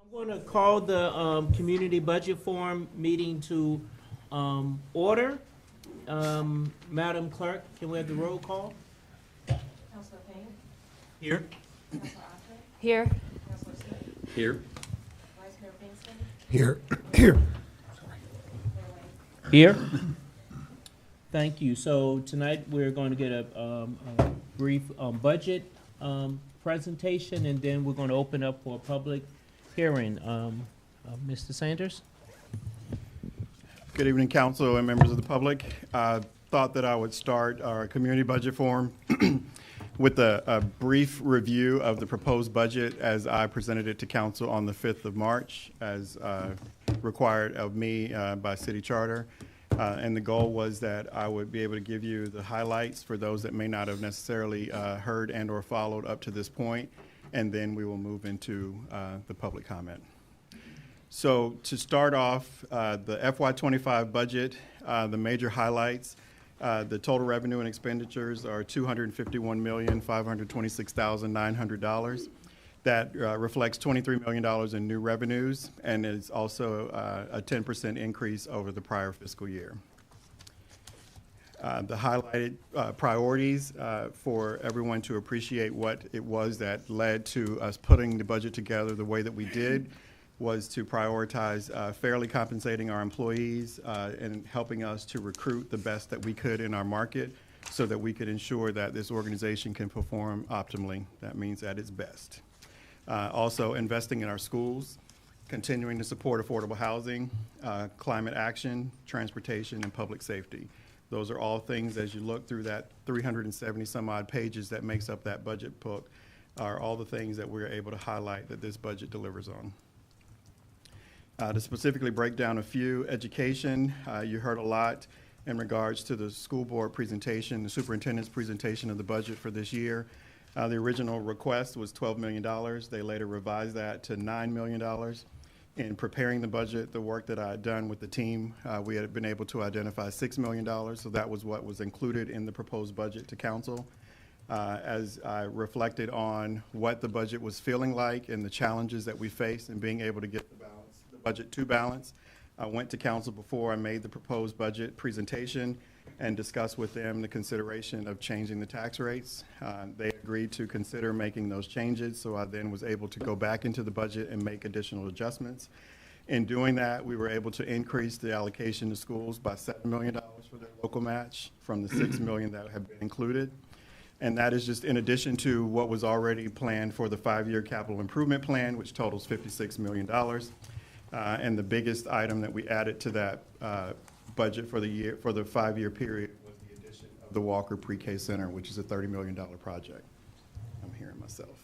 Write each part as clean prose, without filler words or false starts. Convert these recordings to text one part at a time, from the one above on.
I'm going to call the Community Budget Forum meeting to order. Madam Clerk, can we have the roll call? Councilor Payne? Here. Councilor Osmer? Here. Councilor Smith? Here. Vice Mayor Pinkston? Here. Here. Mayor Wade? Here. Thank you. So tonight, we're going to get a brief budget presentation, and then we're going to open up for a public hearing. Mr. Sanders? Good evening, council and members of the public. I thought that I would start our community budget forum with a brief review of the proposed budget as I presented it to council on the 5th of March as required of me by city charter. And the goal was that I would be able to give you the highlights for those that may not have necessarily heard and or followed up to this point, and then we will move into the public comment. So to start off, the FY2025 budget, the major highlights, the total revenue and expenditures are $251,526,900. That reflects $23 million in new revenues and is also a 10% increase over the prior fiscal year. The highlighted priorities for everyone to appreciate what it was that led to us putting the budget together the way that we did was to prioritize fairly compensating our employees and helping us to recruit the best that we could in our market so that we could ensure that this organization can perform optimally. That means at its best. Also investing in our schools, continuing to support affordable housing, climate action, transportation, and public safety. Those are all things, as you look through that 370 some odd pages that makes up that budget book, are all the things that we're able to highlight that this budget delivers on. To specifically break down a few, education, you heard a lot in regards to the school board presentation, the superintendent's presentation of the budget for this year. The original request was $12 million. They later revised that to $9 million. In preparing the budget, the work that I had done with the team, we had been able to identify $6 million, so that was what was included in the proposed budget to council. As I reflected on what the budget was feeling like and the challenges that we faced in being able to get the budget to balance, I went to council before I made the proposed budget presentation and discussed with them the consideration of changing the tax rates. They agreed to consider making those changes, so I then was able to go back into the budget and make additional adjustments. In doing that, we were able to increase the allocation to schools by $7 million for their local match from the $6 million that had been included. And that is just in addition to what was already planned for the 5-year capital improvement plan, which totals $56 million. And the biggest item that we added to that budget for the 5-year period was the addition of the Walker Pre-K Center, which is a $30 million project. I'm hearing myself.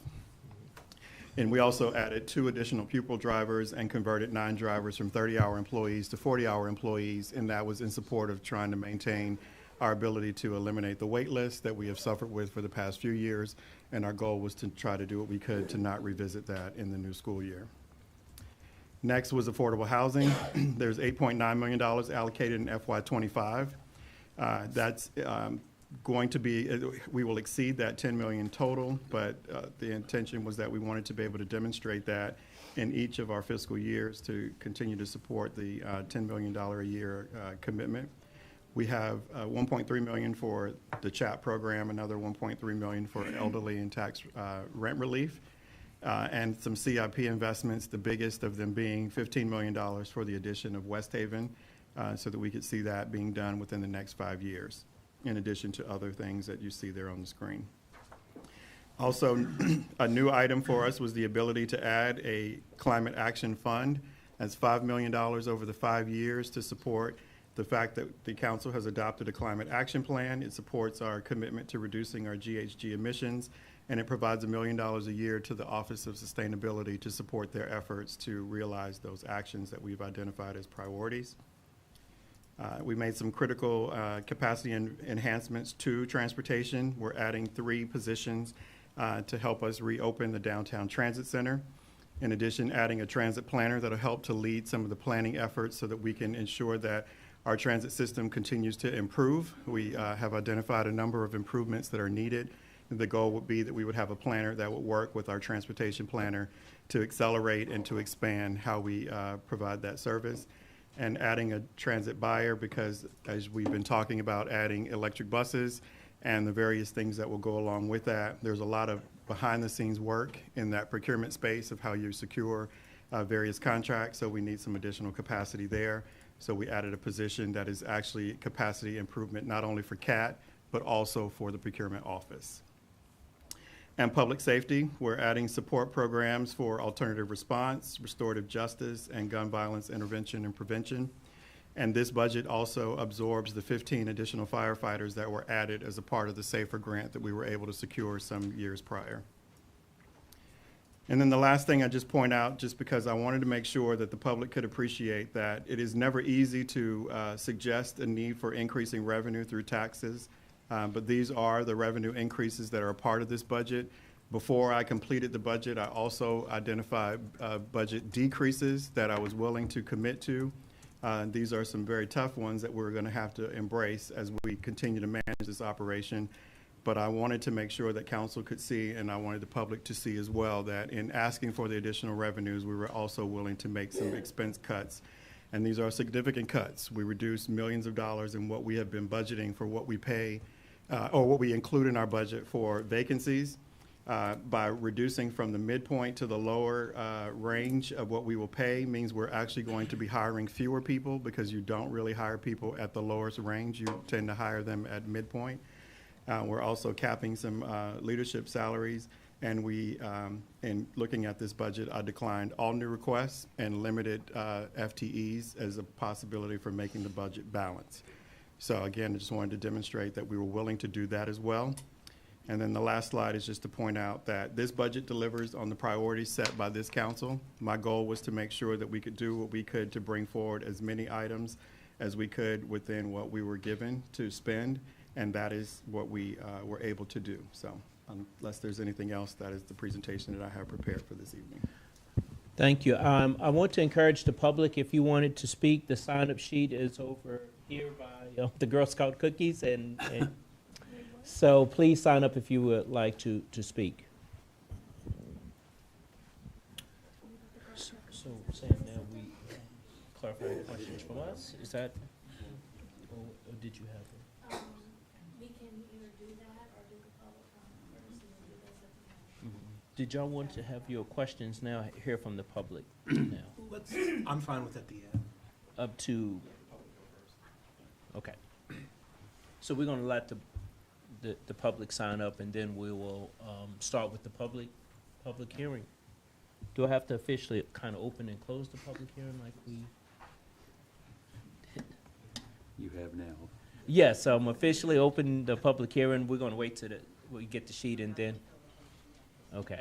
And we also added 2 additional pupil drivers and converted 9 drivers from 30-hour employees to 40-hour employees, and that was in support of trying to maintain our ability to eliminate the wait list that we have suffered with for the past few years, and our goal was to try to do what we could to not revisit that in the new school year. Next was affordable housing. There's $8.9 million allocated in FY25. That's going to be, we will exceed that $10 million total, but the intention was that we wanted to be able to demonstrate that in each of our fiscal years to continue to support the $10 million a year commitment. We have $1.3 million for the CHAP program, another $1.3 million for elderly and tax rent relief. And some CIP investments, the biggest of them being $15 million for the addition of West Haven, so that we could see that being done within the next 5 years, in addition to other things that you see there on the screen. Also, a new item for us was the ability to add a climate action fund. That's $5 million over the 5 years to support the fact that the council has adopted a climate action plan. It supports our commitment to reducing our GHG emissions, and it provides $1 million a year to the Office of Sustainability to support their efforts to realize those actions that we've identified as priorities. We made some critical capacity enhancements to transportation. We're adding 3 positions to help us reopen the downtown transit center. In addition, adding a transit planner that'll help to lead some of the planning efforts so that we can ensure that our transit system continues to improve. We have identified a number of improvements that are needed The goal would be that we would have a planner that would work with our transportation planner to accelerate and to expand how we provide that service. And adding a transit buyer, because as we've been talking about adding electric buses and the various things that will go along with that, there's a lot of behind-the-scenes work in that procurement space of how you secure various contracts, so we need some additional capacity there. So we added a position that is actually capacity improvement, not only for CAT, but also for the procurement office. And public safety, we're adding support programs for alternative response, restorative justice, and gun violence intervention and prevention. And this budget also absorbs the 15 additional firefighters that were added as a part of the SAFER grant that we were able to secure some years prior. And then the last thing I just point out, just because I wanted to make sure that the public could appreciate that it is never easy to suggest a need for increasing revenue through taxes. But these are the revenue increases that are a part of this budget. Before I completed the budget, I also identified budget decreases that I was willing to commit to. These are some very tough ones that we're going to have to embrace as we continue to manage this operation. But I wanted to make sure that council could see, and I wanted the public to see as well, that in asking for the additional revenues, we were also willing to make some expense cuts. And these are significant cuts. We reduced millions of dollars in what we have been budgeting for what we pay or what we include in our budget for vacancies by reducing from the midpoint to the lower range of what we will pay means we're actually going to be hiring fewer people, because you don't really hire people at the lowest range. You tend to hire them at midpoint. We're also capping some leadership salaries, and we, in looking at this budget, I declined all new requests and limited FTEs as a possibility for making the budget balance. So again, I just wanted to demonstrate that we were willing to do that as well. And then the last slide is just to point out that this budget delivers on the priorities set by this council. My goal was to make sure that we could do what we could to bring forward as many items as we could within what we were given to spend, and that is what we were able to do. So unless there's anything else, that is the presentation that I have prepared for this evening. Thank you. I want to encourage the public, if you wanted to speak, the sign-up sheet is over here by the Girl Scout cookies, and so please sign up if you would like to speak. So Sam, now we clarify the questions from us. Is that, or did you have it? We can either do that or do the public comment first and then do this at the end. Did y'all want to have your questions now, hear from the public now? I'm fine with at the end. Up to, okay. So we're gonna let the public sign up, and then we will start with the public hearing. Do I have to officially kind of open and close the public hearing like we? You have now. Yes, officially open the public hearing. We're gonna wait till we get the sheet and then, okay.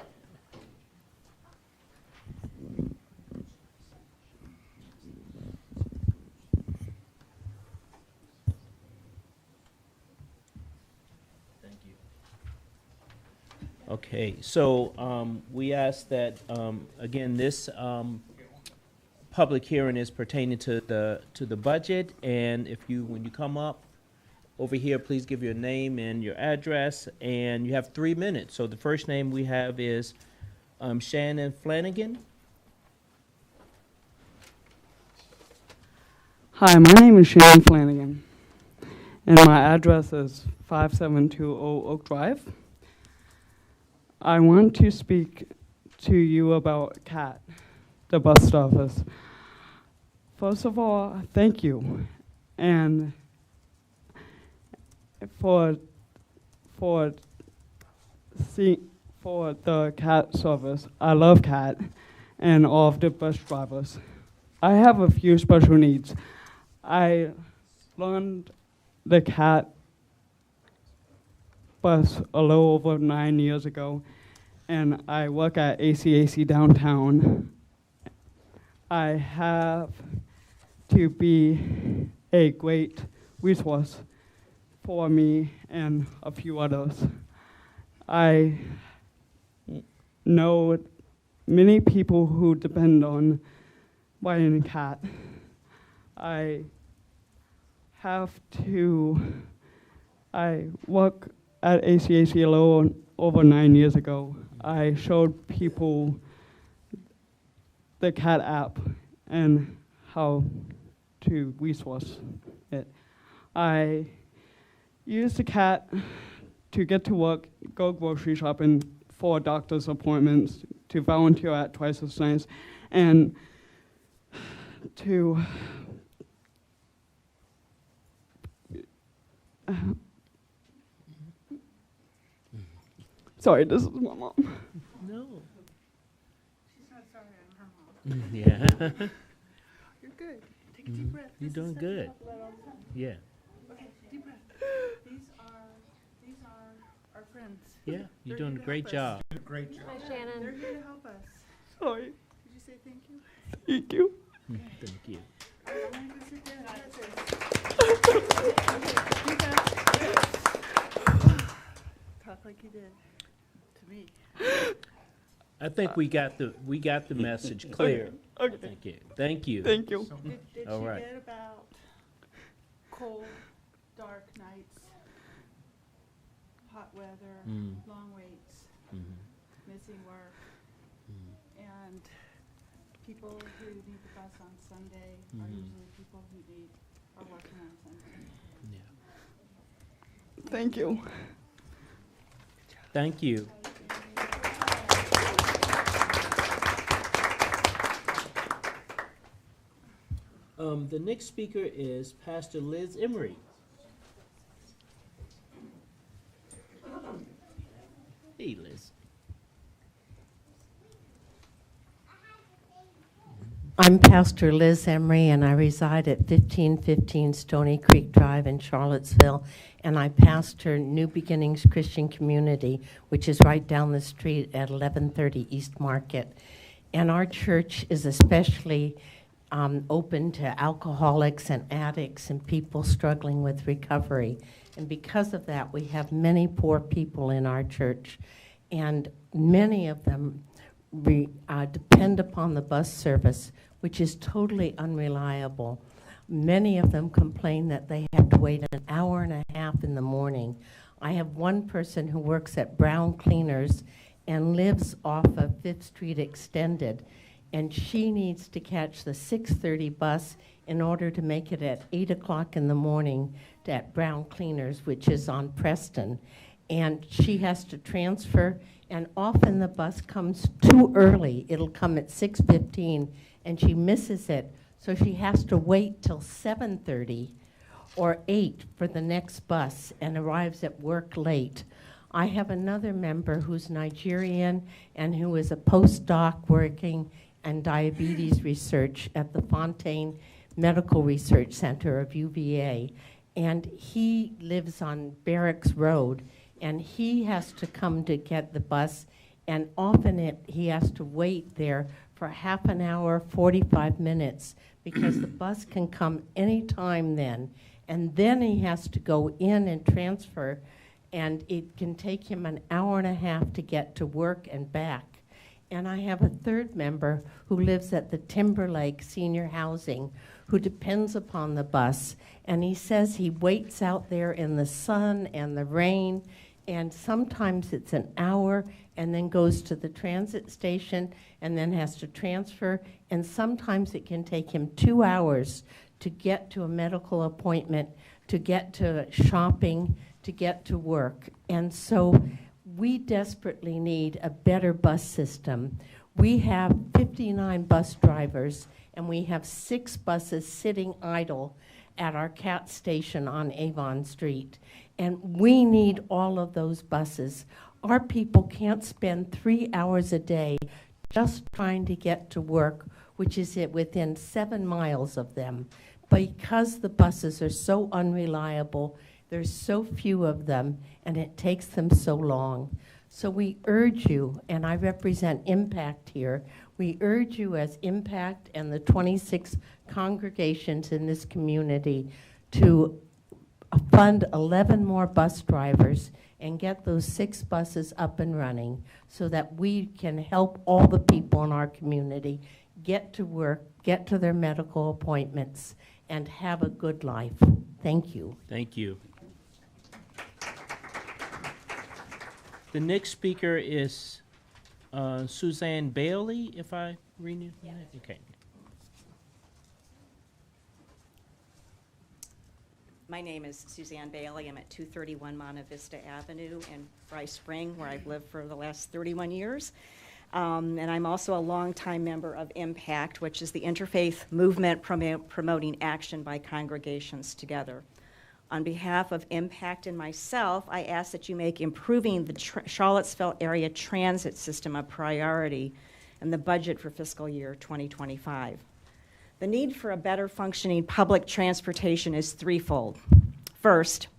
Thank you. Okay, so we ask that, again, this public hearing is pertaining to the budget, and when you come up over here, please give your name and your address, and you have 3 minutes. So the first name we have is Shannon Flanagan. Hi, my name is Shannon Flanagan, and my address is 5720 Oak Drive. I want to speak to you about CAT, the bus office. First of all, thank you, and for the CAT service. I love CAT and all of the bus drivers. I have a few special needs. I learned the CAT bus a little over 9 years ago, and I work at ACAC downtown. I have to be a great resource for me and a few others. I know many people who depend on riding CAT. I work at ACACLO over 9 years ago, I showed people the CAT app and how to resource it. I used the CAT to get to work, go grocery shopping, for doctor's appointments, to volunteer at Twice as Nice, and to sorry, this is my mom. No. She's not sorry, I'm her mom. Yeah. You're good. Take a deep breath. You're This is doing stuff you good. talk about all the time. Yeah. Okay, deep breath. These are our friends. Yeah. You're They're doing a here to great help us. job. Great job. Hi, Shannon. They're here to help us. Sorry, Did you say thank you? thank you. Thank you. I'm gonna go sit down. That's it. Okay, deep breath. Talk like you did to me. I think we got the message clear. Okay, Thank you. Thank you. thank you. Did All she right. get about cold, dark nights, hot weather, Mm. long waits, Mhm. missing work, and people who need the bus on Sunday are Mhm. usually people who are working on Sunday. Yeah. Thank you. Thank you. The next speaker is Pastor Liz Emery. Hey, Liz. I'm Pastor Liz Emery, and I reside at 1515 Stony Creek Drive in Charlottesville, and I pastor New Beginnings Christian Community, which is right down the street at 1130 East Market. And our church is especially open to alcoholics and addicts and people struggling with recovery. And because of that, we have many poor people in our church, and many of them depend upon the bus service, which is totally unreliable. Many of them complain that they have to wait an hour and a half in the morning. I have one person who works at Brown Cleaners and lives off of 5th Street Extended, and she needs to catch the 6:30 bus in order to make it at 8 o'clock in the morning at Brown Cleaners, which is on Preston. And she has to transfer, and often the bus comes too early. It'll come at 6:15, and she misses it, so she has to wait till 7:30 or 8 for the next bus and arrives at work late. I have another member who's Nigerian and who is a postdoc working in diabetes research at the Fontaine Medical Research Center of UVA, and he lives on Barracks Road, and he has to come to get the bus, and often he has to wait there for half an hour, 45 minutes, because the bus can come any time then, and then he has to go in and transfer, and it can take him an hour and a half to get to work and back. And I have a third member who lives at the Timberlake Senior Housing who depends upon the bus, and he says he waits out there in the sun and the rain, and sometimes it's an hour and then goes to the transit station and then has to transfer, and sometimes it can take him 2 hours to get to a medical appointment, to get to shopping, to get to work. And so we desperately need a better bus system. We have 59 bus drivers, and we have 6 buses sitting idle at our CAT station on Avon Street. And we need all of those buses. Our people can't spend 3 hours a day just trying to get to work, which is within 7 miles of them. Because the buses are so unreliable, there's so few of them, and it takes them so long. So we urge you, and I represent Impact here, we urge you as Impact and the 26 congregations in this community to fund 11 more bus drivers and get those 6 buses up and running so that we can help all the people in our community get to work, get to their medical appointments, and have a good life. Thank you. Thank you. The next speaker is Suzanne Bailey, if I read it. Yeah. Okay. My name is Suzanne Bailey. I'm at 231 Monte Vista Avenue in Fry Spring, where I've lived for the last 31 years. And I'm also a longtime member of IMPACT, which is the interfaith movement promoting action by congregations together. On behalf of IMPACT and myself, I ask that you make improving the Charlottesville area transit system a priority in the budget for fiscal year 2025. The need for a better functioning public transportation is threefold. First,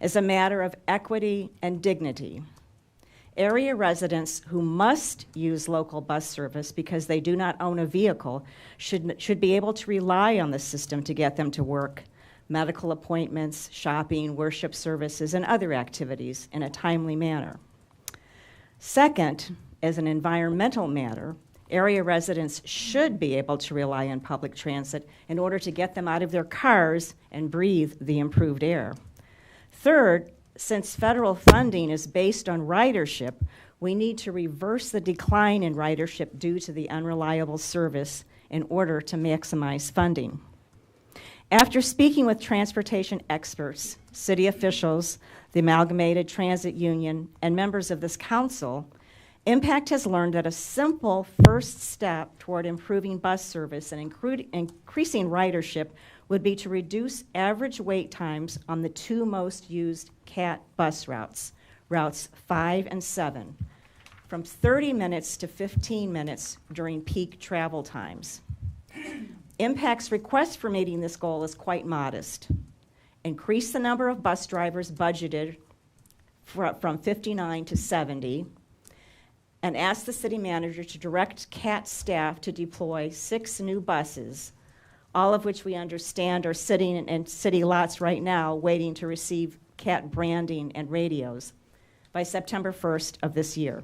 as a matter of equity and dignity. Area residents who must use local bus service because they do not own a vehicle should be able to rely on the system to get them to work, medical appointments, shopping, worship services, and other activities in a timely manner. Second, as an environmental matter, area residents should be able to rely on public transit in order to get them out of their cars and breathe the improved air. Third, since federal funding is based on ridership, we need to reverse the decline in ridership due to the unreliable service in order to maximize funding. After speaking with transportation experts, city officials, the Amalgamated Transit Union, and members of this council, IMPACT has learned that a simple first step toward improving bus service and increasing ridership would be to reduce average wait times on the two most used CAT bus routes, routes 5 and 7, from 30 minutes to 15 minutes during peak travel times. IMPACT's request for meeting this goal is quite modest. Increase the number of bus drivers budgeted from 59 to 70, and ask the city manager to direct CAT staff to deploy 6 new buses, all of which we understand are sitting in city lots right now waiting to receive CAT branding and radios by September 1st of this year.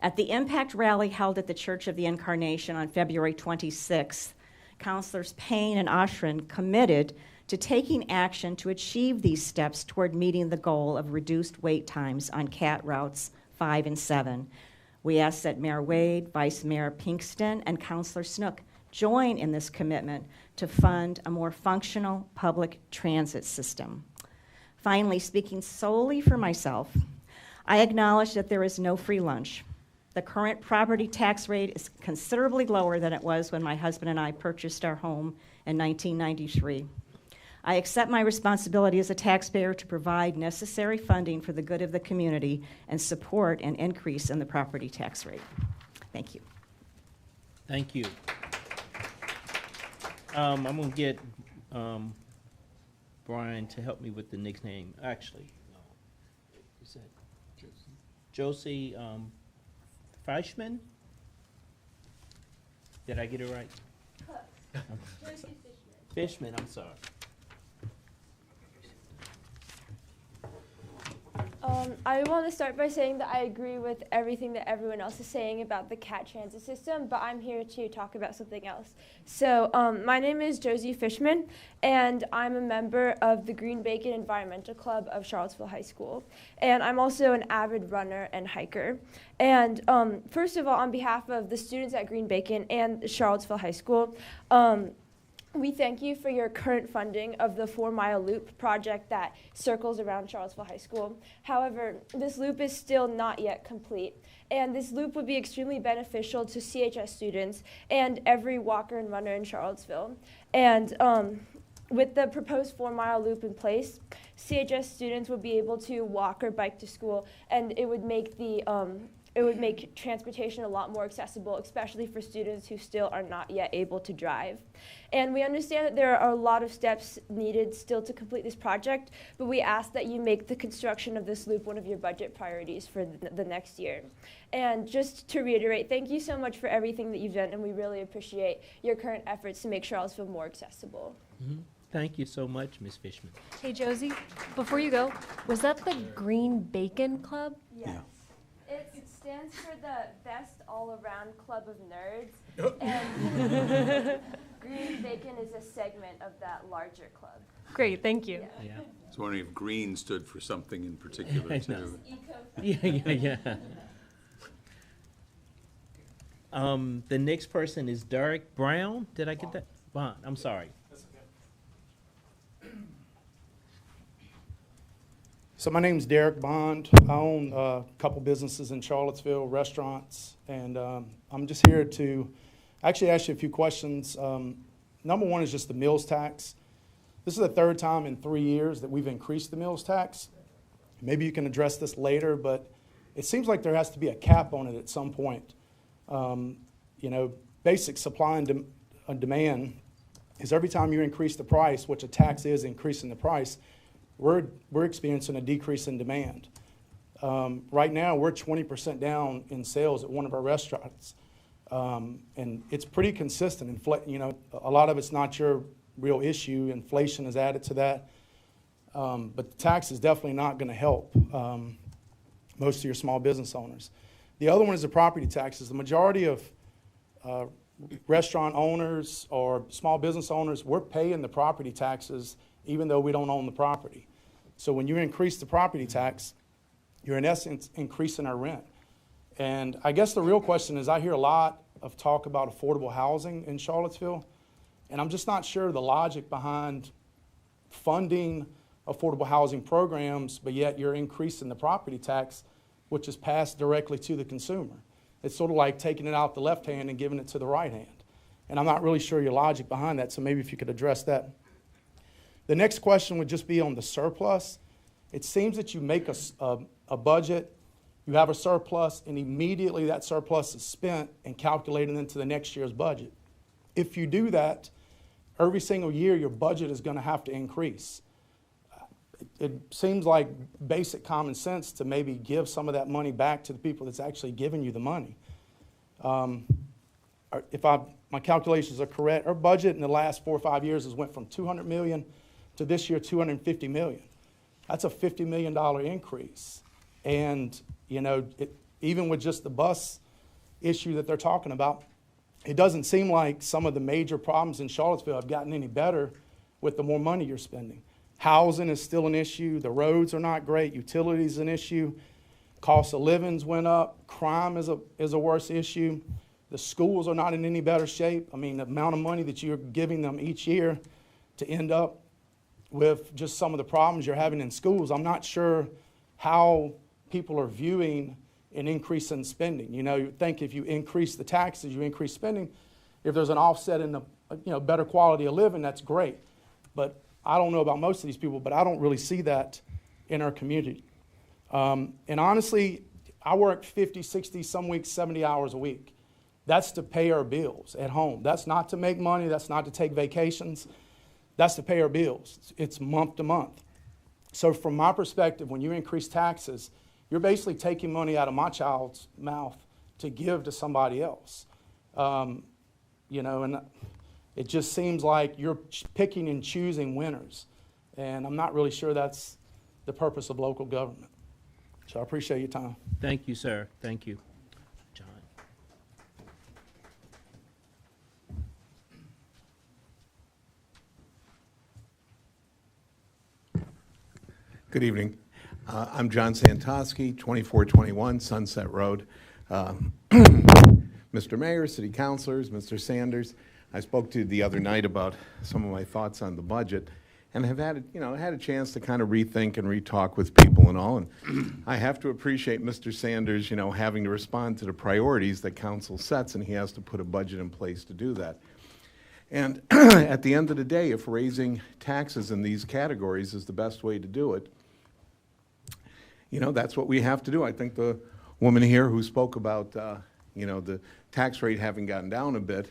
At the IMPACT rally held at the Church of the Incarnation on February 26th, Councilors Payne and Oshrin committed to taking action to achieve these steps toward meeting the goal of reduced wait times on CAT routes 5 and 7. We ask that Mayor Wade, Vice Mayor Pinkston, and Councilor Snook join in this commitment to fund a more functional public transit system. Finally, speaking solely for myself, I acknowledge that there is no free lunch. The current property tax rate is considerably lower than it was when my husband and I purchased our home in 1993. I accept my responsibility as a taxpayer to provide necessary funding for the good of the community and support an increase in the property tax rate. Thank you. Thank you. I'm going to get Brian to help me with the nickname. Actually, no. Is that Josie Fleischman? Did I get it right? Josie Fishman, I'm sorry. I want to start by saying that I agree with everything that everyone else is saying about the CAT transit system, but I'm here to talk about something else. So my name is Josie Fishman, and I'm a member of the Green Bacon Environmental Club of Charlottesville High School. And I'm also an avid runner and hiker. And first of all, on behalf of the students at Green Bacon and Charlottesville High School, we thank you for your current funding of the 4-mile loop project that circles around Charlottesville High School. However, this loop is still not yet complete, and this loop would be extremely beneficial to CHS students and every walker and runner in Charlottesville. And with the proposed 4-mile loop in place, CHS students would be able to walk or bike to school, and it would make transportation a lot more accessible, especially for students who still are not yet able to drive. And we understand that there are a lot of steps needed still to complete this project, but we ask that you make the construction of this loop one of your budget priorities for the next year. And just to reiterate, thank you so much for everything that you've done, and we really appreciate your current efforts to make Charlottesville more accessible. Mm-hmm. Thank you so much, Ms. Fishman. Hey, Josie, before you go, was that the Green Bacon Club? Yes. It stands for the Best All-Around Club of Nerds, and Green Bacon is a segment of that larger club. Great, thank you. Yeah. Yeah. So wondering if green stood for something in particular, too. Yeah. The next person is Derek Brown. Did I get that? Bond, I'm sorry. So my name's Derek Bond. I own a couple businesses in Charlottesville, restaurants, and I'm just here to actually ask you a few questions. Number one is just the meals tax. This is the third time in 3 years that we've increased the meals tax. Maybe you can address this later, but it seems like there has to be a cap on it at some point. Basic supply and demand is every time you increase the price, which a tax is increasing the price, we're experiencing a decrease in demand. Right now, we're 20% down in sales at one of our restaurants. And it's pretty consistent. A lot of it's not your real issue. Inflation has added to that. But the tax is definitely not going to help most of your small business owners. The other one is the property taxes. The majority of restaurant owners or small business owners, we're paying the property taxes even though we don't own the property. So when you increase the property tax, you're in essence increasing our rent. And I guess the real question is, I hear a lot of talk about affordable housing in Charlottesville, and I'm just not sure the logic behind funding affordable housing programs, but yet you're increasing the property tax, which is passed directly to the consumer. It's sort of like taking it out the left hand and giving it to the right hand. And I'm not really sure your logic behind that, so maybe if you could address that. The next question would just be on the surplus. It seems that you make a budget, you have a surplus, and immediately that surplus is spent and calculated into the next year's budget. If you do that, every single year your budget is going to have to increase. It seems like basic common sense to maybe give some of that money back to the people that's actually giving you the money. If my calculations are correct, our budget in the last 4 or 5 years has went from $200 million to this year $250 million. That's a $50 million increase. And, even with just the bus issue that they're talking about, it doesn't seem like some of the major problems in Charlottesville have gotten any better with the more money you're spending. Housing is still an issue. The roads are not great. Utilities is an issue. Cost of livings went up. Crime is a worse issue. The schools are not in any better shape. I mean, the amount of money that you're giving them each year to end up with just some of the problems you're having in schools, I'm not sure how people are viewing an increase in spending. You think if you increase the taxes, you increase spending. If there's an offset in the better quality of living, that's great. But I don't know about most of these people, but I don't really see that in our community. And honestly, I work 50, 60, some weeks 70 hours a week. That's to pay our bills at home. That's not to make money. That's not to take vacations. That's to pay our bills. It's month to month. So from my perspective, when you increase taxes, you're basically taking money out of my child's mouth to give to somebody else. And it just seems like you're picking and choosing winners. And I'm not really sure that's the purpose of local government. So I appreciate your time. Thank you, sir. Thank you. John. Good evening. I'm John Santosky, 2421 Sunset Road. Mr. Mayor, City Councilors, Mr. Sanders, I spoke to you the other night about some of my thoughts on the budget, and have had a chance to kind of rethink and re-talk with people and all. And I have to appreciate Mr. Sanders, having to respond to the priorities that council sets, and he has to put a budget in place to do that. And at the end of the day, if raising taxes in these categories is the best way to do it, that's what we have to do. I think the woman here who spoke about, the tax rate having gotten down a bit,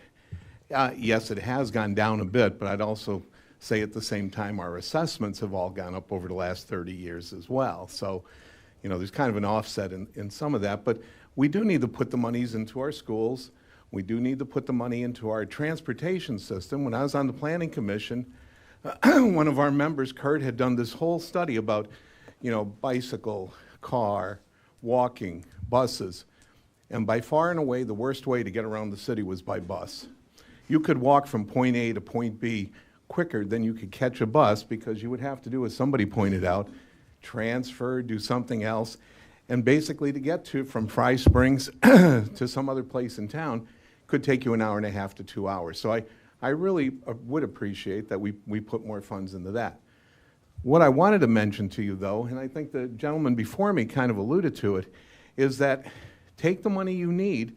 yes, it has gone down a bit, but I'd also say at the same time our assessments have all gone up over the last 30 years as well. So, there's kind of an offset in some of that, but we do need to put the monies into our schools. We do need to put the money into our transportation system. When I was on the Planning Commission, one of our members, Kurt, had done this whole study about bicycle, car, walking, buses. And by far and away, the worst way to get around the city was by bus. You could walk from point A to point B quicker than you could catch a bus, because you would have to do, as somebody pointed out, transfer, do something else. And basically to get to from Fry Springs to some other place in town could take you an hour and a half to 2 hours. So I really would appreciate that we put more funds into that. What I wanted to mention to you, though, and I think the gentleman before me kind of alluded to it, is that take the money you need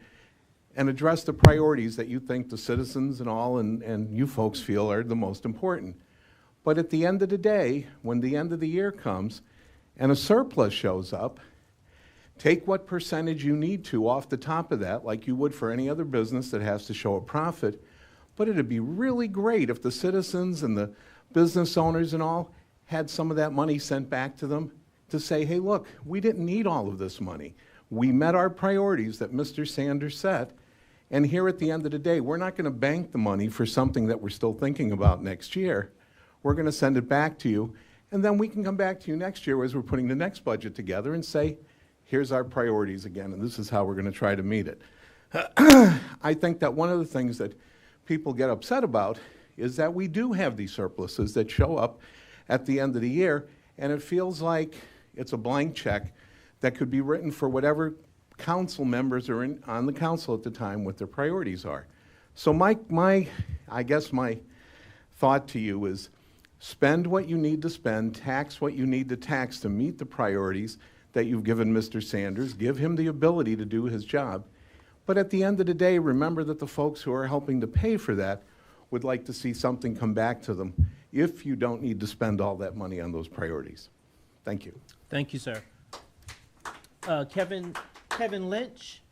and address the priorities that you think the citizens and all and you folks feel are the most important. But at the end of the day, when the end of the year comes and a surplus shows up, take what percentage you need to off the top of that, like you would for any other business that has to show a profit. But it'd be really great if the citizens and the business owners and all had some of that money sent back to them to say, hey, look, we didn't need all of this money. We met our priorities that Mr. Sanders set, and here at the end of the day, we're not going to bank the money for something that we're still thinking about next year. We're going to send it back to you, and then we can come back to you next year as we're putting the next budget together and say, here's our priorities again, and this is how we're going to try to meet it. I think that one of the things that people get upset about is that we do have these surpluses that show up at the end of the year, and it feels like it's a blank check that could be written for whatever council members are on the council at the time, what their priorities are. So I guess my thought to you is spend what you need to spend, tax what you need to tax to meet the priorities that you've given Mr. Sanders, give him the ability to do his job. But at the end of the day, remember that the folks who are helping to pay for that would like to see something come back to them if you don't need to spend all that money on those priorities. Thank you. Thank you, sir. Kevin Lynch?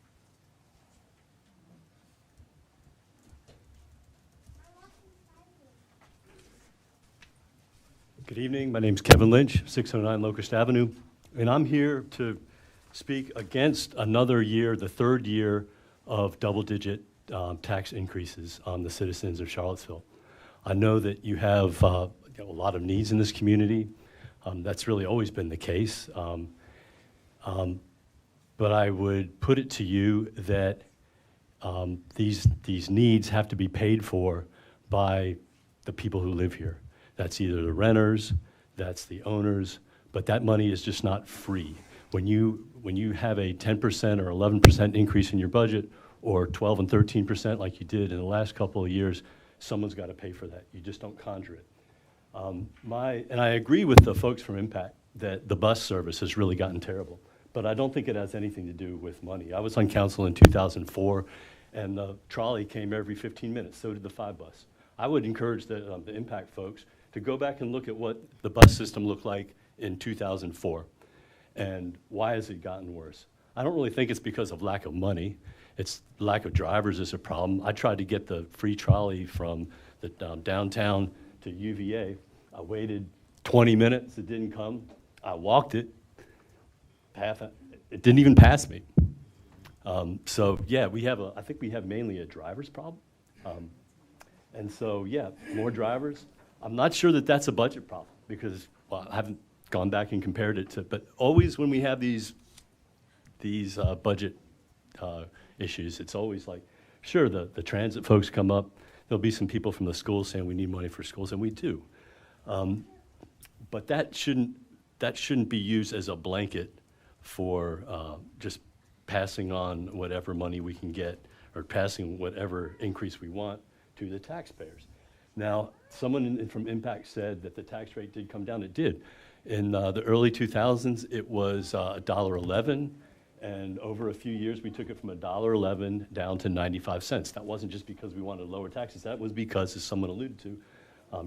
Good evening. My name's Kevin Lynch, 609 Locust Avenue, and I'm here to speak against another year, the third year of double-digit tax increases on the citizens of Charlottesville. I know that you have a lot of needs in this community. That's really always been the case. But I would put it to you that these needs have to be paid for by the people who live here. That's either the renters, that's the owners, but that money is just not free. When you have a 10% or 11% increase in your budget, or 12 and 13% like you did in the last couple of years, someone's got to pay for that. You just don't conjure it. And I agree with the folks from Impact that the bus service has really gotten terrible, but I don't think it has anything to do with money. I was on council in 2004, and the trolley came every 15 minutes, so did the 5 bus. I would encourage the Impact folks to go back and look at what the bus system looked like in 2004, and why has it gotten worse? I don't really think it's because of lack of money. It's lack of drivers is a problem. I tried to get the free trolley from the downtown to UVA. I waited 20 minutes, it didn't come. I walked it, it didn't even pass me. So yeah, I think we have mainly a driver's problem. And so yeah, more drivers. I'm not sure that that's a budget problem because, well, I haven't gone back and compared it to, but always when we have these budget issues, it's always like, sure, the transit folks come up, there'll be some people from the schools saying we need money for schools, and we do. But that shouldn't be used as a blanket for just passing on whatever money we can get or passing whatever increase we want to the taxpayers. Now, someone from Impact said that the tax rate did come down. It did. In the early 2000s, it was $1.11, and over a few years, we took it from $1.11 down to 95 cents. That wasn't just because we wanted lower taxes. That was because, as someone alluded to,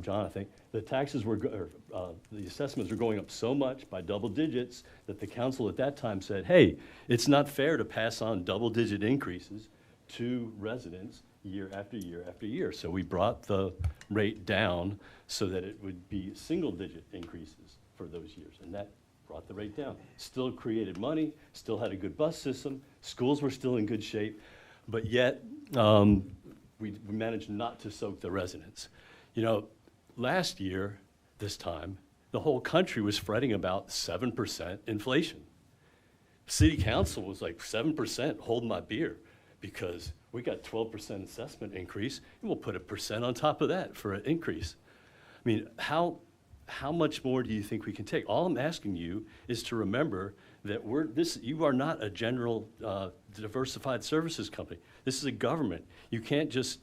John, I think, the taxes were, the assessments were going up so much by double digits that the council at that time said, hey, it's not fair to pass on double-digit increases to residents year after year after year. So we brought the rate down so that it would be single-digit increases for those years, and that brought the rate down. Still created money, still had a good bus system, schools were still in good shape, but yet we managed not to soak the residents. You know, last year, this time, the whole country was fretting about 7% inflation. City council was like 7%, hold my beer, because we got 12% assessment increase, and we'll put 1% on top of that for an increase. I mean, how much more do you think we can take? All I'm asking you is to remember that you are not a general diversified services company. This is a government. You can't just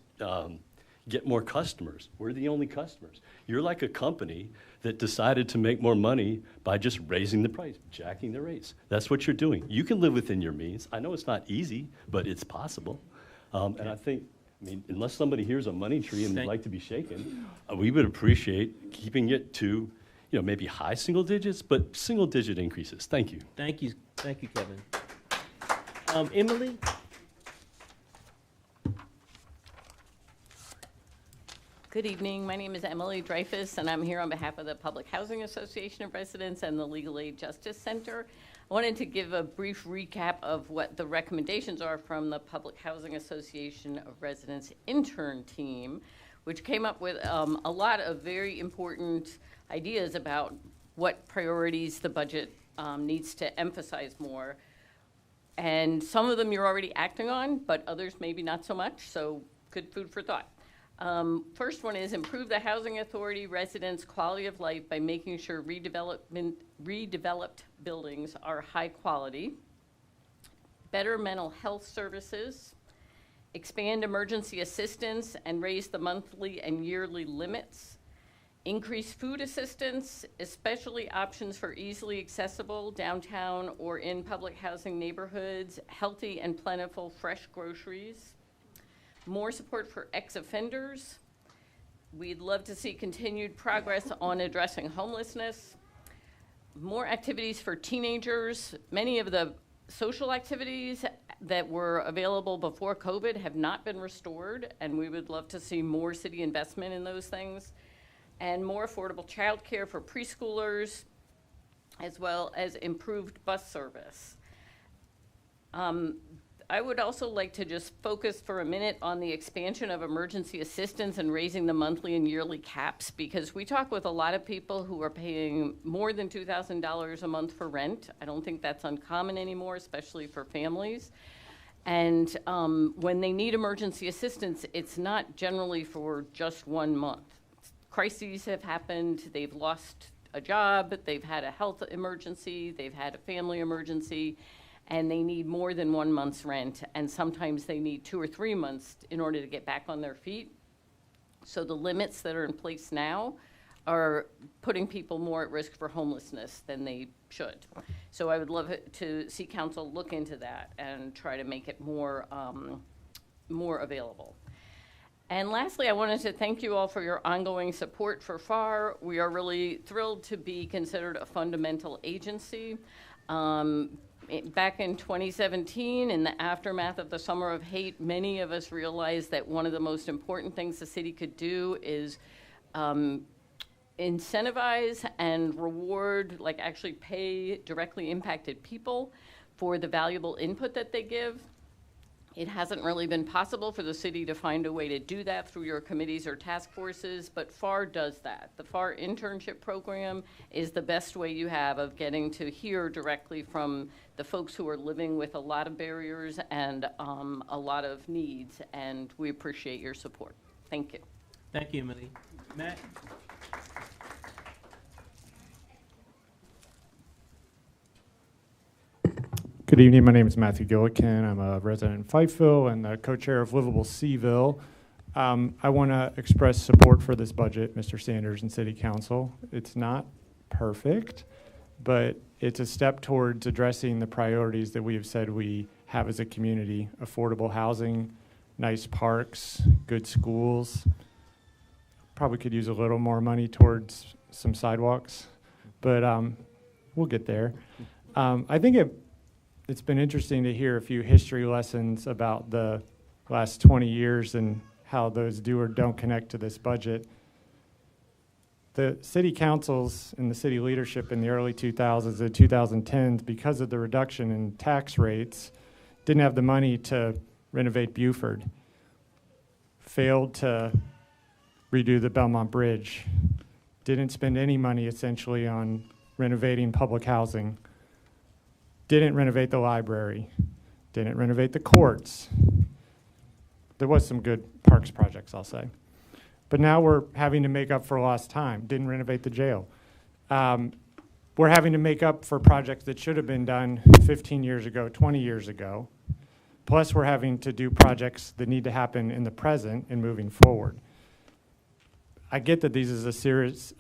get more customers. We're the only customers. You're like a company that decided to make more money by just raising the price, jacking the rates. That's what you're doing. You can live within your means. I know it's not easy, but it's possible. And I think, I mean, unless somebody hears a money tree and would like to be shaken, we would appreciate keeping it to, maybe high single digits, but single digit increases. Thank you. Thank you, Kevin. Emily? Good evening. My name is Emily Dreyfus, and I'm here on behalf of the Public Housing Association of Residents and the Legal Aid Justice Center. I wanted to give a brief recap of what the recommendations are from the Public Housing Association of Residents intern team, which came up with a lot of very important ideas about what priorities the budget needs to emphasize more. And some of them you're already acting on, but others maybe not so much, so good food for thought. First one is improve the housing authority residents' quality of life by making sure redeveloped buildings are high quality. Better mental health services. Expand emergency assistance and raise the monthly and yearly limits. Increase food assistance, especially options for easily accessible downtown or in public housing neighborhoods, healthy and plentiful fresh groceries. More support for ex-offenders. We'd love to see continued progress on addressing homelessness. More activities for teenagers. Many of the social activities that were available before COVID have not been restored, and we would love to see more city investment in those things. And more affordable childcare for preschoolers, as well as improved bus service. I would also like to just focus for a minute on the expansion of emergency assistance and raising the monthly and yearly caps, because we talk with a lot of people who are paying more than $2,000 a month for rent. I don't think that's uncommon anymore, especially for families. And when they need emergency assistance, it's not generally for just 1 month. Crises have happened, they've lost a job, they've had a health emergency, they've had a family emergency, and they need more than 1 month's rent, and sometimes they need 2 or 3 months in order to get back on their feet. So the limits that are in place now are putting people more at risk for homelessness than they should. So I would love to see council look into that and try to make it more available. And lastly, I wanted to thank you all for your ongoing support for FAR. We are really thrilled to be considered a fundamental agency. Back in 2017, in the aftermath of the Summer of Hate, many of us realized that one of the most important things the city could do is incentivize and reward, like actually pay directly impacted people for the valuable input that they give. It hasn't really been possible for the city to find a way to do that through your committees or task forces, but FAR does that. The FAR internship program is the best way you have of getting to hear directly from the folks who are living with a lot of barriers and a lot of needs, and we appreciate your support. Thank you. Thank you, Emily. Matt? Good evening. My name is Matthew Gillikin. I'm a resident in Fifeville and the co-chair of Livable Seaville. I want to express support for this budget, Mr. Sanders and City Council. It's not perfect, but it's a step towards addressing the priorities that we have said we have as a community: affordable housing, nice parks, good schools. Probably could use a little more money towards some sidewalks, but we'll get there. I think it's been interesting to hear a few history lessons about the last 20 years and how those do or don't connect to this budget. The city councils and the city leadership in the early 2000s and 2010s, because of the reduction in tax rates, didn't have the money to renovate Buford, failed to redo the Belmont Bridge, didn't spend any money essentially on renovating public housing, didn't renovate the library, didn't renovate the courts. There was some good parks projects, I'll say. But now we're having to make up for lost time, didn't renovate the jail. We're having to make up for projects that should have been done 15 years ago, 20 years ago. Plus, we're having to do projects that need to happen in the present and moving forward. I get that these is a series,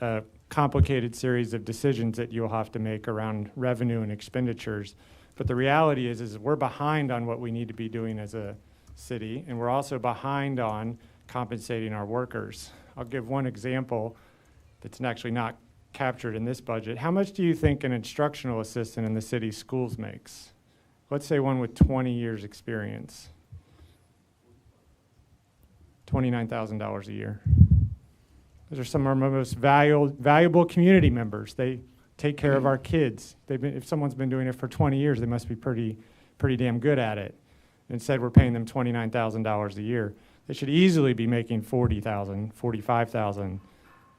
complicated series of decisions that you'll have to make around revenue and expenditures. But the reality is we're behind on what we need to be doing as a city, and we're also behind on compensating our workers. I'll give one example that's actually not captured in this budget. How much do you think an instructional assistant in the city schools makes? Let's say one with 20 years experience. $29,000 a year. Those are some of our most valuable community members. They take care of our kids. If someone's been doing it for 20 years, they must be pretty damn good at it. Instead, we're paying them $29,000 a year. They should easily be making $40,000, $45,000,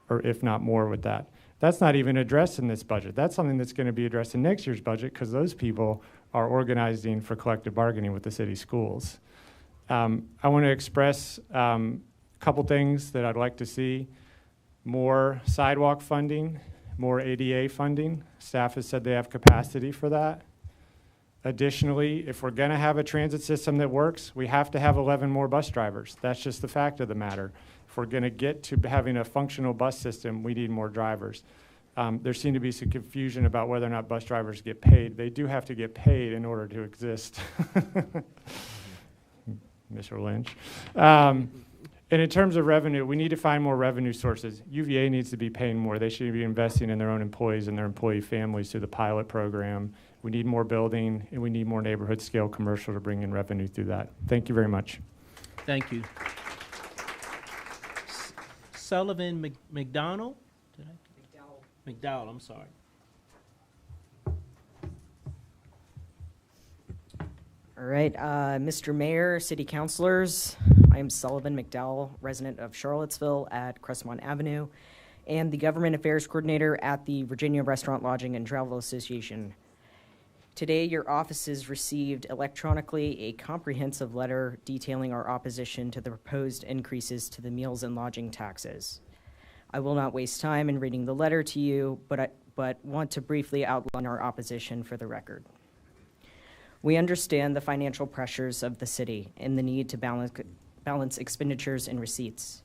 or if not more with that. That's not even addressed in this budget. That's something that's going to be addressed in next year's budget because those people are organizing for collective bargaining with the city schools. I want to express a couple things that I'd like to see. More sidewalk funding, more ADA funding. Staff has said they have capacity for that. Additionally, if we're going to have a transit system that works, we have to have 11 more bus drivers. That's just the fact of the matter. If we're going to get to having a functional bus system, we need more drivers. There seemed to be some confusion about whether or not bus drivers get paid. They do have to get paid in order to exist. Mr. Lynch. And in terms of revenue, we need to find more revenue sources. UVA needs to be paying more. They should be investing in their own employees and their employee families through the pilot program. We need more building, and we need more neighborhood scale commercial to bring in revenue through that. Thank you very much. Thank you. Sullivan McDonald? McDowell, I'm sorry. All right, Mr. Mayor, City Councilors, I am Sullivan McDowell, resident of Charlottesville at Crestmont Avenue, and the Government Affairs Coordinator at the Virginia Restaurant Lodging and Travel Association. Today, your offices received electronically a comprehensive letter detailing our opposition to the proposed increases to the meals and lodging taxes. I will not waste time in reading the letter to you, but want to briefly outline our opposition for the record. We understand the financial pressures of the city and the need to balance expenditures and receipts.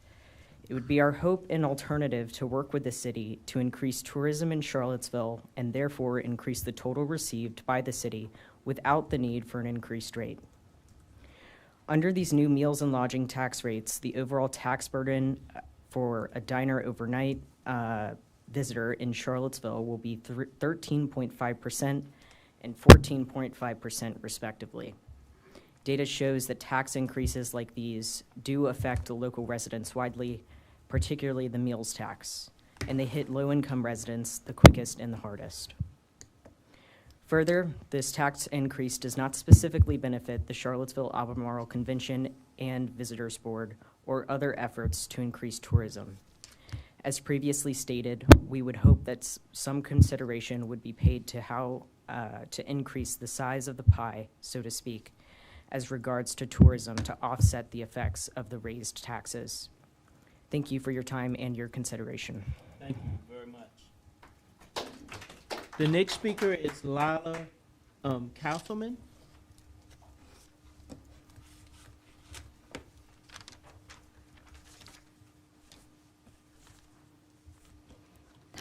It would be our hope and alternative to work with the city to increase tourism in Charlottesville and therefore increase the total received by the city without the need for an increased rate. Under these new meals and lodging tax rates, the overall tax burden for a diner overnight visitor in Charlottesville will be 13.5% and 14.5% respectively. Data shows that tax increases like these do affect the local residents widely, particularly the meals tax, and they hit low-income residents the quickest and the hardest. Further, this tax increase does not specifically benefit the Charlottesville Albemarle Convention and Visitors Board or other efforts to increase tourism. As previously stated, we would hope that some consideration would be paid to how to increase the size of the pie, so to speak, as regards to tourism to offset the effects of the raised taxes. Thank you for your time and your consideration. Thank you very much. The next speaker is Lila Castleman.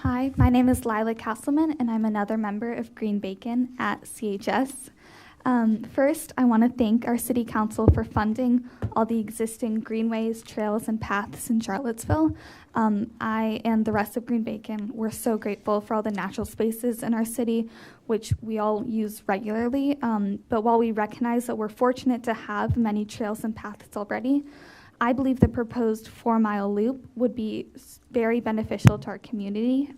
Hi, my name is Lila Castleman, and I'm another member of Green Bacon at CHS. First, I want to thank our City Council for funding all the existing greenways, trails, and paths in Charlottesville. I and the rest of Green Bacon, we're so grateful for all the natural spaces in our city, which we all use regularly. But while we recognize that we're fortunate to have many trails and paths already, I believe the proposed 4-mile loop would be very beneficial to our community.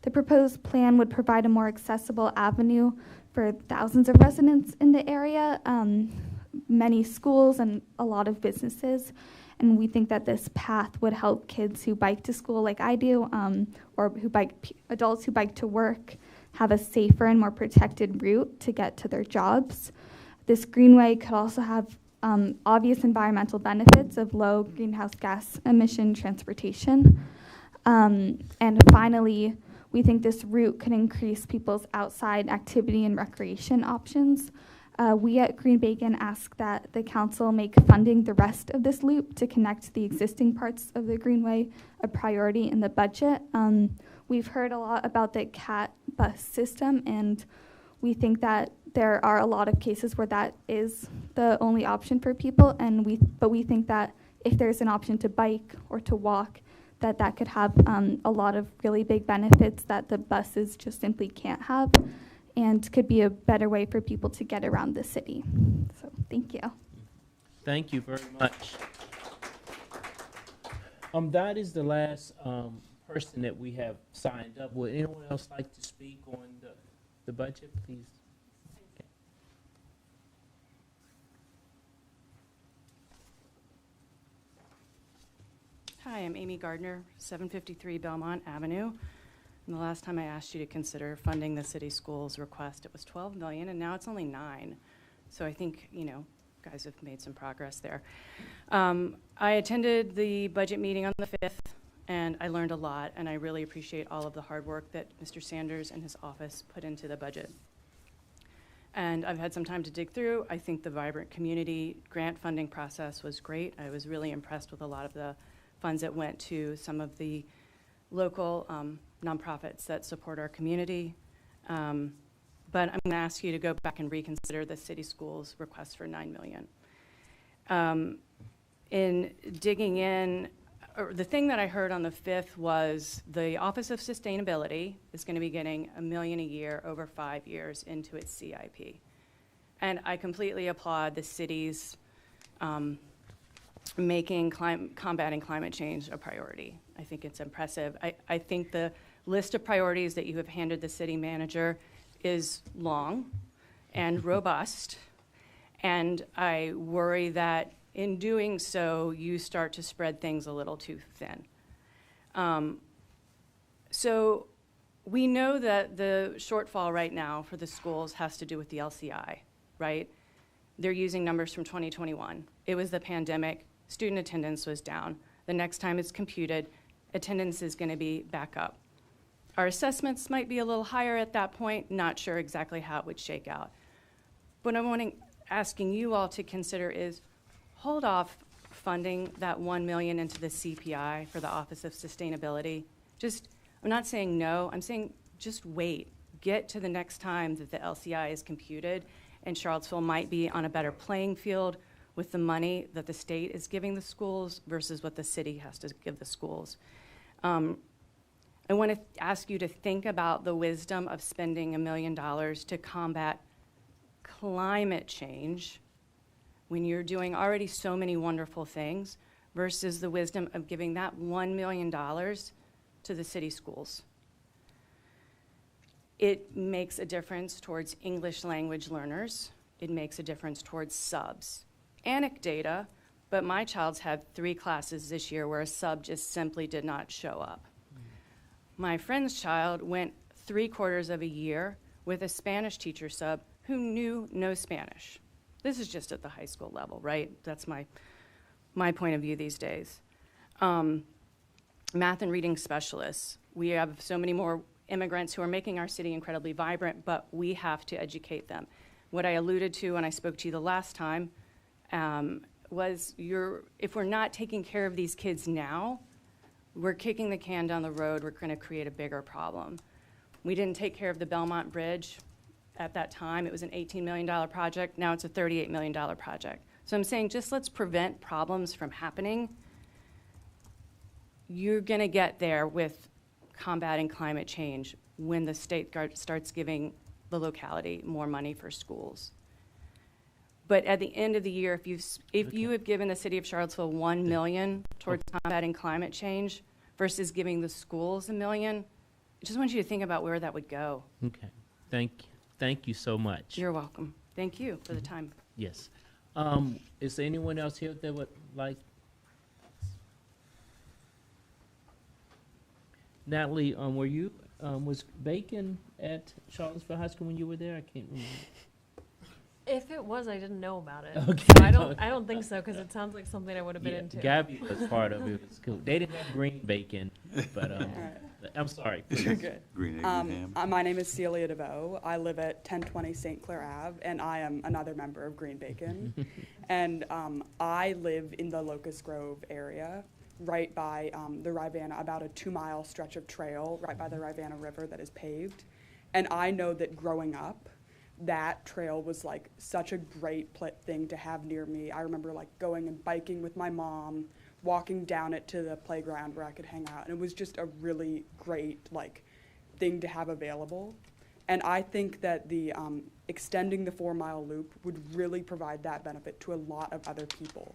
The proposed plan would provide a more accessible avenue for thousands of residents in the area, many schools and a lot of businesses. And we think that this path would help kids who bike to school like I do, or adults who bike to work, have a safer and more protected route to get to their jobs. This greenway could also have obvious environmental benefits of low greenhouse gas emission transportation. And finally, we think this route could increase people's outside activity and recreation options. We at Green Bacon ask that the council make funding the rest of this loop to connect the existing parts of the Greenway a priority in the budget. We've heard a lot about the CAT bus system, and we think that there are a lot of cases where that is the only option for people, but we think that if there's an option to bike or to walk, that could have a lot of really big benefits that the buses just simply can't have, and could be a better way for people to get around the city. So thank you. Thank you very much. That is the last person that we have signed up. Would anyone else like to speak on the budget, please? Okay. Hi, I'm Amy Gardner, 753 Belmont Avenue. And the last time I asked you to consider funding the city schools request, it was 12 million, and now it's only 9. So I think, you know, guys have made some progress there. I attended the budget meeting on the 5th, and I learned a lot, and I really appreciate all of the hard work that Mr. Sanders and his office put into the budget. And I've had some time to dig through. I think the Vibrant Community grant funding process was great. I was really impressed with a lot of the funds that went to some of the local nonprofits that support our community. But I'm going to ask you to go back and reconsider the city schools request for $9 million. In digging in, or the thing that I heard on the 5th was the Office of Sustainability is going to be getting $1 million a year over 5 years into its CIP. And I completely applaud the city's making combating climate change a priority. I think it's impressive. I think the list of priorities that you have handed the city manager is long and robust, and I worry that in doing so, you start to spread things a little too thin. So we know that the shortfall right now for the schools has to do with the LCI, right? They're using numbers from 2021. It was the pandemic. Student attendance was down. The next time it's computed, attendance is going to be back up. Our assessments might be a little higher at that point, not sure exactly how it would shake out. What I'm asking you all to consider is hold off funding that $1 million into the CPI for the Office of Sustainability. I'm not saying no, I'm saying just wait. Get to the next time that the LCI is computed, and Charlottesville might be on a better playing field with the money that the state is giving the schools versus what the city has to give the schools. I want to ask you to think about the wisdom of spending $1 million to combat climate change when you're doing already so many wonderful things versus the wisdom of giving that $1 million to the city schools. It makes a difference towards English language learners. It makes a difference towards subs. Anecdata, but my child's had 3 classes this year where a sub just simply did not show up. My friend's child went 3/4 of a year with a Spanish teacher sub who knew no Spanish. This is just at the high school level, right? That's my point of view these days. Math and reading specialists. We have so many more immigrants who are making our city incredibly vibrant, but we have to educate them. What I alluded to when I spoke to you the last time was if we're not taking care of these kids now, we're kicking the can down the road, we're going to create a bigger problem. We didn't take care of the Belmont Bridge at that time. It was an $18 million project. Now it's a $38 million project. So I'm saying just let's prevent problems from happening. You're going to get there with combating climate change when the state starts giving the locality more money for schools. But at the end of the year, if you have given the city of Charlottesville $1 million towards combating climate change versus giving the schools $1 million, I just want you to think about where that would go. Okay. Thank you so much. You're welcome. Thank you for the time. Yes. Is there anyone else here that would like? Natalie, was Bacon at Charlottesville High School when you were there? I can't remember. If it was, I didn't know about it. Okay. So I don't think so, because it sounds like something I would have been Yeah, into. Gabby was part of it. It was cool. They didn't have green bacon, but I'm sorry. You're please. good. Green egg and ham. My name is Celia DeVoe. I live at 1020 St. Clair Ave, and I am another member of Green Bacon. And I live in the Locust Grove area, right by the Rivanna, about a 2-mile stretch of trail right by the Rivanna River that is paved. And I know that growing up, that trail was like such a great thing to have near me. I remember like going and biking with my mom, walking down it to the playground where I could hang out. And it was just a really great like thing to have available. And I think that the extending the 4-mile loop would really provide that benefit to a lot of other people.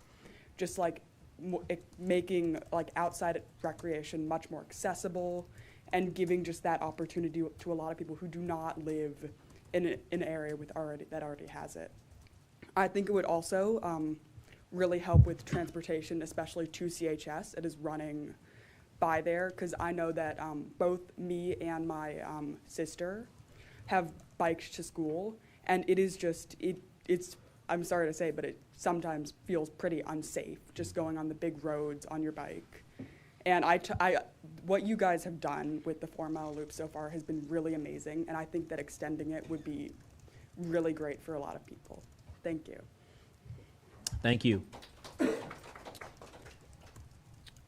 Just like making like outside recreation much more accessible and giving just that opportunity to a lot of people who do not live in an area that already has it. I think it would also really help with transportation, especially to CHS. It is running by there, because I know that both me and my sister have biked to school, and it is just, it's, I'm sorry to say, but it sometimes feels pretty unsafe just going on the big roads on your bike. And what you guys have done with the 4-mile loop so far has been really amazing, and I think that extending it would be really great for a lot of people. Thank you. Thank you.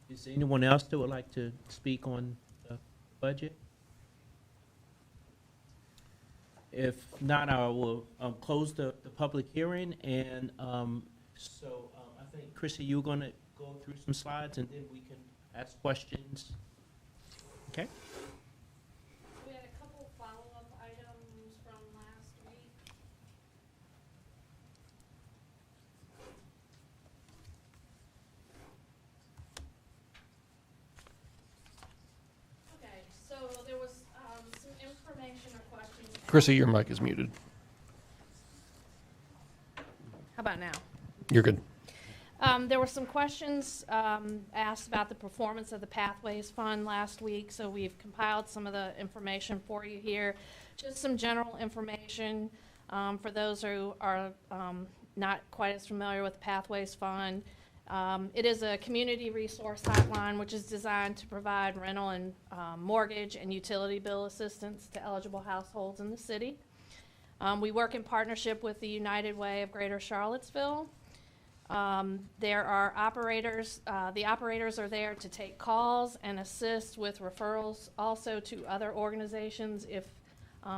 Is there anyone else that would like to speak on the budget? If not, I will close the public hearing, and so I think, Chrissy, you're going to go through some slides, and then we can ask questions. Okay? We had a couple follow-up items from last week. Okay, so there was some information or questions. Chrissy, your mic is muted. How about now? You're good. There were some questions asked about the performance of the Pathways Fund last week, so we've compiled some of the information for you here. Just some general information for those who are not quite as familiar with the Pathways Fund. It is a community resource hotline which is designed to provide rental and mortgage and utility bill assistance to eligible households in the city. We work in partnership with the United Way of Greater Charlottesville. There are operators, the operators are there to take calls and assist with referrals also to other organizations if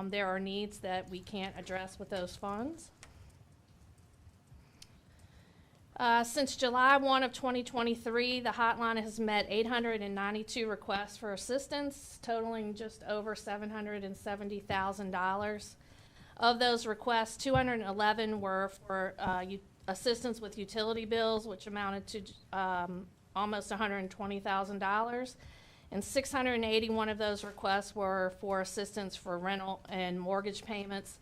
there are needs that we can't address with those funds. Since July 1 of 2023, the hotline has met 892 requests for assistance, totaling just over $770,000. Of those requests, 211 were for assistance with utility bills, which amounted to almost $120,000. And 681 of those requests were for assistance for rental and mortgage payments,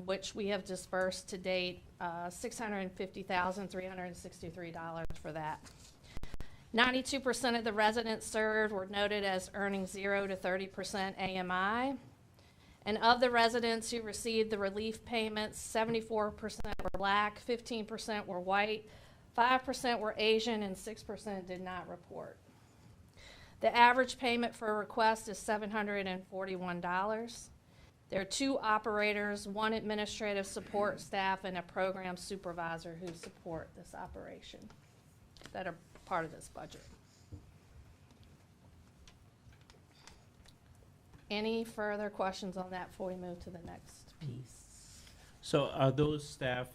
which we have dispersed to date $650,363 for that. 92% of the residents served were noted as earning 0 to 30% AMI. And of the residents who received the relief payments, 74% were black, 15% were white, 5% were Asian, and 6% did not report. The average payment for a request is $741. There are 2 operators, 1 administrative support staff, and a program supervisor who support this operation that are part of this budget. Any further questions on that before we move to the next piece? So are those staff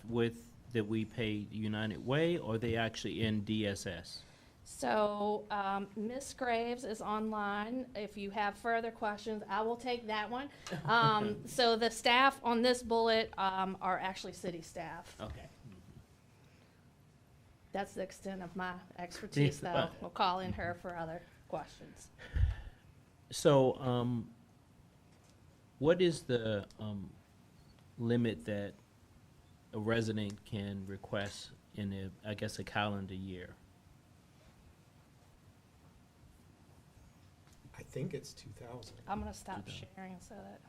that we pay United Way, or are they actually in DSS? So Ms. Graves is online. If you have further questions, I will take that one. So the staff on this bullet are actually city staff. Okay. That's the extent of my expertise, though. We'll call in her for other questions. So what is the limit that a resident can request in a calendar year? I think it's 2,000. I'm going to stop sharing so that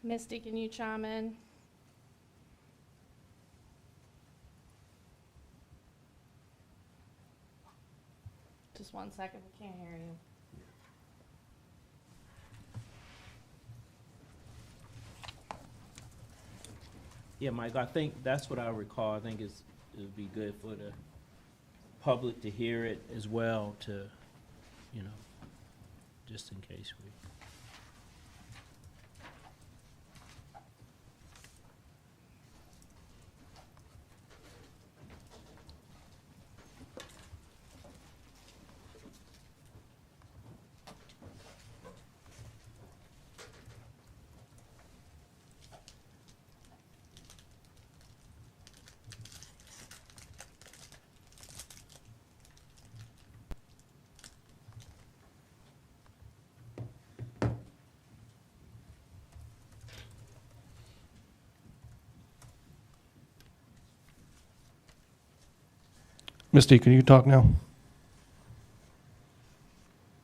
Misty, can you chime in? Just 1 second, we can't hear you. Yeah, Mike, I think that's what I recall. I think it would be good for the public to hear it as well, to, you know, just in case we. Misty, can you talk now?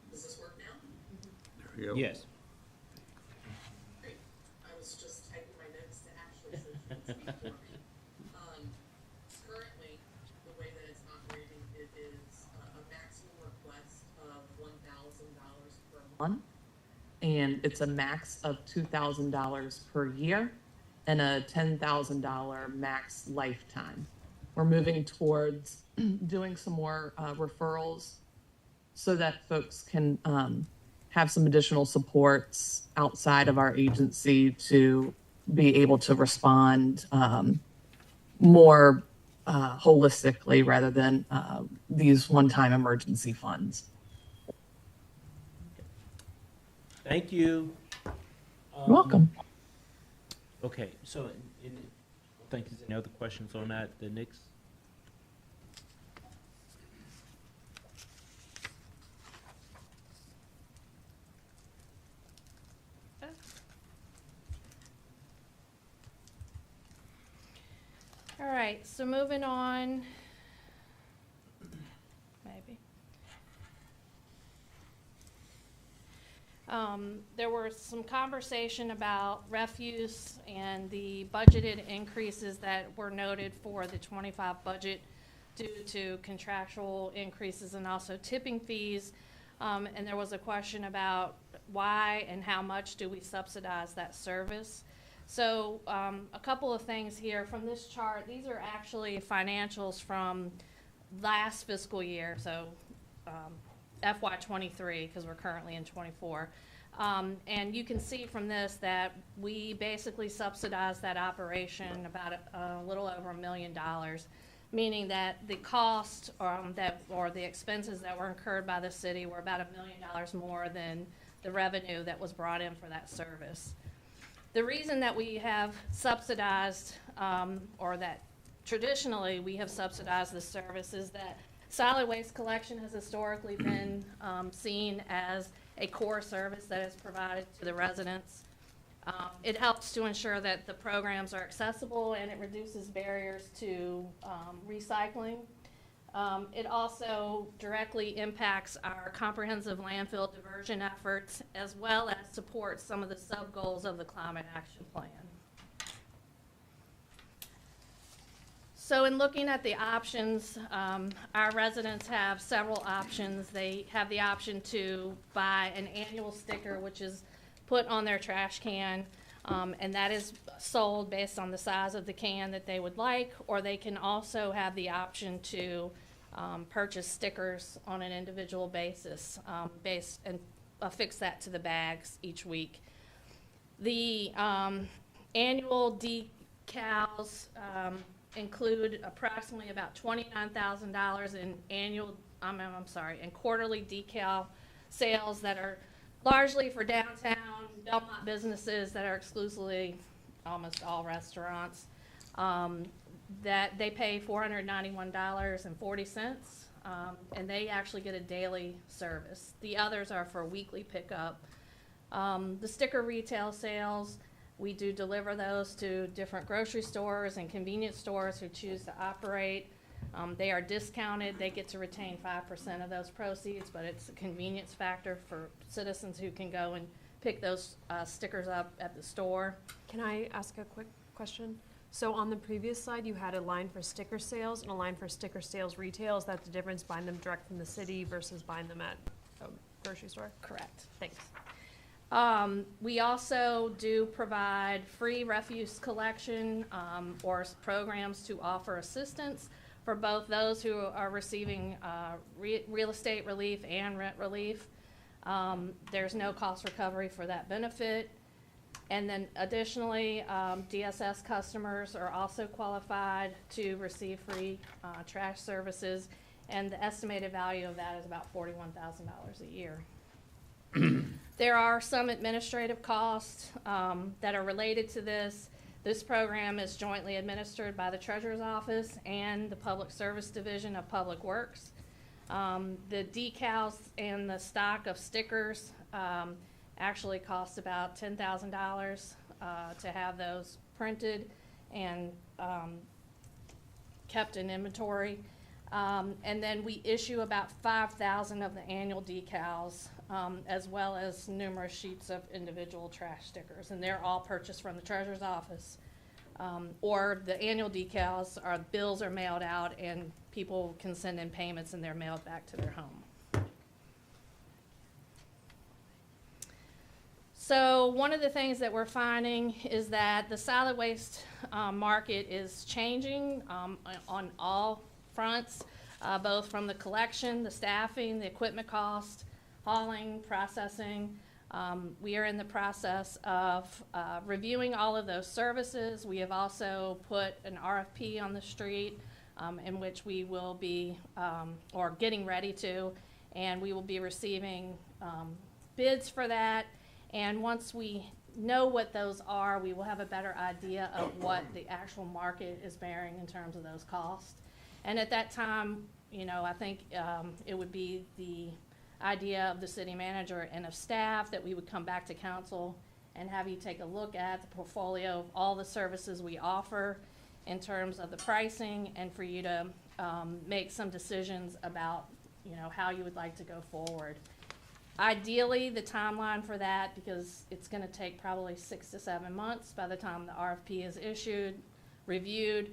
Does this work now? There you go. Yes. Great. I was just typing my notes to actually so she can speak for me. Currently, the way that it's operating, it is a maximum request of $1,000 per month, and it's a max of $2,000 per year, and a $10,000 max lifetime. We're moving towards doing some more referrals so that folks can have some additional supports outside of our agency to be able to respond more holistically rather than these one-time emergency funds. Thank you. You're welcome. Okay, so I think there's any other questions on that, the next? All right, so moving on, maybe. There was some conversation about refuse and the budgeted increases that were noted for the 25 budget due to contractual increases and also tipping fees. And there was a question about why and how much do we subsidize that service. So a couple of things here from this chart. These are actually financials from last fiscal year, so FY23, because we're currently in 24. And you can see from this that we basically subsidize that operation about a little over $1 million, meaning that the cost or the expenses that were incurred by the city were about $1 million more than the revenue that was brought in for that service. The reason that we have subsidized, or that traditionally we have subsidized this service, is that solid waste collection has historically been seen as a core service that is provided to the residents. It helps to ensure that the programs are accessible, and it reduces barriers to recycling. It also directly impacts our comprehensive landfill diversion efforts, as well as supports some of the sub-goals of the Climate Action Plan. So in looking at the options, our residents have several options. They have the option to buy an annual sticker, which is put on their trash can, and that is sold based on the size of the can that they would like, or they can also have the option to purchase stickers on an individual basis and affix that to the bags each week. The annual decals include approximately about $29,000 in in quarterly decal sales that are largely for downtown Belmont businesses that are exclusively almost all restaurants. That they pay $491.40, and they actually get a daily service. The others are for weekly pickup. The sticker retail sales, we do deliver those to different grocery stores and convenience stores who choose to operate. They are discounted. They get to retain 5% of those proceeds, but it's a convenience factor for citizens who can go and pick those stickers up at the store. Can I ask a quick question? So on the previous slide, you had a line for sticker sales and a line for sticker sales retail. Is that the difference, buying them direct from the city versus buying them at a grocery store? Correct. Thanks. We also do provide free refuse collection or programs to offer assistance for both those who are receiving real estate relief and rent relief. There's no cost recovery for that benefit. And then additionally, DSS customers are also qualified to receive free trash services, and the estimated value of that is about $41,000 a year. There are some administrative costs that are related to this. This program is jointly administered by the Treasurer's Office and the Public Service Division of Public Works. The decals and the stock of stickers actually cost about $10,000 to have those printed and kept in inventory. And then we issue about 5,000 of the annual decals, as well as numerous sheets of individual trash stickers, and they're all purchased from the Treasurer's Office. Or the annual decals bills are mailed out and people can send in payments and they're mailed back to their home. So one of the things that we're finding is that the solid waste market is changing on all fronts, both from the collection, the staffing, the equipment cost, hauling, processing. We are in the process of reviewing all of those services. We have also put an RFP on the street in which we will be, or getting ready to, and we will be receiving bids for that. And once we know what those are, we will have a better idea of what the actual market is bearing in terms of those costs. And at that time, you know, I think it would be the idea of the city manager and of staff that we would come back to council and have you take a look at the portfolio of all the services we offer in terms of the pricing, and for you to make some decisions about, you know, how you would like to go forward. Ideally, the timeline for that, because it's going to take probably 6 to 7 months by the time the RFP is issued, reviewed,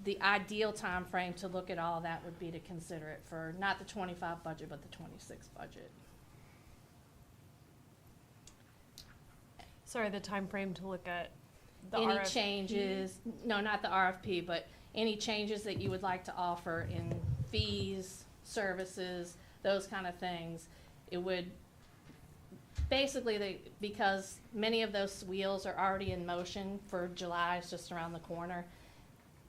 the ideal time frame to look at all of that would be to consider it for not the 25 budget, but the 26 budget. Sorry, the time frame to look at the Any RFP? changes, no, not the RFP, but any changes that you would like to offer in fees, services, those kind of things. It would basically, because many of those wheels are already in motion for July, is just around the corner.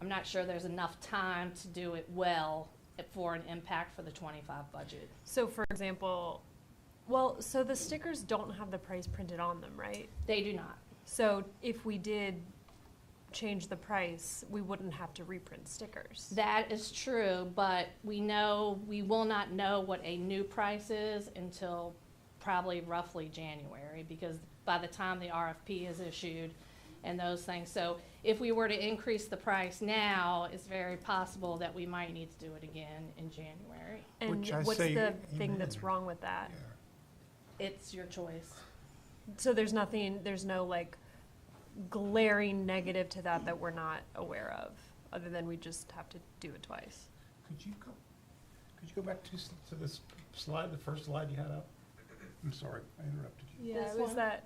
I'm not sure there's enough time to do it well for an impact for the 25 budget. So for example, well, so the stickers don't have the price printed on them, right? They do not. So if we did change the price, we wouldn't have to reprint stickers. That is true, but we will not know what a new price is until probably roughly January, because by the time the RFP is issued and those things. So if we were to increase the price now, it's very possible that we might need to do it again in January. And what's the thing that's wrong with that? It's your choice. So there's no like glaring negative to that that we're not aware of, other than we just have to do it twice. Could you go back to this slide, the first slide you had up? I'm sorry, I interrupted you. Yeah, was that?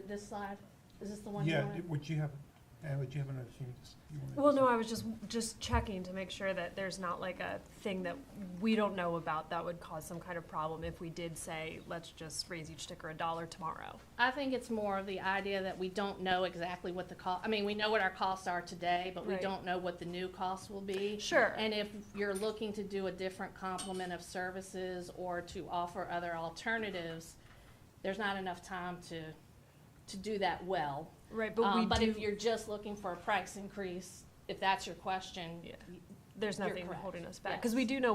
This slide? Is this the one? Yeah, you wanted? would you have another thing you wanted to Well, say? no, I was just checking to make sure that there's not like a thing that we don't know about that would cause some kind of problem if we did say, let's just raise each sticker $1 tomorrow. I think it's more of the idea that we don't know exactly what the cost, I mean, we know what our costs are today, but we Right. don't know what the new costs will be. Sure. And if you're looking to do a different complement of services or to offer other alternatives, there's not enough time to do that well. Right, but if you're just looking for a price increase, if that's your question, there's you're nothing correct. holding us back. Yes. Because we do know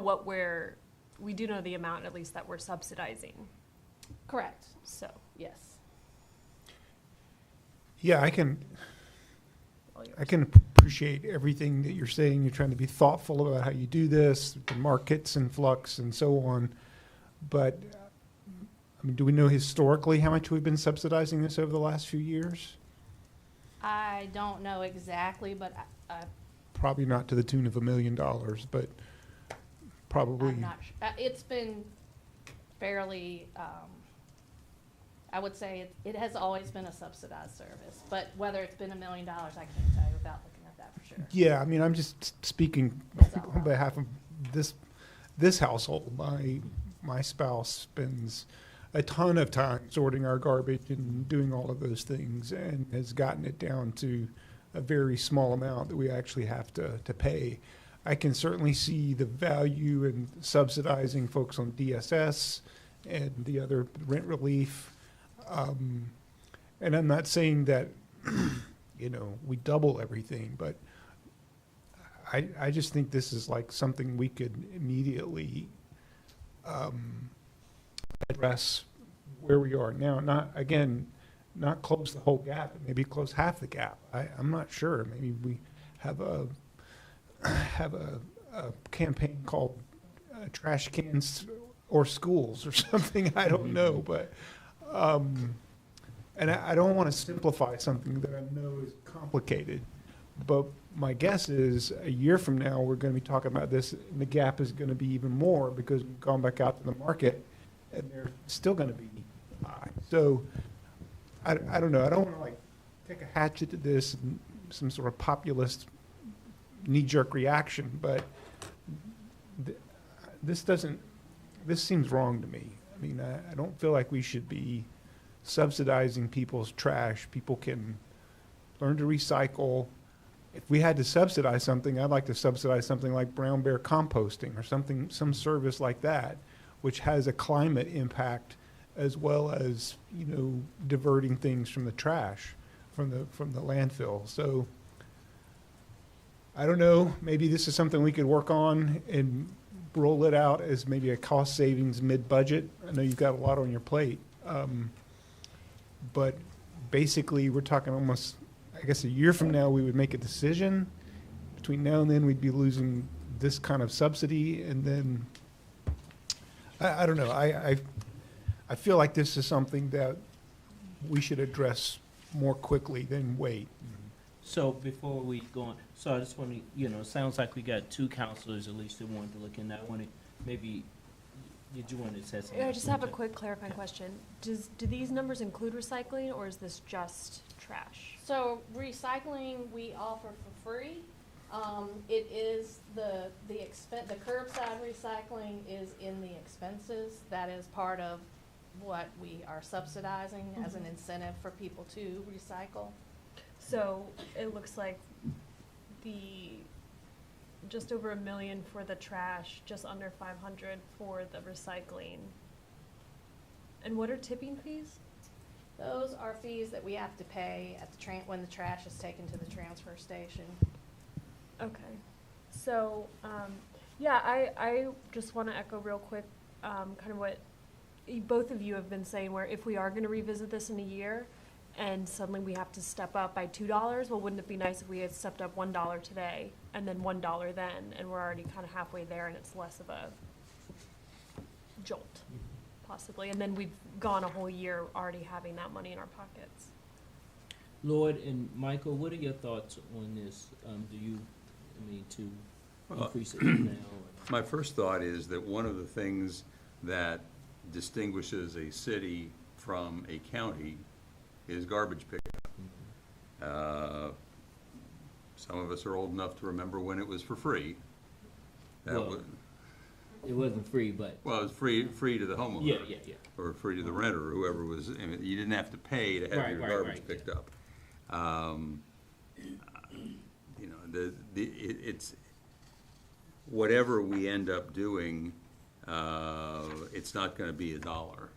we do know the amount at least that we're subsidizing. Correct. So. Yes. Yeah, I can appreciate everything that you're saying. You're trying to be thoughtful about how you do this, the market's in flux and so on. But, I mean, do we know historically how much we've been subsidizing this over the last few years? I don't know exactly, but Probably not to the tune of $1 million, but probably. I'm not sure. It's been fairly, I would say it has always been a subsidized service, but whether it's been $1 million, I can't tell you without looking at that for sure. Yeah, I mean, I'm just speaking on behalf of this household. My spouse spends a ton of time sorting our garbage and doing all of those things, and has gotten it down to a very small amount that we actually have to pay. I can certainly see the value in subsidizing folks on DSS and the other rent relief. And I'm not saying that, we double everything, but I just think this is like something we could immediately address where we are now. Not close the whole gap, but maybe close half the gap. I'm not sure. Maybe we have a campaign called Trash Cans or Schools or something. I don't know, but and I don't want to simplify something that I know is complicated. But my guess is a year from now we're going to be talking about this, and the gap is going to be even more because we've gone back out to the market, and they're still going to be high. So. I don't know. I don't want to take a hatchet to this, and some sort of populist knee-jerk reaction, but this seems wrong to me. I mean, I don't feel like we should be subsidizing people's trash. People can learn to recycle. If we had to subsidize something, I'd like to subsidize something like brown bear composting or some service like that, which has a climate impact as well as, diverting things from the trash, from the landfill. So I don't know, maybe this is something we could work on and roll it out as maybe a cost savings mid-budget. I know you've got a lot on your plate. But basically, we're talking almost, I guess a year from now, we would make a decision. Between now and then, we'd be losing this kind of subsidy, and then, I don't know. I feel like this is something that we should address more quickly than wait. So before we go on, so I just want to, it sounds like we got two counselors at least that wanted to look in that one. Maybe, did you want to say something? I just have a quick clarifying question. Do these numbers include recycling, or is this just trash? So recycling we offer for free. It is the curbside recycling is in the expenses. That is part of what we are subsidizing as an incentive for people to recycle. So it looks like just over $1 million for the trash, just under 500 for the recycling. And what are tipping fees? Those are fees that we have to pay at when the trash is taken to the transfer station. Okay. So, I just want to echo real quick kind of what both of you have been saying, where if we are going to revisit this in a year and suddenly we have to step up by $2, well, wouldn't it be nice if we had stepped up $1 today and then $1 then, and we're already kind of halfway there and it's less of a jolt, possibly. And then we've gone a whole year already having that money in our pockets. Lloyd and Michael, what are your thoughts on this? To increase it now? My first thought is that one of the things that distinguishes a city from a county is garbage pickup. Some of us are old enough to remember when it was for free. It wasn't free, but. Well, it was free to the homeowner. Yeah. Or free to the renter, or whoever was, you didn't have to pay to have your garbage picked up. It's, whatever we end up doing, it's not gonna be $1.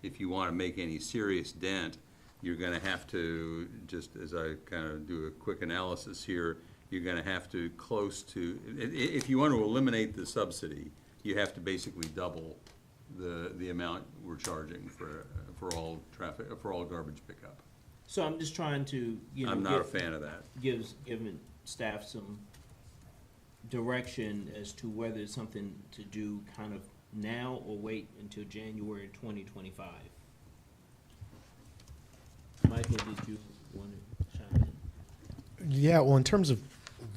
If you wanna make any serious dent, you're gonna have to, just as I kind of do a quick analysis here, you're gonna have to if you want to eliminate the subsidy, you have to basically double the amount we're charging for all garbage pickup. So I'm just trying to, I'm not a fan of that. Giving staff some direction as to whether it's something to do kind of now or wait until January 2025? Michael, did you want to chime in? Yeah, well, in terms of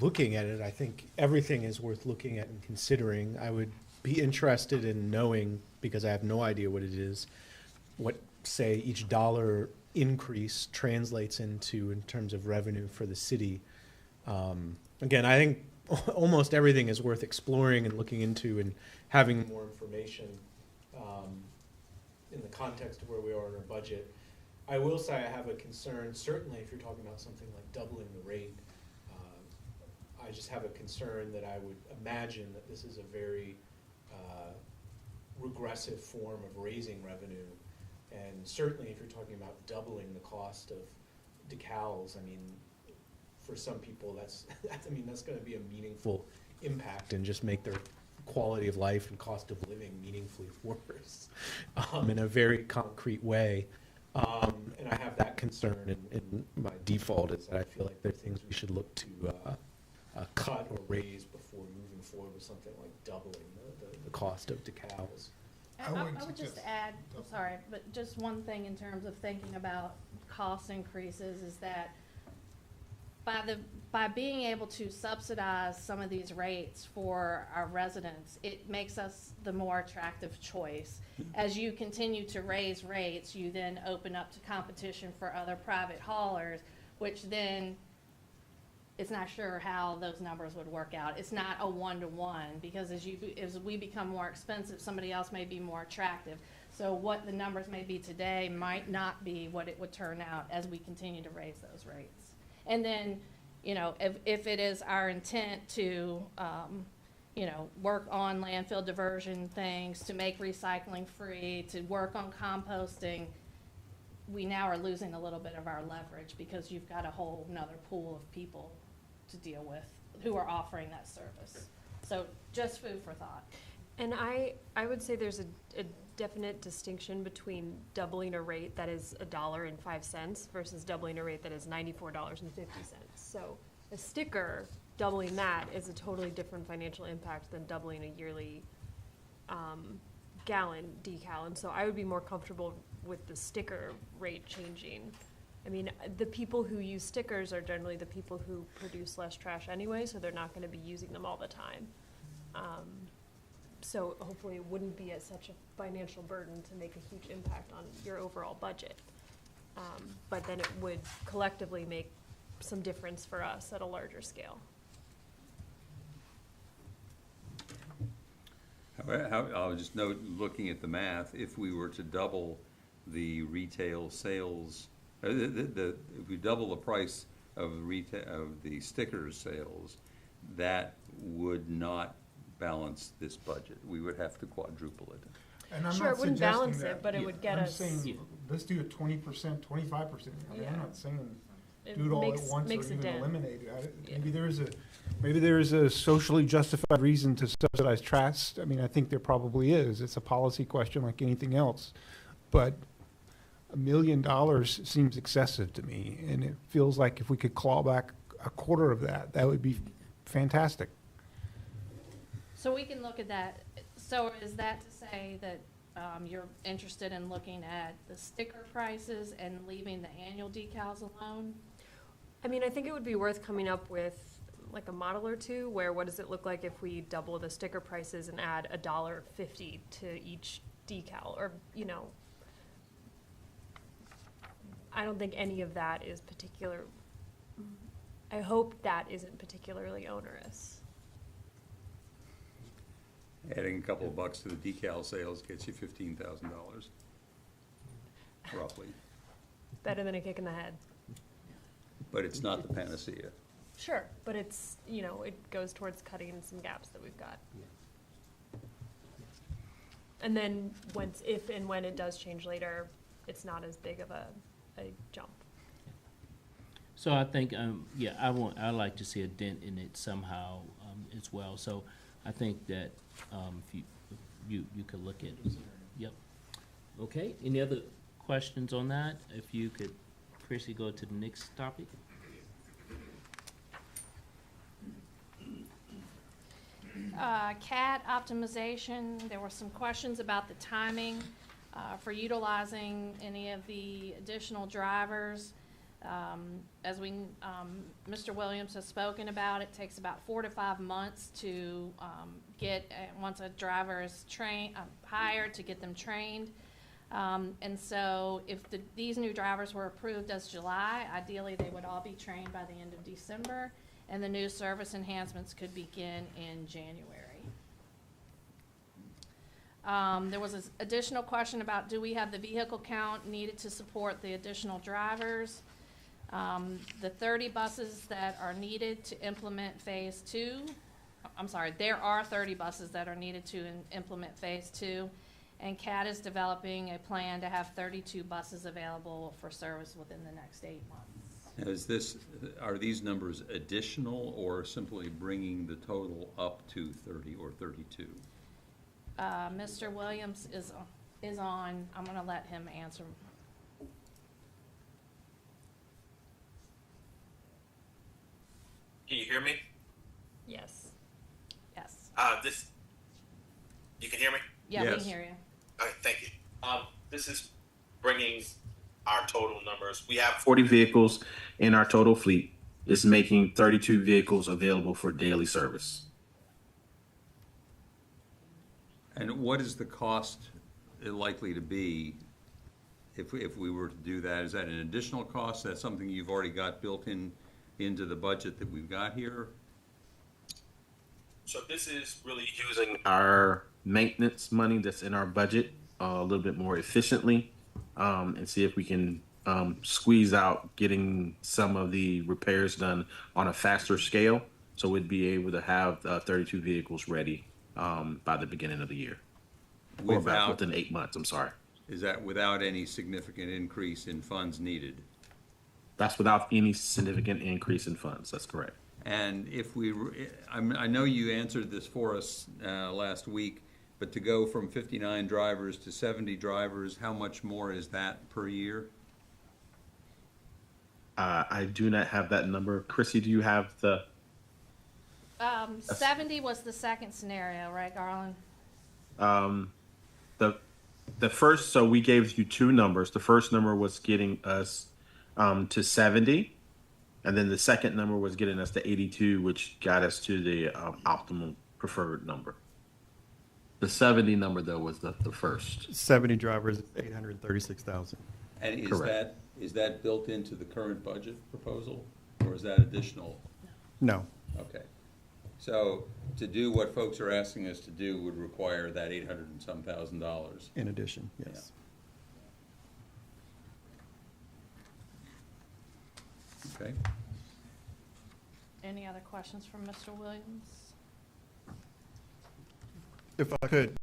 looking at it, I think everything is worth looking at and considering. I would be interested in knowing, because I have no idea what it is, what, say, each dollar increase translates into in terms of revenue for the city. Again, I think almost everything is worth exploring and looking into and having more information in the context of where we are in our budget. I will say I have a concern, certainly if you're talking about something like doubling the rate. I just have a concern that I would imagine that this is a very regressive form of raising revenue. And certainly if you're talking about doubling the cost of decals, I mean, for some people that's going to be a meaningful impact and just make their quality of life and cost of living meaningfully worse in a very concrete way. And I have that concern, and my default is that I feel like there are things we should look to cut or raise before moving forward with something like doubling the cost of decals. I would just add, I'm sorry, but just one thing in terms of thinking about cost increases is that by being able to subsidize some of these rates for our residents, it makes us the more attractive choice. As you continue to raise rates, you then open up to competition for other private haulers, which then it's not sure how those numbers would work out. It's not a one-to-one, because as we become more expensive, somebody else may be more attractive. So what the numbers may be today might not be what it would turn out as we continue to raise those rates. And then, you know, if it is our intent to, you know, work on landfill diversion things, to make recycling free, to work on composting, we now are losing a little bit of our leverage because you've got a whole nother pool of people to deal with who are offering that service. So just food for thought. And I would say there's a definite distinction between doubling a rate that is $1.05 versus doubling a rate that is $94.50. So a sticker, doubling that is a totally different financial impact than doubling a yearly gallon decal. And so I would be more comfortable with the sticker rate changing. I mean, the people who use stickers are generally the people who produce less trash anyway, so they're not going to be using them all the time. So hopefully it wouldn't be such a financial burden to make a huge impact on your overall budget. But then it would collectively make some difference for us at a larger scale. I'll just note, looking at the math, if we were to double the retail sales, if we double the price of the stickers sales, that would not balance this budget. We would have to quadruple it. And I'm Sure, not it wouldn't suggesting balance that. it, but it would get I'm us. saying, let's do it 20%, 25%. I mean, Yeah. I'm not saying It do it all at makes- once or makes a even dent. eliminate it. Yeah. Maybe there is a socially justified reason to subsidize trash. I mean, I think there probably is. It's a policy question like anything else. But $1 million seems excessive to me, and it feels like if we could claw back a quarter of that, that would be fantastic. So we can look at that. So is that to say that you're interested in looking at the sticker prices and leaving the annual decals alone? I mean, I think it would be worth coming up with like a model or two where what does it look like if we double the sticker prices and add $1.50 to each decal, or, you know, I don't think any of that is I hope that isn't particularly onerous. Adding a couple of bucks to the decal sales gets you $15,000, roughly. Better than a kick in the head. But it's not the panacea. Sure, but it's, you know, it goes towards cutting some gaps that we've got. And then if and when it does change later, it's not as big of a jump. So I think, I'd like to see a dent in it somehow as well. So I think that if you could look at, yep. Okay, any other questions on that? If you could, Chrissy, go to the next topic. CAT optimization, there were some questions about the timing for utilizing any of the additional drivers. As Mr. Williams has spoken about, it takes about 4 to 5 months to get, once a driver is hired, to get them trained. And so if these new drivers were approved as July, ideally they would all be trained by the end of December, and the new service enhancements could begin in January. There was an additional question about, do we have the vehicle count needed to support the additional drivers? The 30 buses that are needed to implement phase 2, I'm sorry, there are 30 buses that are needed to implement phase 2, and CAT is developing a plan to have 32 buses available for service within the next 8 months. Now, are these numbers additional or simply bringing the total up to 30 or 32? Mr. Williams is on. I'm going to let him answer. Can you hear me? Yes. Yes. You can hear me? Yeah, we can hear you. Okay, thank you. This is bringing our total numbers. We have 40 vehicles in our total fleet. It's making 32 vehicles available for daily service. And what is the cost likely to be if we were to do that? Is that an additional cost? That's something you've already got built into the budget that we've got here? So this is really using our maintenance money that's in our budget a little bit more efficiently, and see if we can squeeze out getting some of the repairs done on a faster scale. So we'd be able to have 32 vehicles ready by the beginning of the year. Or about within 8 months, I'm sorry. Is that without any significant increase in funds needed? That's without any significant increase in funds, that's correct. And if I know you answered this for us last week, but to go from 59 drivers to 70 drivers, how much more is that per year? I do not have that number. Chrissy, do you have the? 70 was the second scenario, right, Garland? The first, so we gave you two numbers. The first number was getting us to 70, and then the second number was getting us to 82, which got us to the optimal preferred number. The 70 number, though, was the first. 70 drivers, 836,000. And Correct. is that built into the current budget proposal, or is that additional? No. Okay. So to do what folks are asking us to do would require that $800 and some thousand. In addition, yes. Okay. Any other questions from Mr. Williams? If I could,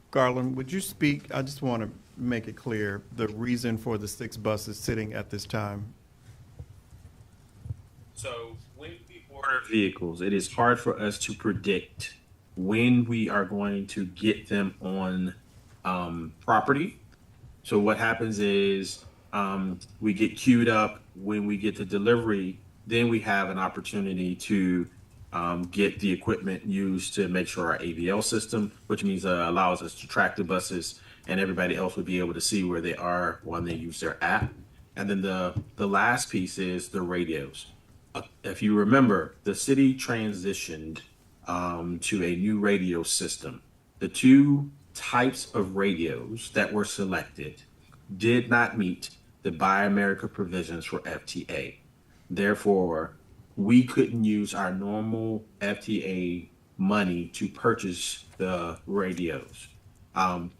Garland, would you speak, I just want to make it clear, the reason for the 6 buses sitting at this time? So when we order vehicles, it is hard for us to predict when we are going to get them on property. So what happens is we get queued up. When we get the delivery, then we have an opportunity to get the equipment used to make sure our AVL system, which means allows us to track the buses, and everybody else would be able to see where they are when they use their app. And then the last piece is the radios. If you remember, the city transitioned to a new radio system. The two types of radios that were selected did not meet the Buy America provisions for FTA. Therefore, we couldn't use our normal FTA money to purchase the radios.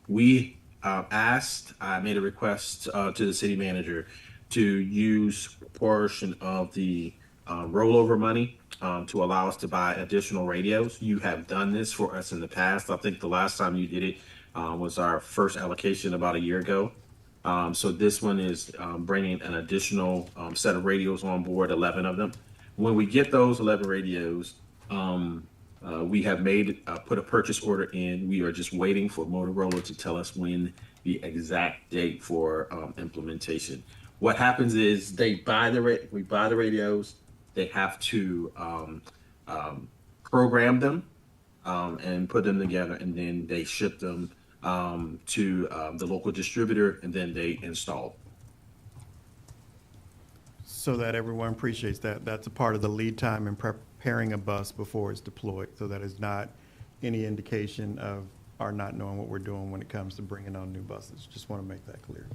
We I made a request to the city manager to use a portion of the rollover money to allow us to buy additional radios. You have done this for us in the past. I think the last time you did it was our first allocation about a year ago. So this one is bringing an additional set of radios on board, 11 of them. When we get those 11 radios, we have put a purchase order in. We are just waiting for Motorola to tell us when the exact date for implementation. What happens is we buy the radios. They have to program them and put them together, and then they ship them to the local distributor, and then they install. So that everyone appreciates that, that's a part of the lead time in preparing a bus before it's deployed. So that is not any indication of our not knowing what we're doing when it comes to bringing on new buses. Just want to make that clear.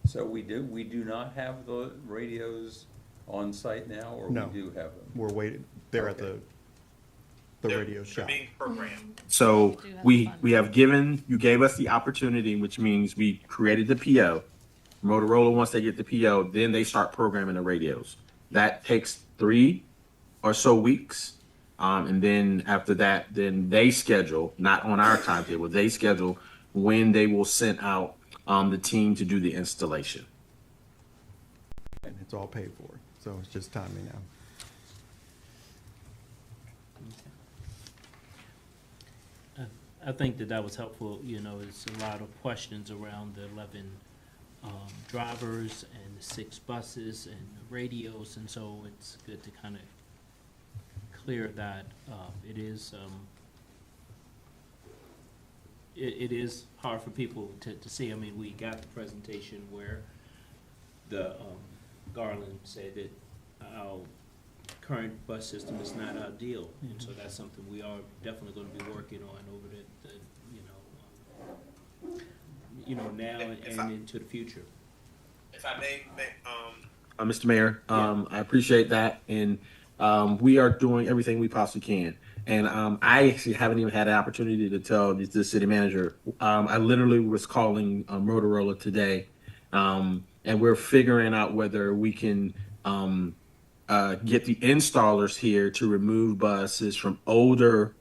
So we do not have the radios on site now, or No. we do have them? We're waiting, they're at the radio shop. So we have given, you gave us the opportunity, which means we created the PO. Motorola, once they get the PO, then they start programming the radios. That takes 3 or so weeks. And then after that, then they schedule, not on our timetable, they schedule when they will send out the team to do the installation. And it's all paid for, so it's just timing now. I think that was helpful. You know, it's a lot of questions around the 11 drivers and the 6 buses and the radios, and so it's good to kind of clear that it is it is hard for people to see. I mean, we got the presentation where the Garland said that our current bus system is not ideal, and so that's something we are definitely going to be working on over the now and into the future. If I may, Mr. Mayor, I appreciate that, and we are doing everything we possibly can. And I actually haven't even had an opportunity to tell the city manager. I literally was calling Motorola today, and we're figuring out whether we can get the installers here to remove buses from older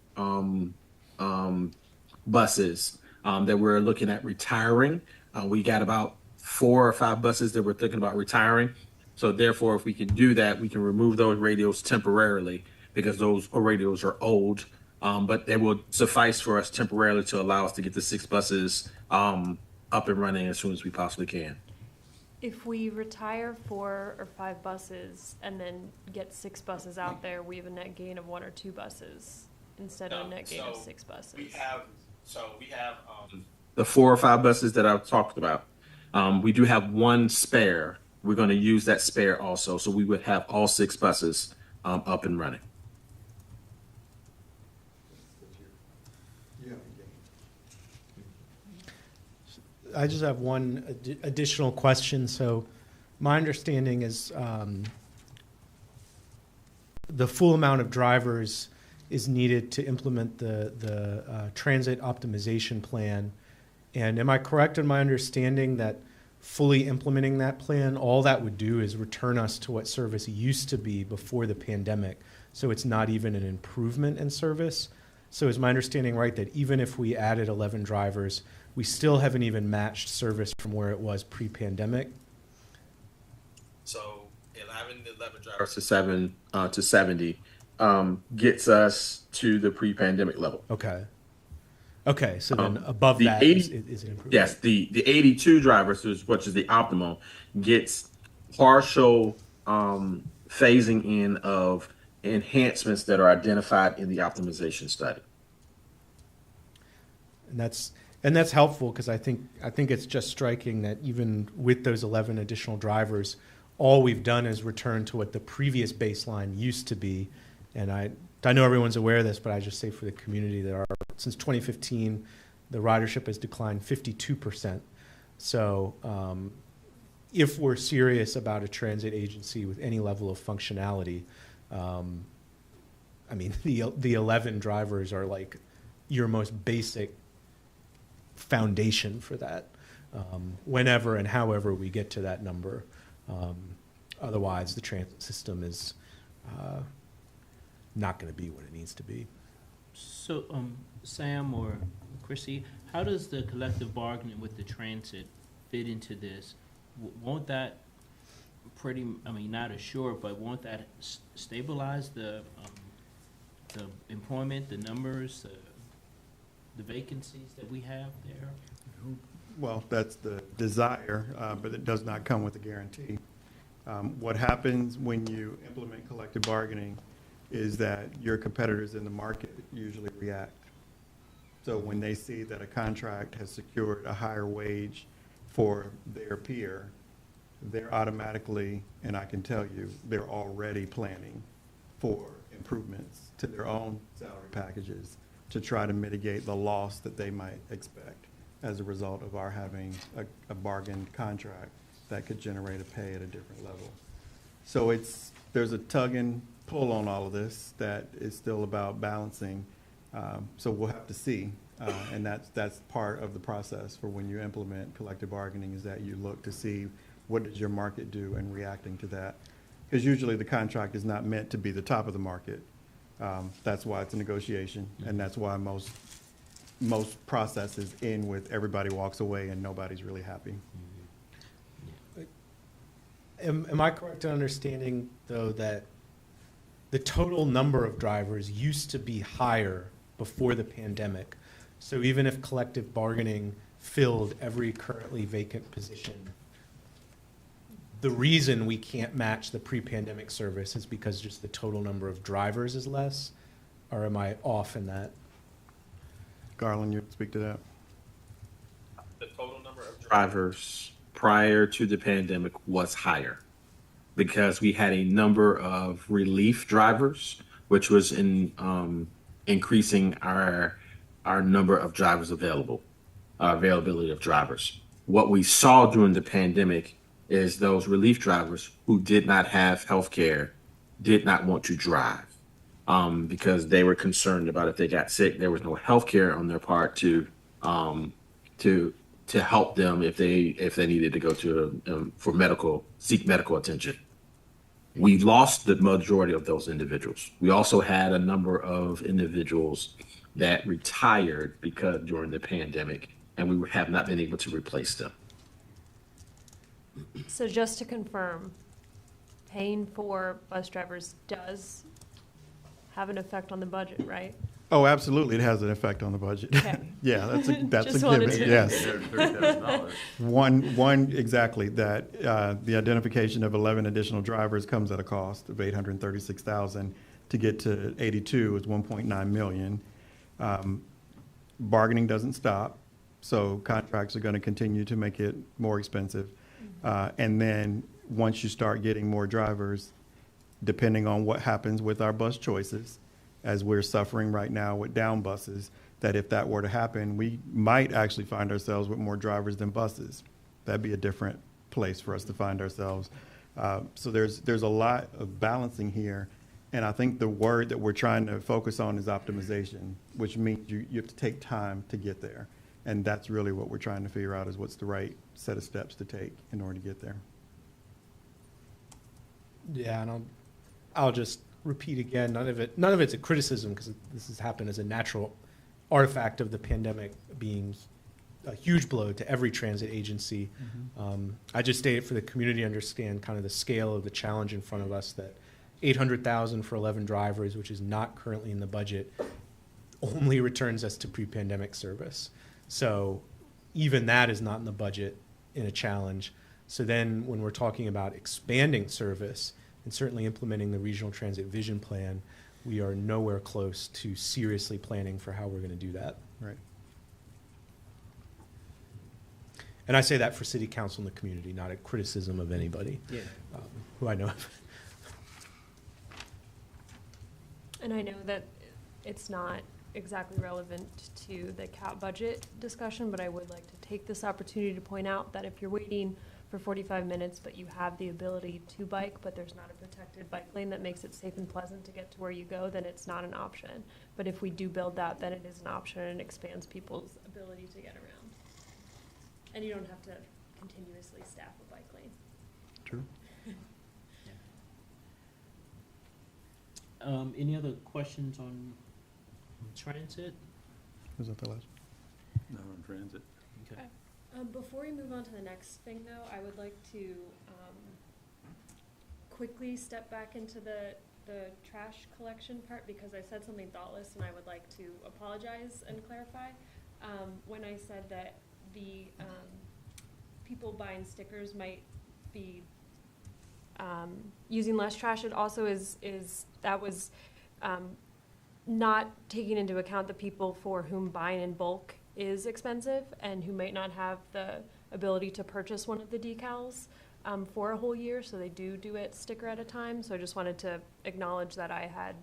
buses that we're looking at retiring. We got about 4 or 5 buses that we're thinking about retiring. So therefore, if we can do that, we can remove those radios temporarily because those radios are old. But they will suffice for us temporarily to allow us to get the 6 buses up and running as soon as we possibly can. If we retire 4 or 5 buses and then get 6 buses out there, we have a net gain of 1 or 2 buses instead of a net gain of 6 buses. We have the 4 or 5 buses that I've talked about. We do have 1 spare. We're going to use that spare also, so we would have all 6 buses up and running. I just have one additional question. So my understanding is the full amount of drivers is needed to implement the transit optimization plan. And am I correct in my understanding that fully implementing that plan, all that would do is return us to what service used to be before the pandemic? So it's not even an improvement in service. So is my understanding right that even if we added 11 drivers, we still haven't even matched service from where it was pre-pandemic? So 11 drivers to 70 gets us to the pre-pandemic level. Okay. Okay, so then above the that 80, is an improvement. Yes, the 82 drivers, which is the optimal, gets partial phasing in of enhancements that are identified in the optimization study. And that's helpful because I think it's just striking that even with those 11 additional drivers, all we've done is return to what the previous baseline used to be. And I know everyone's aware of this, but I just say for the community that since 2015, the ridership has declined 52%. So if we're serious about a transit agency with any level of functionality, I mean, the 11 drivers are like your most basic foundation for that, whenever and however we get to that number. Otherwise, the transit system is not going to be what it needs to be. So, Sam or Chrissy, how does the collective bargaining with the transit fit into this? Won't that not assure, but won't that stabilize the employment, the numbers, the vacancies that we have there? Well, that's the desire, but it does not come with a guarantee. What happens when you implement collective bargaining is that your competitors in the market usually react. So when they see that a contract has secured a higher wage for their peer, they're automatically, and I can tell you, they're already planning for improvements to their own salary packages to try to mitigate the loss that they might expect as a result of our having a bargained contract that could generate a pay at a different level. So there's a tug and pull on all of this that is still about balancing. So we'll have to see, and that's part of the process for when you implement collective bargaining, is that you look to see what does your market do and reacting to that. Because usually the contract is not meant to be the top of the market. That's why it's a negotiation, and that's why most processes end with everybody walks away and nobody's really happy. Am I correct in understanding, though, that the total number of drivers used to be higher before the pandemic? So even if collective bargaining filled every currently vacant position, the reason we can't match the pre-pandemic service is because just the total number of drivers is less? Or am I off in that? Garland, you speak to that? The total number of drivers prior to the pandemic was higher because we had a number of relief drivers, which was increasing our number of drivers available, our availability of drivers. What we saw during the pandemic is those relief drivers who did not have health care did not want to drive because they were concerned about if they got sick, there was no health care on their part to help them if they needed to go to seek medical attention. We lost the majority of those individuals. We also had a number of individuals that retired during the pandemic, and we have not been able to replace them. So just to confirm, paying for bus drivers does have an effect on the budget, right? Oh, absolutely, it has an effect on the budget. Okay. Yeah, that's a Just wanted given, to- yes. $30,000. One, exactly, that the identification of 11 additional drivers comes at a cost of $836,000. To get to 82 is $1.9 million. Bargaining doesn't stop, so contracts are going to continue to make it more expensive. And then once you start getting more drivers, depending on what happens with our bus choices, as we're suffering right now with down buses, that if that were to happen, we might actually find ourselves with more drivers than buses. That'd be a different place for us to find ourselves. So there's a lot of balancing here. And I think the word that we're trying to focus on is optimization, which means you have to take time to get there. And that's really what we're trying to figure out, is what's the right set of steps to take in order to get there. Yeah, and I'll just repeat again, none of it's a criticism, because this has happened as a natural artifact of the pandemic being a huge blow to every transit agency. I just state it for the community to understand kind of the scale of the challenge in front of us, that $800,000 for 11 drivers, which is not currently in the budget, only returns us to pre-pandemic service. So even that is not in the budget in a challenge. So then when we're talking about expanding service and certainly implementing the regional transit vision plan, we are nowhere close to seriously planning for how we're going to do that. Right. And I say that for city council and the community, not a criticism of anybody who I know of. And I know that it's not exactly relevant to the CAP budget discussion, but I would like to take this opportunity to point out that if you're waiting for 45 minutes, but you have the ability to bike, but there's not a protected bike lane that makes it safe and pleasant to get to where you go, then it's not an option. But if we do build that, then it is an option and expands people's ability to get around. And you don't have to continuously staff a bike lane. True. Any other questions on transit? Was that the last? Not on transit. Okay. Before we move on to the next thing, though, I would like to quickly step back into the trash collection part, because I said something thoughtless and I would like to apologize and clarify. When I said that the people buying stickers might be using less trash, it also is that was not taking into account the people for whom buying in bulk is expensive and who might not have the ability to purchase one of the decals for a whole year, so they do it sticker at a time. So I just wanted to acknowledge that I had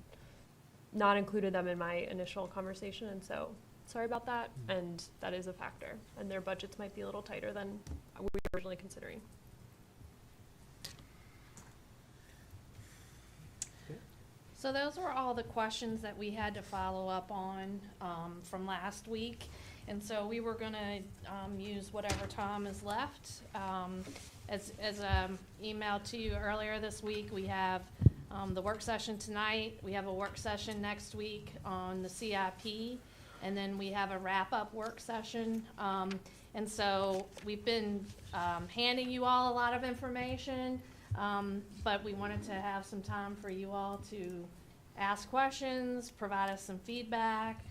not included them in my initial conversation, and so sorry about that, and that is a factor, and their budgets might be a little tighter than we were originally considering. So those were all the questions that we had to follow up on from last week. And so we were going to use whatever time is left. As emailed to you earlier this week, we have the work session tonight. We have a work session next week on the CIP. And then we have a wrap-up work session. And so we've been handing you all a lot of information. But we wanted to have some time for you all to ask questions, provide us some feedback.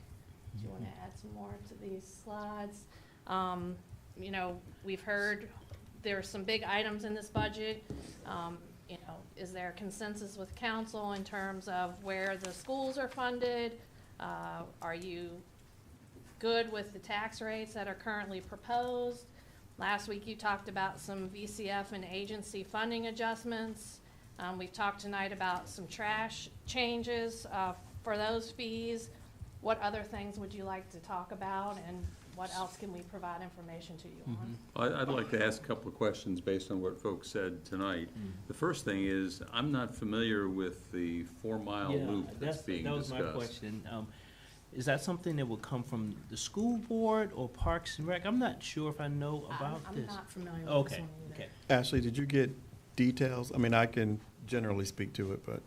Do you want to add some more to these slides? You know, we've heard there are some big items in this budget. You know, is there consensus with council in terms of where the schools are funded? Are you good with the tax rates that are currently proposed? Last week you talked about some VCF and agency funding adjustments. We've talked tonight about some trash changes for those fees. What other things would you like to talk about, and what else can we provide information to you on? I'd like to ask a couple of questions based on what folks said tonight. The first thing is, I'm not familiar with the 4-mile loop that's being discussed. That was my question. Is that something that will come from the school board or Parks and Rec? I'm not sure if I know about this. I'm not familiar with this one either. Okay. Ashley, did you get details? I mean, I can generally speak to it, but.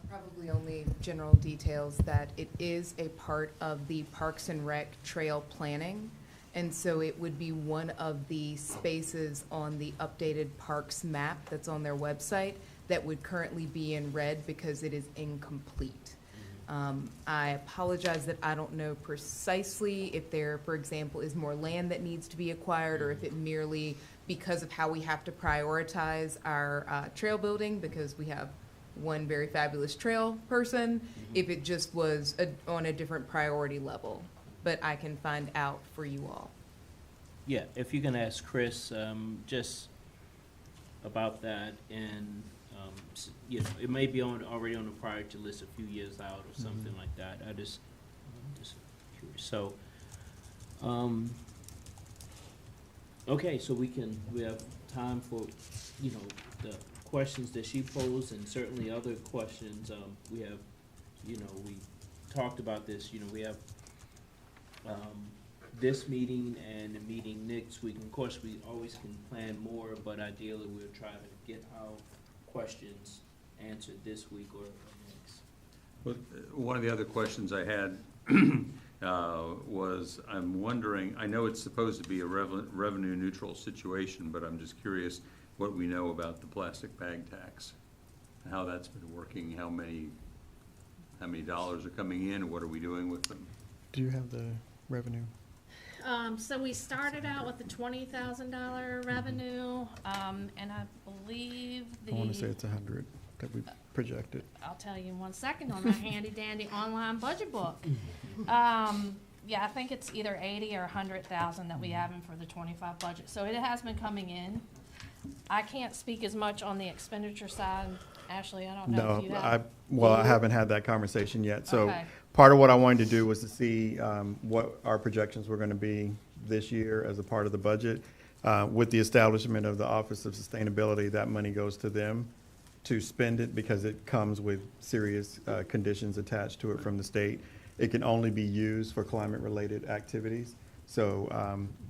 Probably only general details that it is a part of the Parks and Rec trail planning. And so it would be one of the spaces on the updated parks map that's on their website that would currently be in red because it is incomplete. I apologize that I don't know precisely if there, for example, is more land that needs to be acquired, or if it merely, because of how we have to prioritize our trail building, because we have one very fabulous trail person, if it just was on a different priority level. But I can find out for you all. Yeah, if you can ask Chris just about that, and you know, it may be already on the priority list a few years out or something like that. I'm just curious. So, okay, so we have time for, you know, the questions that she posed, and certainly other questions. We have, you know, we talked about this. You know, we have this meeting and the meeting next week. And of course, we always can plan more, but ideally, we'll try to get our questions answered this week or next. Well, one of the other questions I had was, I'm wondering, I know it's supposed to be a revenue neutral situation, but I'm just curious what we know about the plastic bag tax, how that's been working, how many dollars are coming in, what are we doing with them? Do you have the revenue? So we started out with the $20,000 revenue, and I believe I want to say it's 100 that we projected. I'll tell you in 1 second on my handy dandy online budget book. Yeah, I think it's either 80 or 100,000 that we have in for the 25 budget. So it has been coming in. I can't speak as much on the expenditure side. Ashley, I don't know if you have. I haven't had that conversation yet. So Okay. part of what I wanted to do was to see what our projections were going to be this year as a part of the budget. With the establishment of the Office of Sustainability, that money goes to them to spend it because it comes with serious conditions attached to it from the state. It can only be used for climate-related activities. So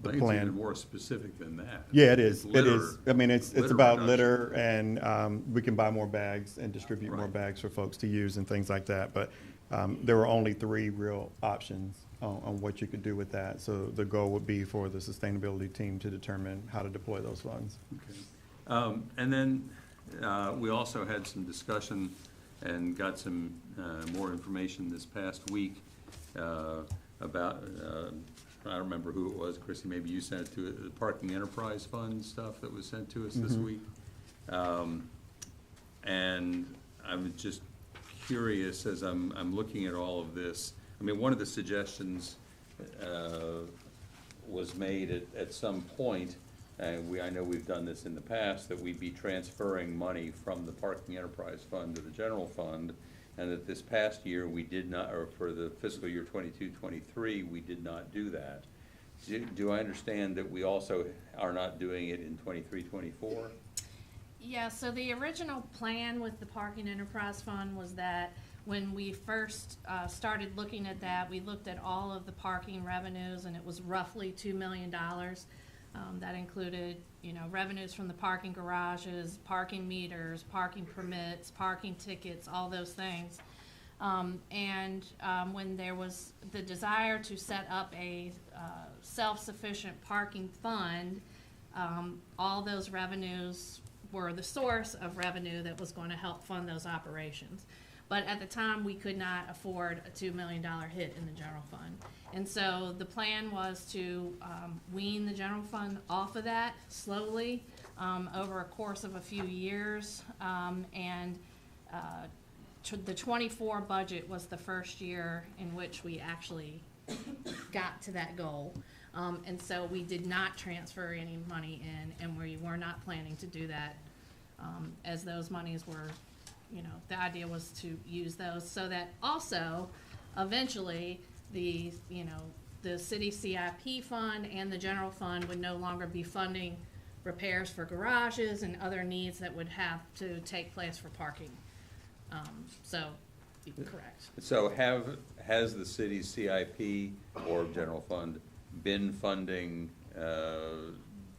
the I think plan. it's even more specific than that. Yeah, it is. It's It is. I mean, it's about reduction. litter, and we can buy more bags and distribute more Right. bags for folks to use and things like that. But there were only 3 real options on what you could do with that. So the goal would be for the sustainability team to determine how to deploy those funds. Okay. And then we also had some discussion and got some more information this past week about, I don't remember who it was, Chrissy, maybe you sent it to it, the Parking Enterprise Fund stuff that was sent to us this week. And I was just curious as I'm looking at all of this. I mean, one of the suggestions was made at some point, and I know we've done this in the past, that we'd be transferring money from the Parking Enterprise Fund to the general fund, and that this past year we did not, or for the fiscal year 22-23, we did not do that. Do I understand that we also are not doing it in 23-24? Yeah, so the original plan with the Parking Enterprise Fund was that when we first started looking at that, we looked at all of the parking revenues, and it was roughly $2 million. That included, revenues from the parking garages, parking meters, parking permits, parking tickets, all those things. When there was the desire to set up a self-sufficient parking fund, all those revenues were the source of revenue that was going to help fund those operations. But at the time, we could not afford a $2 million hit in the general fund. And so the plan was to wean the general fund off of that slowly over a course of a few years. The 24 budget was the first year in which we actually got to that goal. And so we did not transfer any money in, and we were not planning to do that as those monies were, the idea was to use those so that also eventually the city CIP fund and the general fund would no longer be funding repairs for garages and other needs that would have to take place for parking. Correct. So has the city's CIP or general fund been funding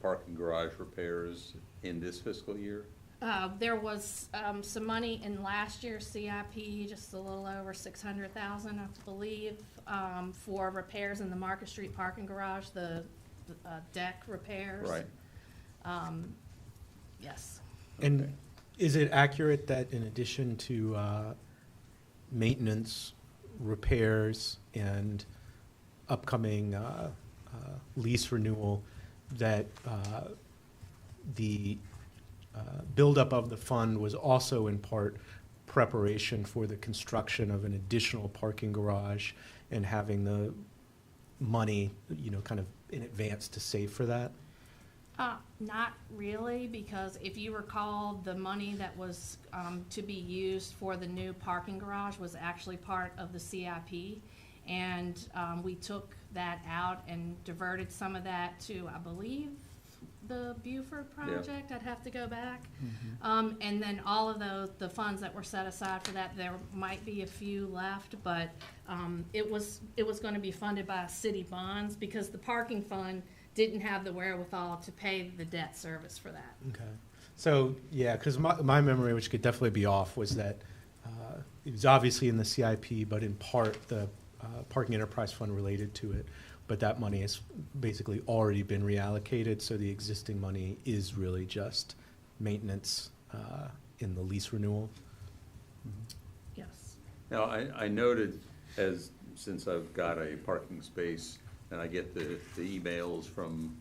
parking garage repairs in this fiscal year? There was some money in last year's CIP, just a little over $600,000, I believe, for repairs in the Market Street parking garage, the deck repairs. Right. Yes. And is it accurate that in addition to maintenance, repairs, and upcoming lease renewal, that the buildup of the fund was also in part preparation for the construction of an additional parking garage and having the money, kind of in advance to save for that? Not really, because if you recall, the money that was to be used for the new parking garage was actually part of the CIP, and we took that out and diverted some of that to, I believe, the Buford project. Yeah. I'd have to go back. Mm-hmm. And then all of the funds that were set aside for that, there might be a few left, but it was going to be funded by city bonds because the parking fund didn't have the wherewithal to pay the debt service for that. Okay. So, yeah, because my memory, which could definitely be off, was that it was obviously in the CIP, but in part the Parking Enterprise Fund related to it. But that money has basically already been reallocated, so the existing money is really just maintenance in the lease renewal. Mm-hmm. Yes. Now, I noted, since I've got a parking space and I get the emails from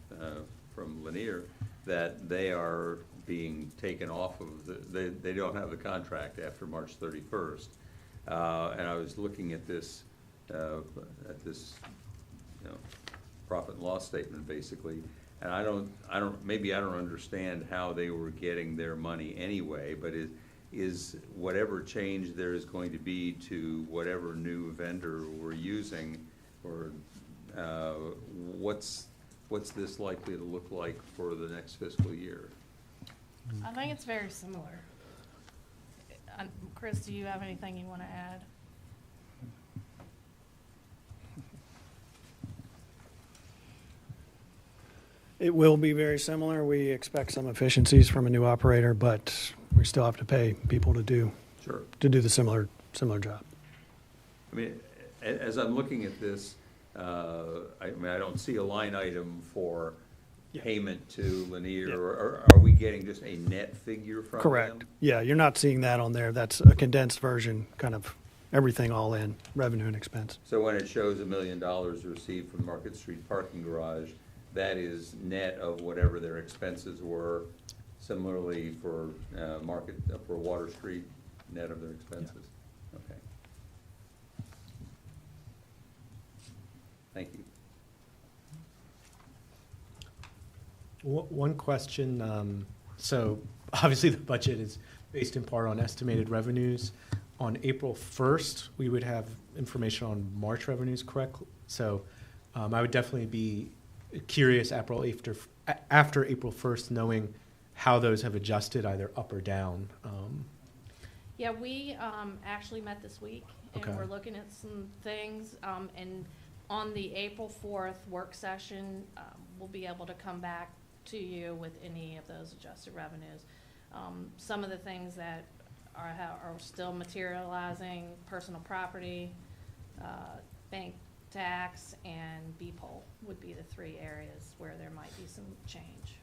Lanier, that they are being taken off of they don't have the contract after March 31st. And I was looking at this profit and loss statement basically, and maybe I don't understand how they were getting their money anyway, but is whatever change there is going to be to whatever new vendor we're using, or what's this likely to look like for the next fiscal year? I think it's very similar. Chris, do you have anything you want to add? It will be very similar. We expect some efficiencies from a new operator, but we still have to pay people to do the similar job. I mean, as I'm looking at this, I don't see a line item for payment to Lanier, or are we getting just a net figure from Correct. them? Yeah, you're not seeing that on there. That's a condensed version, kind of everything all in, revenue and expense. So when it shows $1 million received from Market Street Parking Garage, that is net of whatever their expenses were. Similarly for Water Street, net of their expenses. Okay. Thank you. One question, so obviously the budget is based in part on estimated revenues. On April 1st, we would have information on March revenues, correct? So I would definitely be curious after April 1st, knowing how those have adjusted either up or down. Yeah, we actually met this week, and Okay. we're looking at some things. And on the April 4th work session, we'll be able to come back to you with any of those adjusted revenues. Some of the things that are still materializing: personal property, bank tax, and BPOL would be the three areas where there might be some change.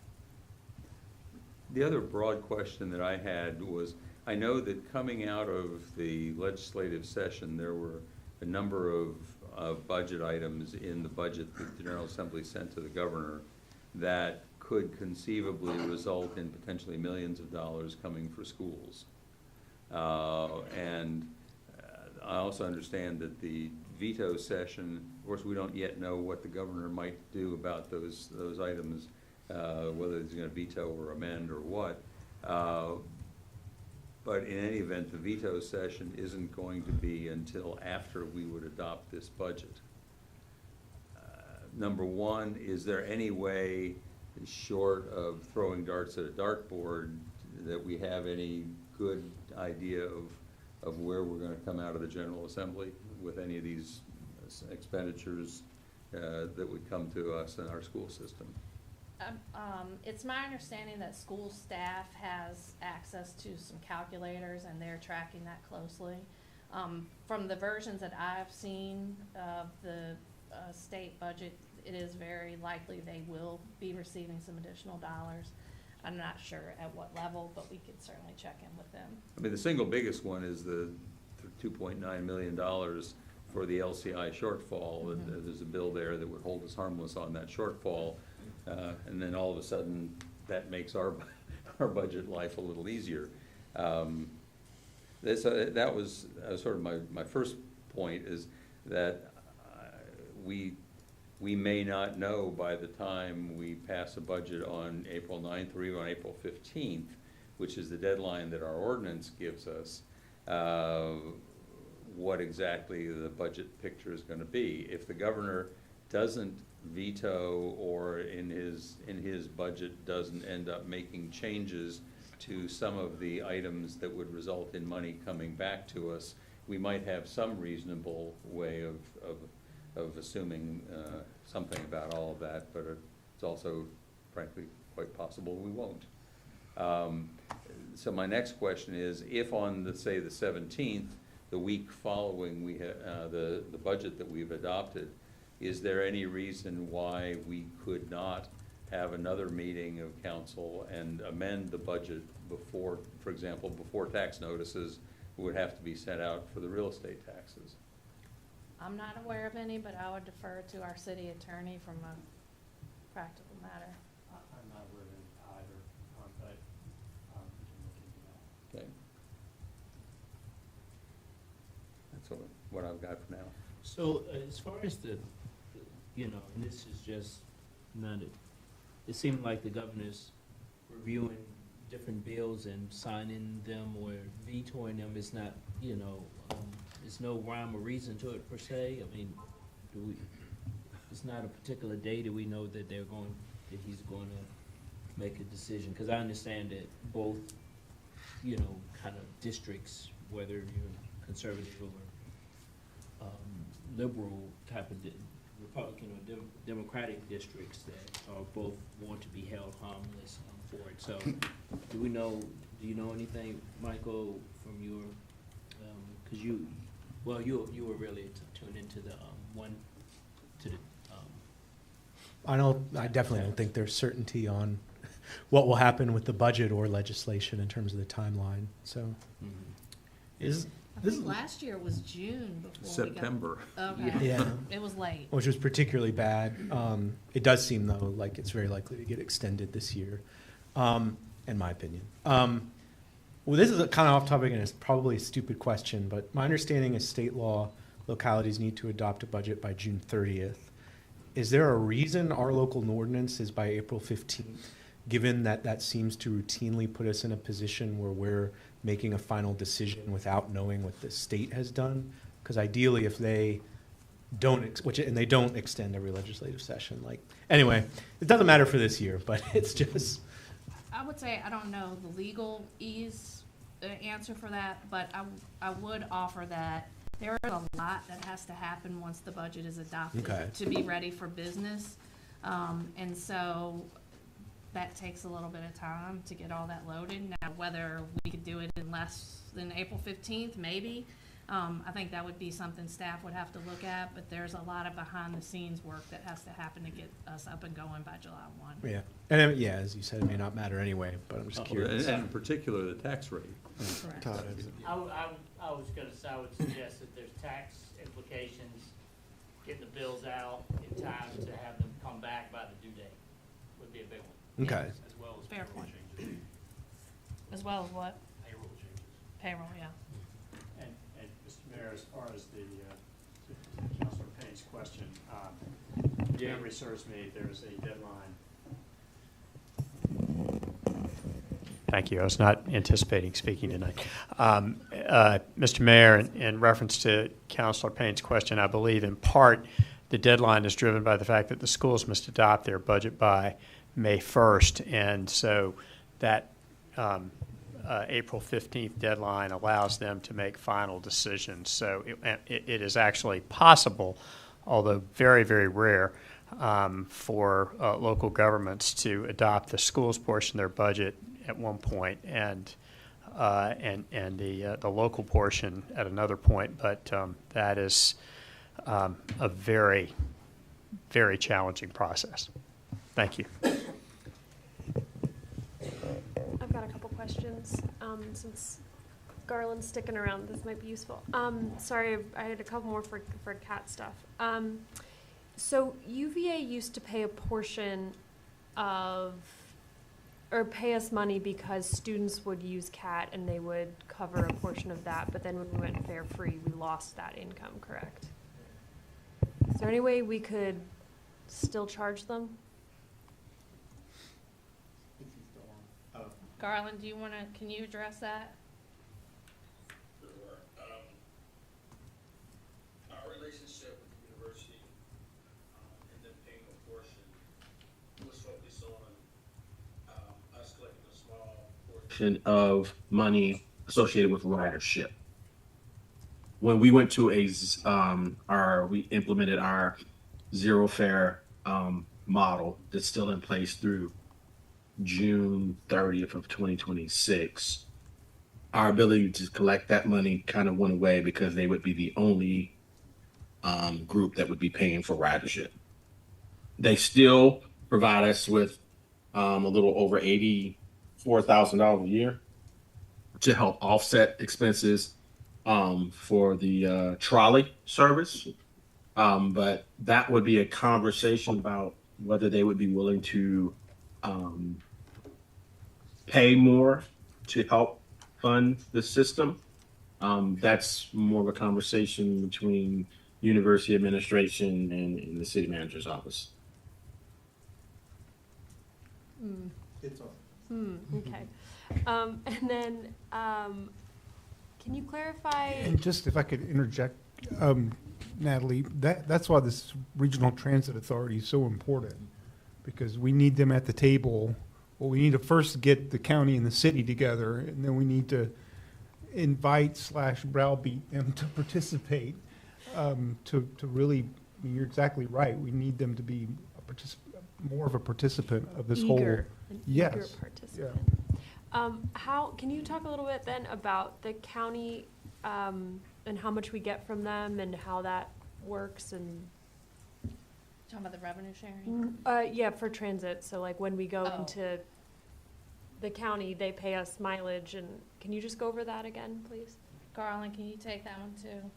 The other broad question that I had was, I know that coming out of the legislative session, there were a number of budget items in the budget that the General Assembly sent to the governor that could conceivably result in potentially millions of dollars coming for schools. And I also understand that the veto session, of course, we don't yet know what the governor might do about those items, whether he's going to veto or amend or what. But in any event, the veto session isn't going to be until after we would adopt this budget. Number one, is there any way, short of throwing darts at a dartboard, that we have any good idea of where we're going to come out of the General Assembly with any of these expenditures that would come to us in our school system? It's my understanding that school staff has access to some calculators, and they're tracking that closely. From the versions that I've seen of the state budget, it is very likely they will be receiving some additional dollars. I'm not sure at what level, but we could certainly check in with them. I mean, the single biggest one is the $2.9 million for the LCI shortfall. Mm-hmm. There's a bill there that would hold us harmless on that shortfall. And then all of a sudden, that makes our budget life a little easier. That was sort of my first point, is that we may not know by the time we pass a budget on April 9th or even on April 15th, which is the deadline that our ordinance gives us, what exactly the budget picture is going to be. If the governor doesn't veto, or in his budget doesn't end up making changes to some of the items that would result in money coming back to us, we might have some reasonable way of assuming something about all of that, but it's also, frankly, quite possible we won't. So my next question is, if on, say, the 17th, the week following the budget that we've adopted, is there any reason why we could not have another meeting of council and amend the budget before, for example, before tax notices would have to be sent out for the real estate taxes? I'm not aware of any, but I would defer to our city attorney from a practical matter. I'm not aware of either, but we can look into that. Okay. That's what I've got for now. So as far as and this is just not it seemed like the governor's reviewing different bills and signing them or vetoing them. Is not, there's no rhyme or reason to it per se. I mean, it's not a particular day that we know that he's going to make a decision. Because I understand that both, kind of districts, whether you're conservative or liberal type of Republican or Democratic districts, that are both want to be held harmless for it. So, do you know anything, Michael, from your, because you were really tuned into the I definitely don't think there's certainty on what will happen with the budget or legislation in terms of the timeline. So, I think last year was June before September. Okay. Yeah. It was late. which was particularly bad. It does seem, though, like it's very likely to get extended this year, in my opinion. Well, this is kind of off topic and it's probably a stupid question, but my understanding is state law, localities need to adopt a budget by June 30th. Is there a reason our local ordinance is by April 15th, given that that seems to routinely put us in a position where we're making a final decision without knowing what the state has done? Because ideally, if they don't, and they don't extend every legislative session, like, anyway, it doesn't matter for this year, but it's just. I would say I don't know the legal answer for that, but I would offer that there is a lot that has to happen once the budget is adopted to be ready for business. And so that takes a little bit of time to get all that loaded. Now, whether we could do it in less than April 15th, maybe. I think that would be something staff would have to look at, but there's a lot of behind-the-scenes work that has to happen to get us up and going by July 1. Yeah, and yeah, as you said, it may not matter anyway, but I'm just curious. And in particular, the tax rate. Correct. I was gonna say, I would suggest that there's tax implications, getting the bills out in time to have them come back by the due date would be a big one. Okay. As well as Fair payroll point. changes. As well as what? Payroll changes. Payroll, yeah. And Mr. Mayor, as far as the Councilor Payne's question, if memory serves me, there's a deadline. Thank you. I was not anticipating speaking tonight. Mr. Mayor, in reference to Councilor Payne's question, I believe in part the deadline is driven by the fact that the schools must adopt their budget by May 1st. And so that April 15th deadline allows them to make final decisions. So it is actually possible, although very, very rare, for local governments to adopt the schools portion of their budget at one point and the local portion at another point. But that is a very, very challenging process. Thank you. I've got a couple questions. Since Garland's sticking around, this might be useful. Sorry, I had a couple more for CAT stuff. So UVA used to pay a portion of, or pay us money because students would use CAT and they would cover a portion of that, but then when we went fare free, we lost that income, correct? Is there any way we could still charge them? Garland, do you want to, can you address that? Our relationship with the university and the paying a portion was focused on us collecting a small portion of money associated with ridership. When we went to we implemented our zero fare model that's still in place through June 30th of 2026, our ability to collect that money kind of went away because they would be the only group that would be paying for ridership. They still provide us with a little over $84,000 a year to help offset expenses for the trolley service. But that would be a conversation about whether they would be willing to pay more to help fund the system. That's more of a conversation between university administration and the city manager's office. It's on. Okay. And then, can you clarify? And just if I could interject, Natalie, that's why this regional transit authority is so important, because we need them at the table. Well, we need to first get the county and the city together, and then we need to invite/browbeat them to participate. To really, I mean, you're exactly right. We need them to be more of a participant of this whole. Eager Yes. participant. How can you talk a little bit then about the county and how much we get from them and how that works and Talking about the revenue sharing? yeah, for transit. So like when we go Oh. into the county, they pay us mileage, and can you just go over that again, please? Garland, can you take that one too?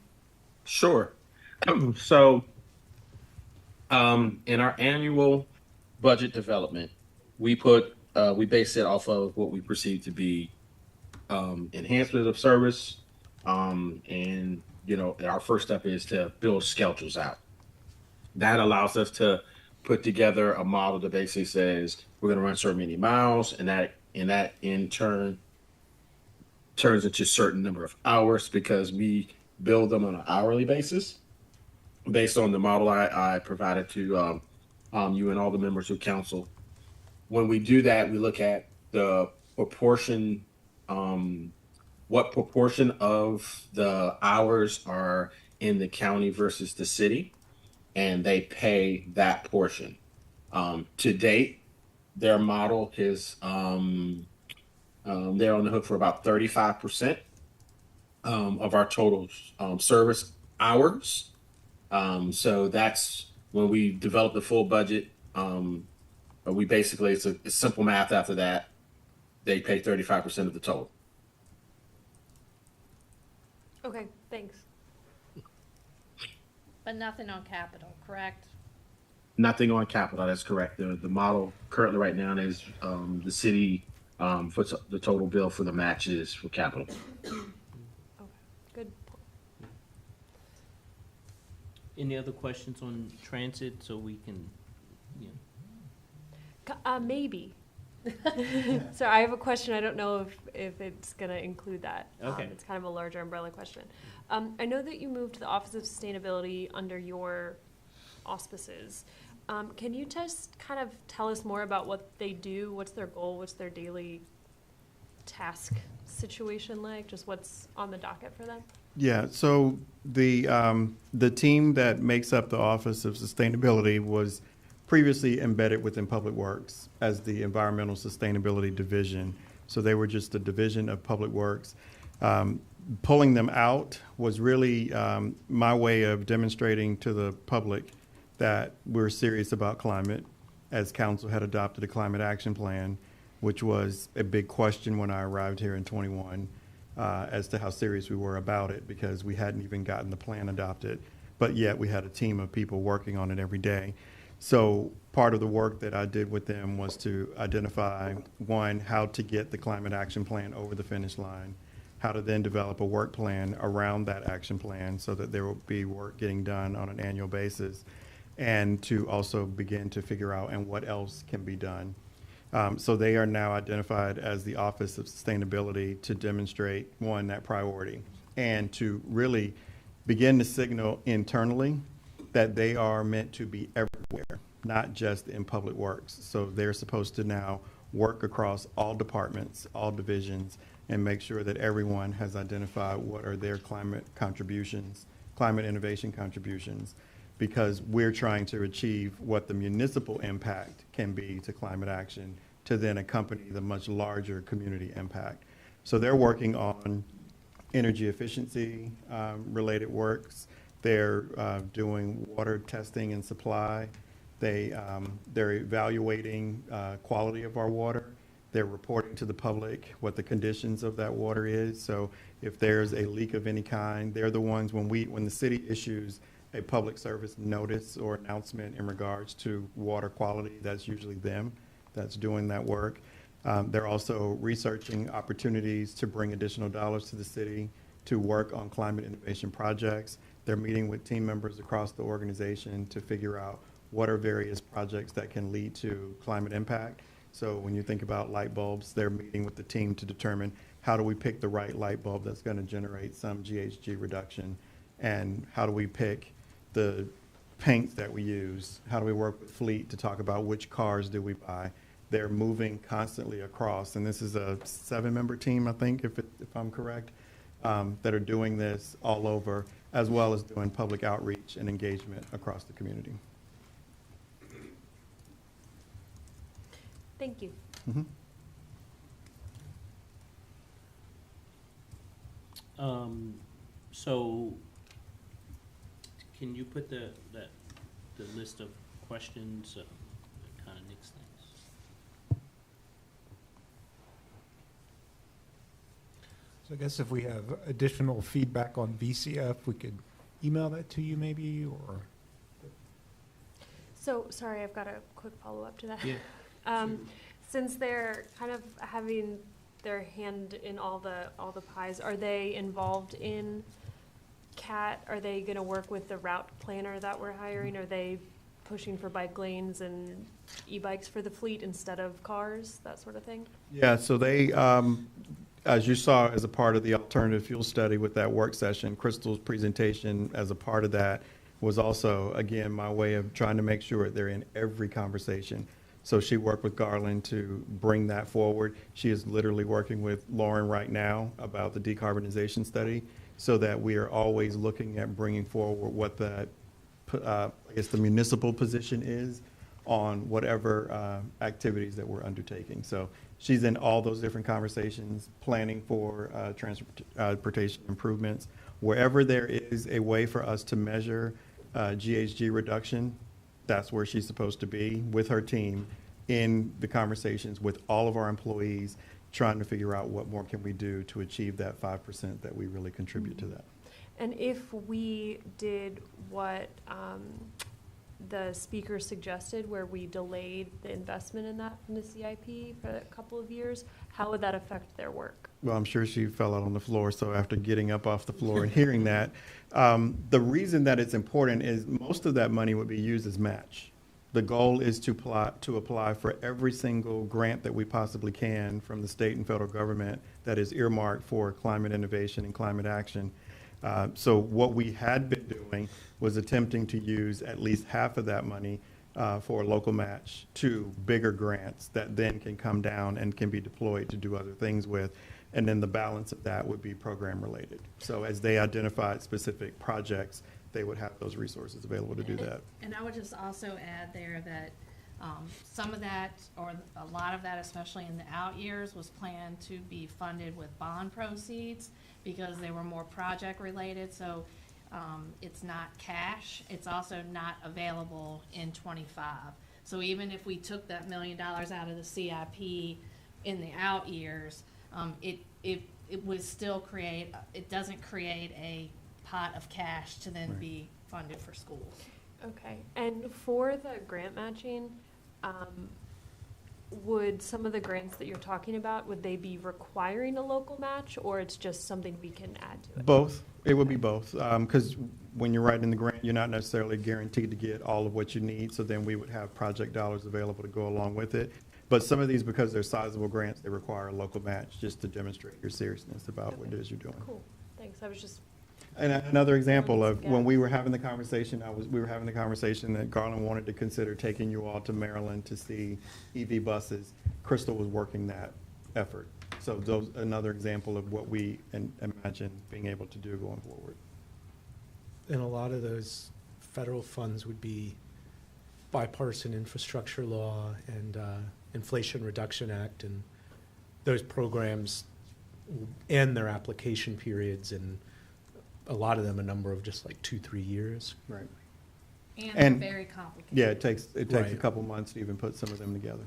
Sure. So, in our annual budget development, we base it off of what we perceive to be enhancement of service. And, you know, our first step is to build schedules out. That allows us to put together a model that basically says we're going to run so many miles, and that in turn turns into a certain number of hours because we build them on an hourly basis based on the model I provided to you and all the members of council. When we do that, we look at the proportion, what proportion of the hours are in the county versus the city, and they pay that portion. To date, their model is they're on the hook for about 35% of our total service hours. So that's when we develop the full budget. We basically, it's simple math after that. They pay 35% of the total. Okay, thanks. But nothing on capital, correct? Nothing on capital, that's correct. The model currently right now is the city puts the total bill for the matches for capital. Okay, good. Any other questions on transit so we can, you know? Maybe. So I have a question. I don't know if it's going to include that. Okay. It's kind of a larger umbrella question. I know that you moved the Office of Sustainability under your auspices. Can you just kind of tell us more about what they do? What's their goal? What's their daily task situation like? Just what's on the docket for them? Yeah, so the team that makes up the Office of Sustainability was previously embedded within Public Works as the Environmental Sustainability Division. So they were just a division of Public Works. Pulling them out was really my way of demonstrating to the public that we're serious about climate, as council had adopted a climate action plan, which was a big question when I arrived here in 21 as to how serious we were about it, because we hadn't even gotten the plan adopted, but yet we had a team of people working on it every day. So part of the work that I did with them was to identify, one, how to get the climate action plan over the finish line, how to then develop a work plan around that action plan so that there will be work getting done on an annual basis, and to also begin to figure out and what else can be done. So they are now identified as the Office of Sustainability to demonstrate, one, that priority, and to really begin to signal internally that they are meant to be everywhere, not just in Public Works. So they're supposed to now work across all departments, all divisions, and make sure that everyone has identified what are their climate contributions, climate innovation contributions, because we're trying to achieve what the municipal impact can be to climate action to then accompany the much larger community impact. So they're working on energy efficiency related works. They're doing water testing and supply. They're evaluating quality of our water. They're reporting to the public what the conditions of that water is. So if there's a leak of any kind, they're the ones, when the city issues a public service notice or announcement in regards to water quality, that's usually them that's doing that work. They're also researching opportunities to bring additional dollars to the city to work on climate innovation projects. They're meeting with team members across the organization to figure out what are various projects that can lead to climate impact. So when you think about light bulbs, they're meeting with the team to determine how do we pick the right light bulb that's going to generate some GHG reduction, and how do we pick the paints that we use, how do we work with fleet to talk about which cars do we buy. They're moving constantly across, and this is a 7-member team, I think, if I'm correct, that are doing this all over, as well as doing public outreach and engagement across the community. Thank you. Mm-hmm. So can you put the list of questions that kind of nix things? So I guess if we have additional feedback on VCF, we could email that to you maybe, or? So, sorry, I've got a quick follow-up to that. Yeah. Since they're kind of having their hand in all the pies. Are they involved in CAT? Are they gonna work with the route planner that we're hiring? Are they pushing for bike lanes and e-bikes for the fleet instead of cars, that sort of thing? Yeah, so they, as you saw, as a part of the alternative fuel study with that work session, Crystal's presentation as a part of that was also, again, my way of trying to make sure they're in every conversation. So she worked with Garland to bring that forward. She is literally working with Lauren right now about the decarbonization study, so that we are always looking at bringing forward what the, I guess, the municipal position is on whatever activities that we're undertaking. So she's in all those different conversations, planning for transportation improvements. Wherever there is a way for us to measure GHG reduction, that's where she's supposed to be with her team in the conversations with all of our employees, trying to figure out what more can we do to achieve that 5% that we really contribute to that. And if we did what the speaker suggested, where we delayed the investment in that from the CIP for a couple of years, how would that affect their work? Well, I'm sure she fell out on the floor, so after getting up off the floor and hearing that, the reason that it's important is most of that money would be used as match. The goal is to apply for every single grant that we possibly can from the state and federal government that is earmarked for climate innovation and climate action. So what we had been doing was attempting to use at least half of that money for a local match to bigger grants that then can come down and can be deployed to do other things with. And then the balance of that would be program related. So as they identified specific projects, they would have those resources available to do that. And I would just also add there that some of that, or a lot of that, especially in the out years, was planned to be funded with bond proceeds because they were more project related. So it's not cash. It's also not available in '25. So even if we took that $1 million out of the CIP in the out years, it would still create, it doesn't create a pot of cash to then be funded for schools. Okay, and for the grant matching, would some of the grants that you're talking about, would they be requiring a local match, or it's just something we can add to it? Both. It would be both, because when you're writing the grant, you're not necessarily guaranteed to get all of what you need, so then we would have project dollars available to go along with it. But some of these, because they're sizable grants, they require a local match just to demonstrate your seriousness about what it is you're doing. Cool, thanks, I was just. And another example of when we were having the conversation, we were having the conversation that Garland wanted to consider taking you all to Maryland to see EV buses. Crystal was working that effort. So those, another example of what we imagine being able to do going forward. And a lot of those federal funds would be bipartisan infrastructure law and Inflation Reduction Act, and those programs end their application periods, and a lot of them a number of just like 2-3 years. Right. And they're very complicated. Yeah, it takes a Right. couple months to even put some of them together.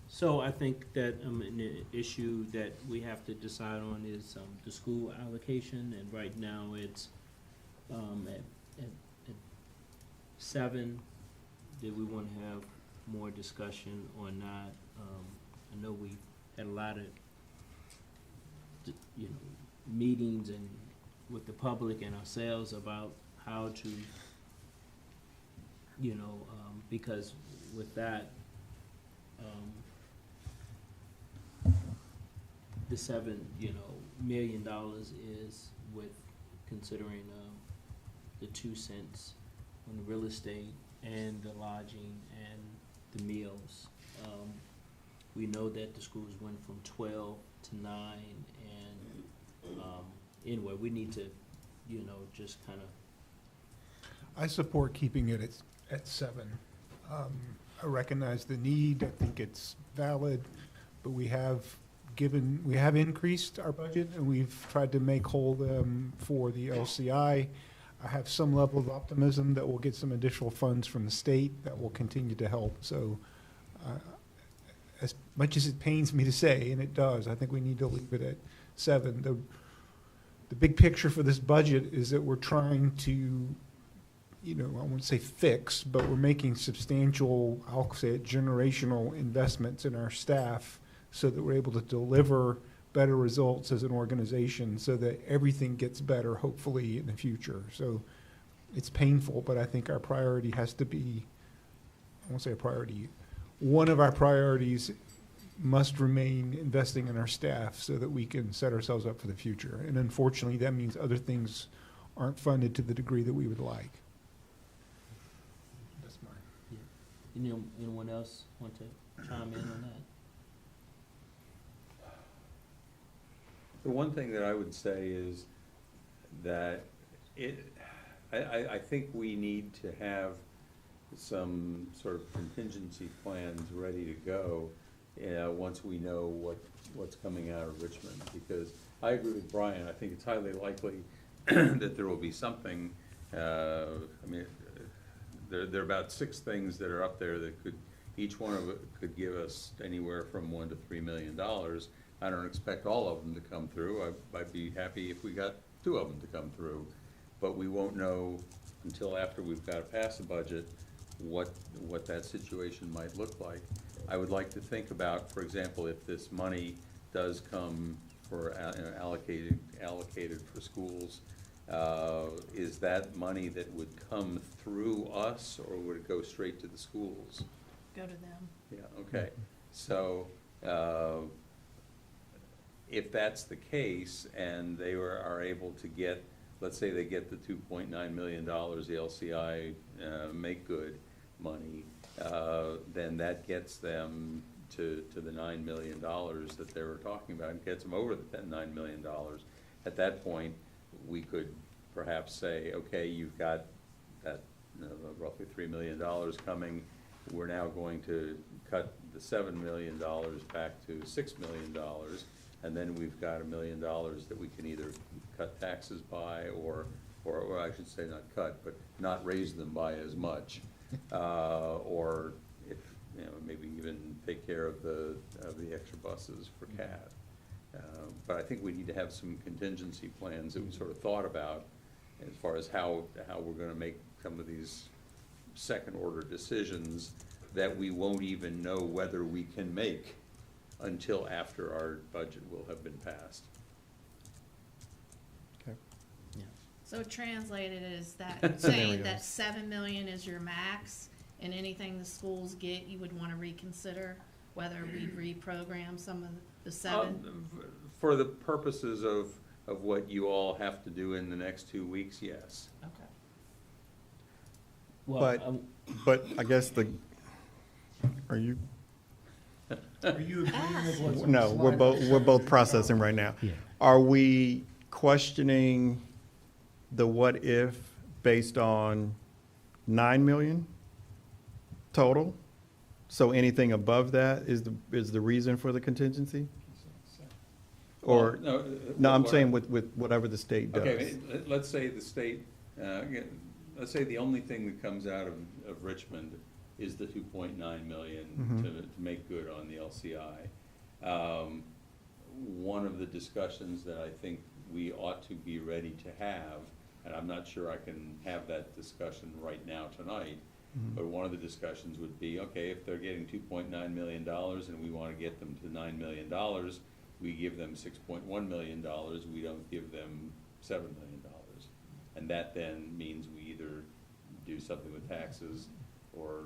So I think that an issue that we have to decide on is the school allocation, and right now it's at 7. Did we want to have more discussion or not? I know we had a lot of meetings and with the public and ourselves about how to because with that the $7 million is with considering the 2 cents on the real estate and the lodging and the meals. We know that the schools went from 12 to 9, and anyway, we need to just kind of. I support keeping it at 7. I recognize the need. I think it's valid, but we have increased our budget, and we've tried to make whole for the LCI. I have some level of optimism that we'll get some additional funds from the state that will continue to help. So as much as it pains me to say, and it does, I think we need to leave it at 7. The big picture for this budget is that we're trying to you know, I won't say fix, but we're making substantial, I'll say it, generational investments in our staff so that we're able to deliver better results as an organization so that everything gets better, hopefully, in the future. So it's painful, but I think our priority has to be, I won't say a priority, one of our priorities must remain investing in our staff so that we can set ourselves up for the future. And unfortunately, that means other things aren't funded to the degree that we would like. That's mine. Anyone else want to chime in on that? The one thing that I would say is that I think we need to have some sort of contingency plans ready to go once we know what's coming out of Richmond. Because I agree with Brian, I think it's highly likely that there will be something. I mean, there are about 6 things that are up there that each one of it could give us anywhere from $1 to $3 million. I don't expect all of them to come through. I'd be happy if we got 2 of them to come through. But we won't know until after we've got to pass a budget what that situation might look like. I would like to think about, for example, if this money does come for allocated for schools, is that money that would come through us, or would it go straight to the schools? Go to them. Yeah, okay. So, if that's the case, and they are able to get, let's say they get the $2.9 million, the LCI make good money, then that gets them to the $9 million that they were talking about, and gets them over the $9 million. At that point, we could perhaps say, okay, you've got that roughly $3 million coming. We're now going to cut the $7 million back to $6 million. And then we've got $1 million that we can either cut taxes by, or I should say not cut, but not raise them by as much. Or if, maybe even take care of the extra buses for CAT. But I think we need to have some contingency plans that we sort of thought about as far as how we're gonna make some of these second order decisions that we won't even know whether we can make until after our budget will have been passed. Okay. So translated is that saying that 7 million is your max, and anything the schools get, you would want to reconsider whether we reprogram some of the 7? For the purposes of what you all have to do in the next 2 weeks, yes. Okay. Well, But I guess are you? Are you agreeing with what's on the No, slide? we're both processing right now. Yeah. Are we questioning the what if based on 9 million total? So anything above that is the reason for the contingency? Or, Well, no, I'm what- saying with whatever the state does. Okay, let's say the state, let's say the only thing that comes out of Richmond is the 2.9 million to make good on the LCI. One of the discussions that I think we ought to be ready to have, and I'm not sure I can have that discussion right now tonight, but one of the discussions would be, okay, if they're getting $2.9 million and we want to get them to $9 million, we give them $6.1 million, we don't give them $7 million. And that then means we either do something with taxes or.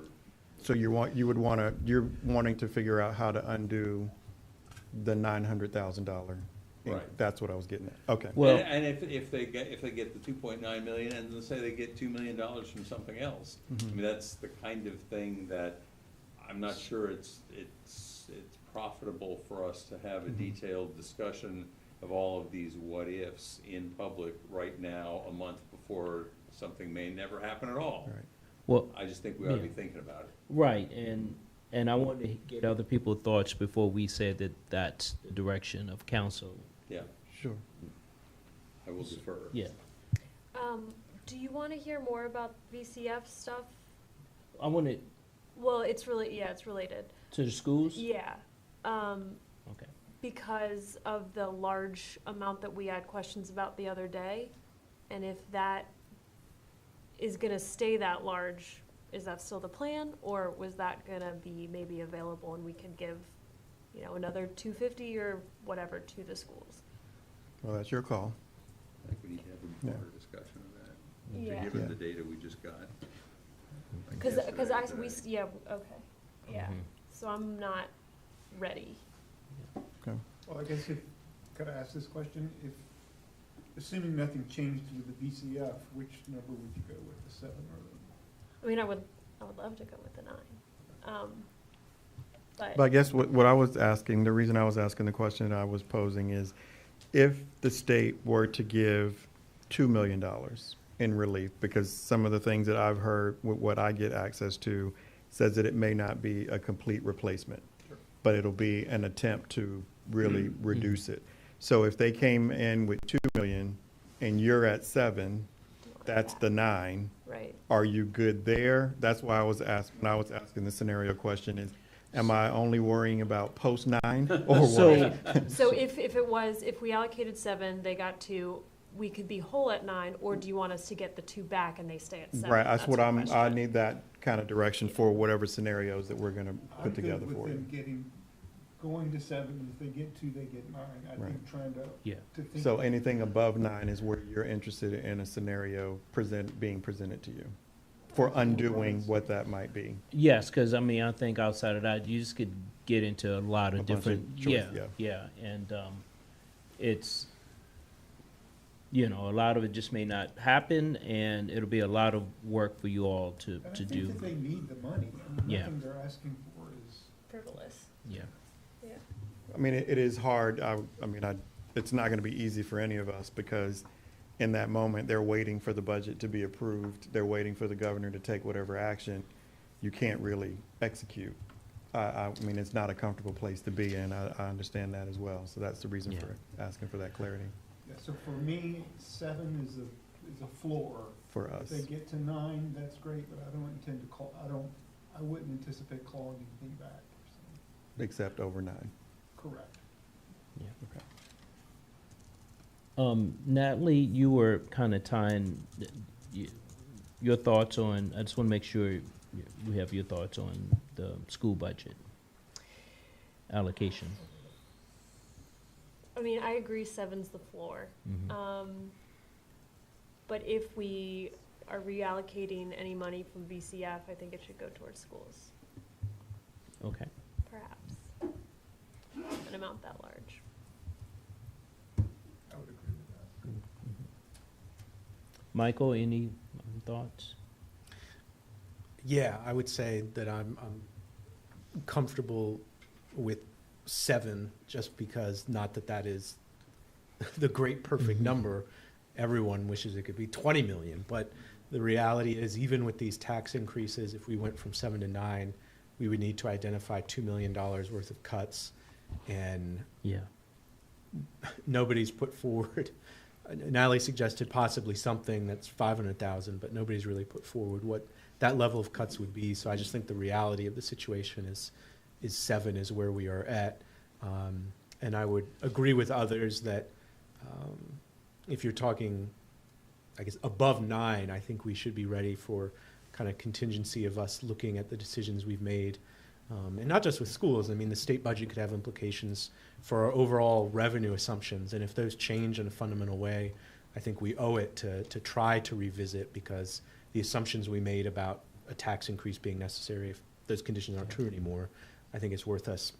So you're wanting to figure out how to undo the $900,000. Right. That's what I was getting at. Okay. Well- And if they get the 2.9 million, and let's say they get $2 million from something else, I mean, that's the kind of thing that I'm not sure it's profitable for us to have a detailed discussion of all of these what ifs in public right now, a month before something may never happen at all. Right. Well, I just think we ought to be yeah. thinking about it. right, and I want to get other people's thoughts before we say that that's the direction of council. Yeah, Sure. I will defer. Yeah. Do you want to hear more about VCF stuff? I want it Well, it's related. to the schools? Yeah. Okay. Because of the large amount that we had questions about the other day, and if that is gonna stay that large, is that still the plan? Or was that gonna be maybe available and we could give, you know, another 250 or whatever to the schools? Well, that's your call. I think we need to have a broader discussion of that. Yeah. Given the data we just got. Cause yesterday, we, today. yeah, okay, yeah, so I'm not ready. Okay. Well, I guess if, could I ask this question? If, assuming nothing changed with the VCF, which number would you go with, the 7 or the? I mean, I would love to go with the 9. But I guess what I was asking, the reason I was asking the question that I was posing is, if the state were to give $2 million in relief, because some of the things that I've heard, what I get access to, says that it may not be a complete replacement, but it'll be an attempt to really reduce it. So if they came in with 2 million and you're at 7, that's the 9. Right. Are you good there? That's why I was asking, when I was asking the scenario question is, am I only worrying about post 9 or So- what? So if we allocated 7, they got 2, we could be whole at 9, or do you want us to get the 2 back and they stay at 7? Right, that's what the I question. need that kind of direction for whatever scenarios that we're gonna put together I'm good for with you. them getting, going to 7, if they get 2, they get 9. I Right. think trying to. Yeah. To think. So anything above 9 is where you're interested in a scenario being presented to you for undoing what that might be. Yes, because I mean, I think outside of that, you just could get into a lot of A bunch of different, choice, yeah, and it's, you know, a lot of it just may not happen, and it'll be a lot of work for you all to And I do. think that they need the money. I mean, Yeah. nothing they're asking for is. Frivolous. Yeah. Yeah. I mean, it is hard. I mean, it's not gonna be easy for any of us because in that moment, they're waiting for the budget to be approved. They're waiting for the governor to take whatever action. You can't really execute. I mean, it's not a comfortable place to be in. I understand that as well. So that's the reason Yeah. for asking for that clarity Yeah, so for me, 7 is a floor. for If us. they get to 9, that's great, but I don't intend to call, I wouldn't anticipate calling anything back. So. Except over 9. Correct. Yeah. Okay. Natalie, you were kind of tying your thoughts on, I just want to make sure we have your thoughts on the school budget allocation. I mean, I agree 7's the floor. But if we are reallocating any money from VCF, I think it should go towards schools, Okay. perhaps. An amount that large. I would agree with that. Michael, any thoughts? Yeah, I would say that I'm comfortable with 7, just because, not that that is the great perfect number. Everyone wishes it could be 20 million, but the reality is, even with these tax increases, if we went from 7 to 9, we would need to identify $2 million worth of cuts, and Yeah. nobody's put forward. Natalie suggested possibly something that's 500,000, but nobody's really put forward what that level of cuts would be. So I just think the reality of the situation is 7 is where we are at. And I would agree with others that if you're talking, I guess, above 9, I think we should be ready for kind of contingency of us looking at the decisions we've made. And not just with schools. I mean, the state budget could have implications for our overall revenue assumptions. And if those change in a fundamental way, I think we owe it to try to revisit, because the assumptions we made about a tax increase being necessary, if those conditions aren't true anymore, I think it's worth us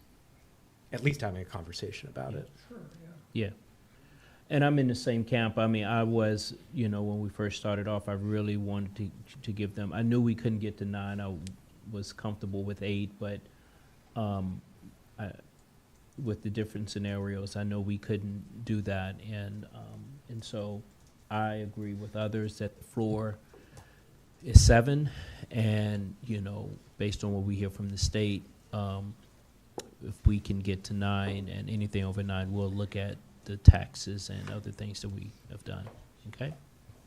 at least having a conversation about it. Sure, yeah. Yeah. And I'm in the same camp. I mean, I was, you know, when we first started off, I really wanted to give them, I knew we couldn't get to 9. I was comfortable with 8, but with the different scenarios, I know we couldn't do that. And so I agree with others that the floor is 7. And, you know, based on what we hear from the state, if we can get to 9 and anything over 9, we'll look at the taxes and other things that we have done. Okay?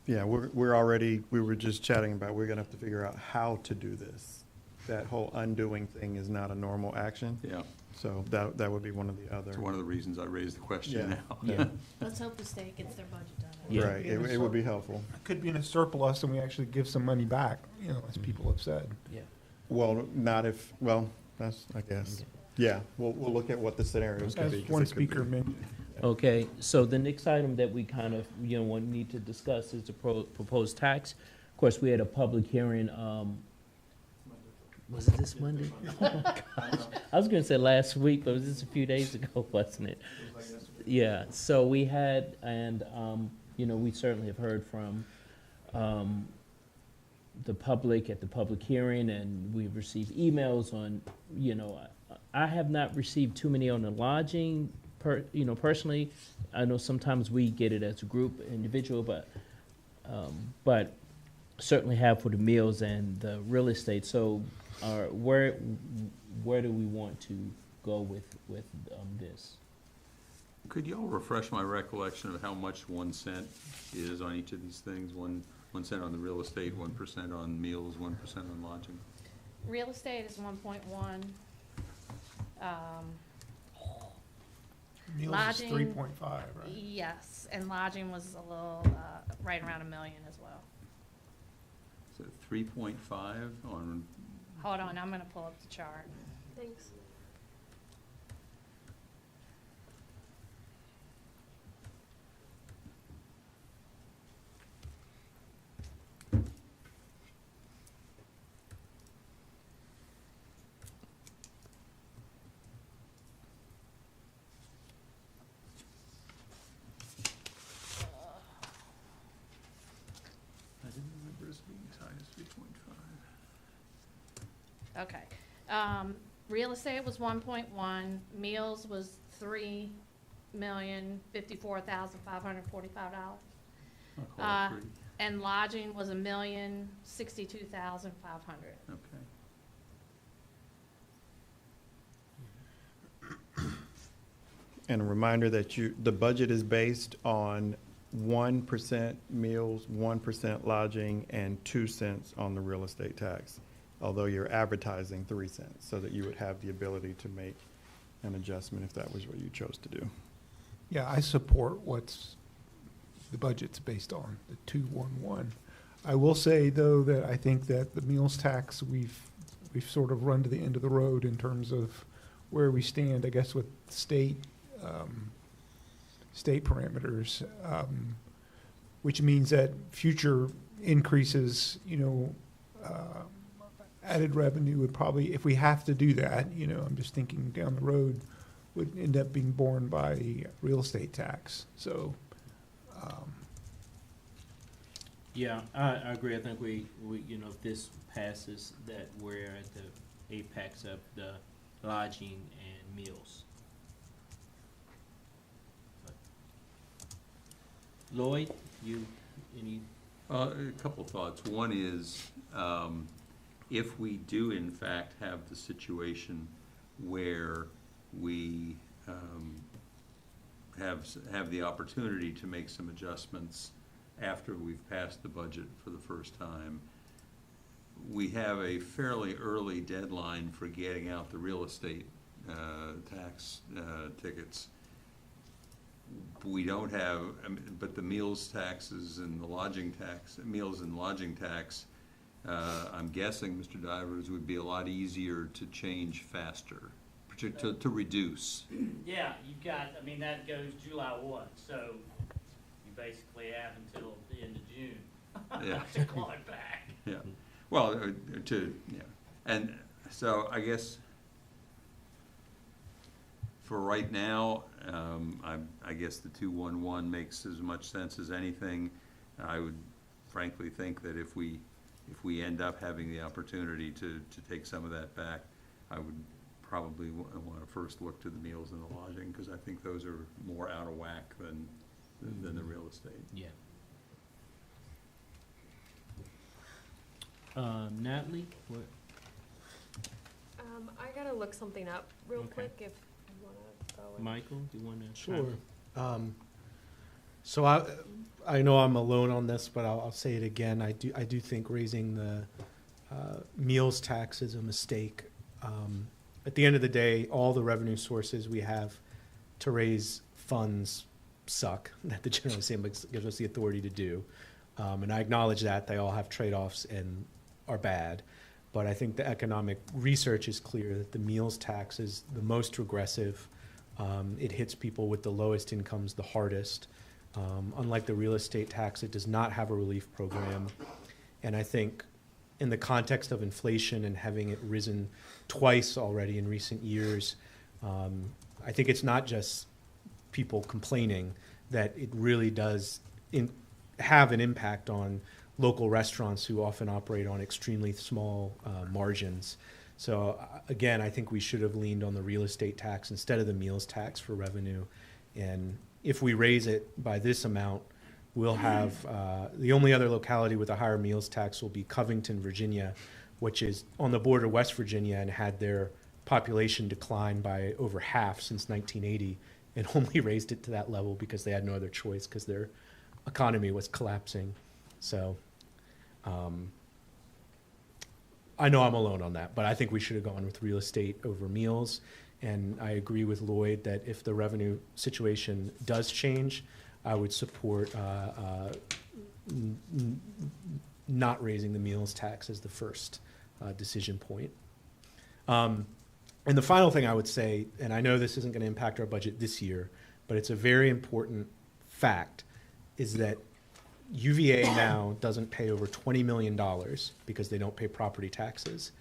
Yeah, we're already, we were just chatting about, we're gonna have to figure out how to do this. That whole undoing thing is not a normal action. Yeah, So that would be one of the other. it's one of the reasons I raised the question Yeah. now. Yeah. Let's hope the state gets their budget done. Yeah. Right, it would be helpful. It could be in a surplus and we actually give some money back, as people have said. Yeah. Well, not if, well, that's, I guess. Yeah, we'll look at what the scenarios could As be. 'cause one it could be- speaker mentioned. Okay, so the next item that we kind of, need to discuss is the proposed tax. Of course, we had a public hearing, was it this Monday? Oh my gosh. I was gonna say last week, but it was just a few days ago, wasn't it? Yeah, so we had, and, we certainly have heard from, the public at the public hearing, and we've received emails on, I have not received too many on the lodging, personally. I know sometimes we get it as a group, individual, but certainly have for the meals and the real estate. So, where do we want to go with this? Could y'all refresh my recollection of how much 1 cent is on each of these things? 1 cent on the real estate, 1% on meals, 1% on lodging? Real estate is 1.1. Meals is Lodging. 3.5, right? Yes, and lodging was a little, right around $1 million as well. So 3.5 on, Hold on, I'm gonna pull up the chart. Thanks. I didn't remember as being as high as 3.5. Okay. Real estate was 1.1, meals was $3,054,545. I'll call it Uh, 3. And lodging was $1,062,500. Okay. And a reminder that the budget is based on 1% meals, 1% lodging, and 2 cents on the real estate tax, although you're advertising 3 cents, so that you would have the ability to make an adjustment if that was what you chose to do. Yeah, I support what's the budget's based on, the 211. I will say, though, that I think that the meals tax, we've sort of run to the end of the road in terms of where we stand, I guess, with state parameters, which means that future increases, added revenue would probably, if we have to do that, I'm just thinking down the road, would end up being borne by real estate tax. So, Yeah, I agree. I think we, if this passes, that we're at the apex of the lodging and meals. Lloyd, any? A couple thoughts. One is, if we do in fact have the situation where we have the opportunity to make some adjustments after we've passed the budget for the first time, we have a fairly early deadline for getting out the real estate tax tickets. We don't have, but the meals taxes and the lodging tax, meals and lodging tax, I'm guessing, Mr. Divers, would be a lot easier to change faster, to reduce. Yeah, you've got, that goes July 1, so you basically have until the end of June Yeah. to claw it back. Yeah, well, and so I guess for right now, I guess the 211 makes as much sense as anything. I would frankly think that if we end up having the opportunity to take some of that back, I would probably want to first look to the meals and the lodging, because I think those are more out of whack than the real estate. Yeah. Natalie, what? I gotta look something up real quick if you wanna go. Michael, do you want to? Sure. So I know I'm alone on this, but I'll say it again. I do think raising the meals tax is a mistake. At the end of the day, all the revenue sources we have to raise funds suck, that the General Assembly gives us the authority to do. And I acknowledge that they all have trade-offs and are bad. But I think the economic research is clear that the meals tax is the most regressive. It hits people with the lowest incomes the hardest. Unlike the real estate tax, it does not have a relief program. And I think in the context of inflation and having it risen twice already in recent years, I think it's not just people complaining, that it really does have an impact on local restaurants who often operate on extremely small margins. So again, I think we should have leaned on the real estate tax instead of the meals tax for revenue. And if we raise it by this amount, we'll have, the only other locality with a higher meals tax will be Covington, Virginia, which is on the border of West Virginia and had their population decline by over half since 1980, and only raised it to that level because they had no other choice because their economy was collapsing. So I know I'm alone on that, but I think we should have gone with real estate over meals. And I agree with Lloyd that if the revenue situation does change, I would support not raising the meals tax as the first decision point. And the final thing I would say, and I know this isn't going to impact our budget this year, but it's a very important fact, is that UVA now doesn't pay over $20 million because they don't pay property taxes.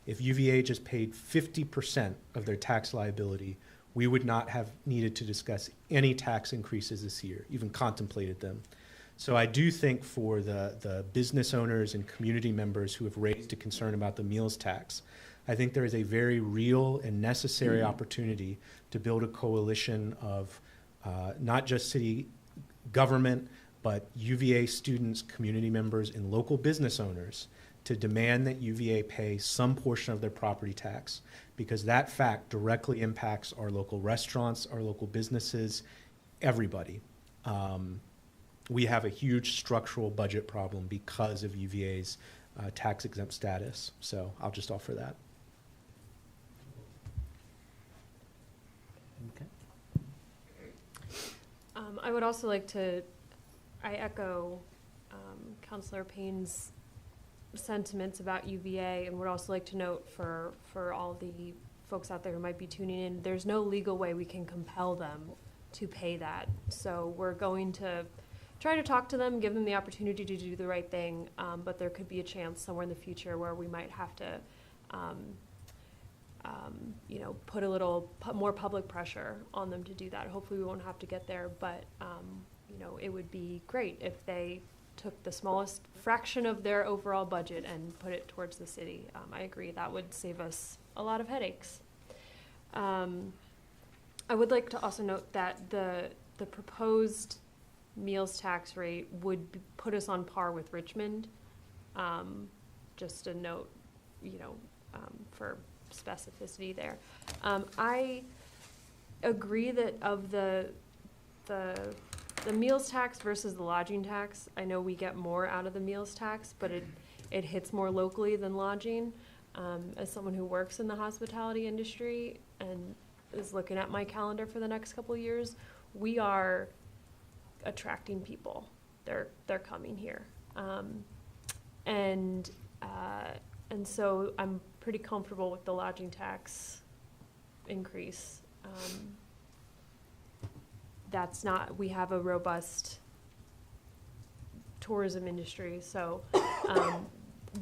If UVA just paid 50% of their tax liability, we would not have needed to discuss any tax increases this year, even contemplated them. So I do think for the business owners and community members who have raised a concern about the meals tax, I think there is a very real and necessary opportunity to build a coalition of not just city government, but UVA students, community members, and local business owners to demand that UVA pay some portion of their property tax, because that fact directly impacts our local restaurants, our local businesses, everybody. We have a huge structural budget problem because of UVA's tax exempt status. So I'll just offer that. Okay. I would also like to, I echo Councilor Payne's sentiments about UVA, and would also like to note for all the folks out there who might be tuning in, there's no legal way we can compel them to pay that. So we're going to try to talk to them, give them the opportunity to do the right thing, but there could be a chance somewhere in the future where we might have to put more public pressure on them to do that. Hopefully we won't have to get there, but it would be great if they took the smallest fraction of their overall budget and put it towards the city. I agree, that would save us a lot of headaches. I would like to also note that the proposed meals tax rate would put us on par with Richmond. Just a note, for specificity there. I agree that of the meals tax versus the lodging tax, I know we get more out of the meals tax, but it hits more locally than lodging. As someone who works in the hospitality industry and is looking at my calendar for the next couple of years, we are attracting people. They're coming here. And so I'm pretty comfortable with the lodging tax increase. We have a robust tourism industry, so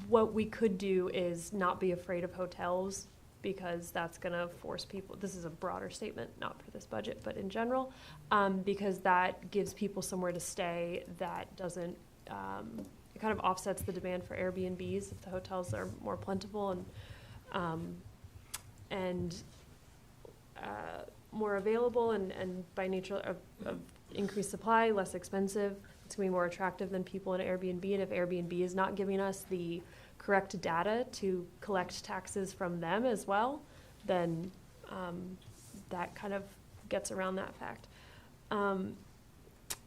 what we could do is not be afraid of hotels, because that's going to force people, this is a broader statement, not for this budget, but in general, because that gives people somewhere to stay that doesn't, it kind of offsets the demand for Airbnbs if the hotels are more plentiful and more available, and by nature of increased supply, less expensive. It's going to be more attractive than people in Airbnb, and if Airbnb is not giving us the correct data to collect taxes from them as well, then that kind of gets around that fact.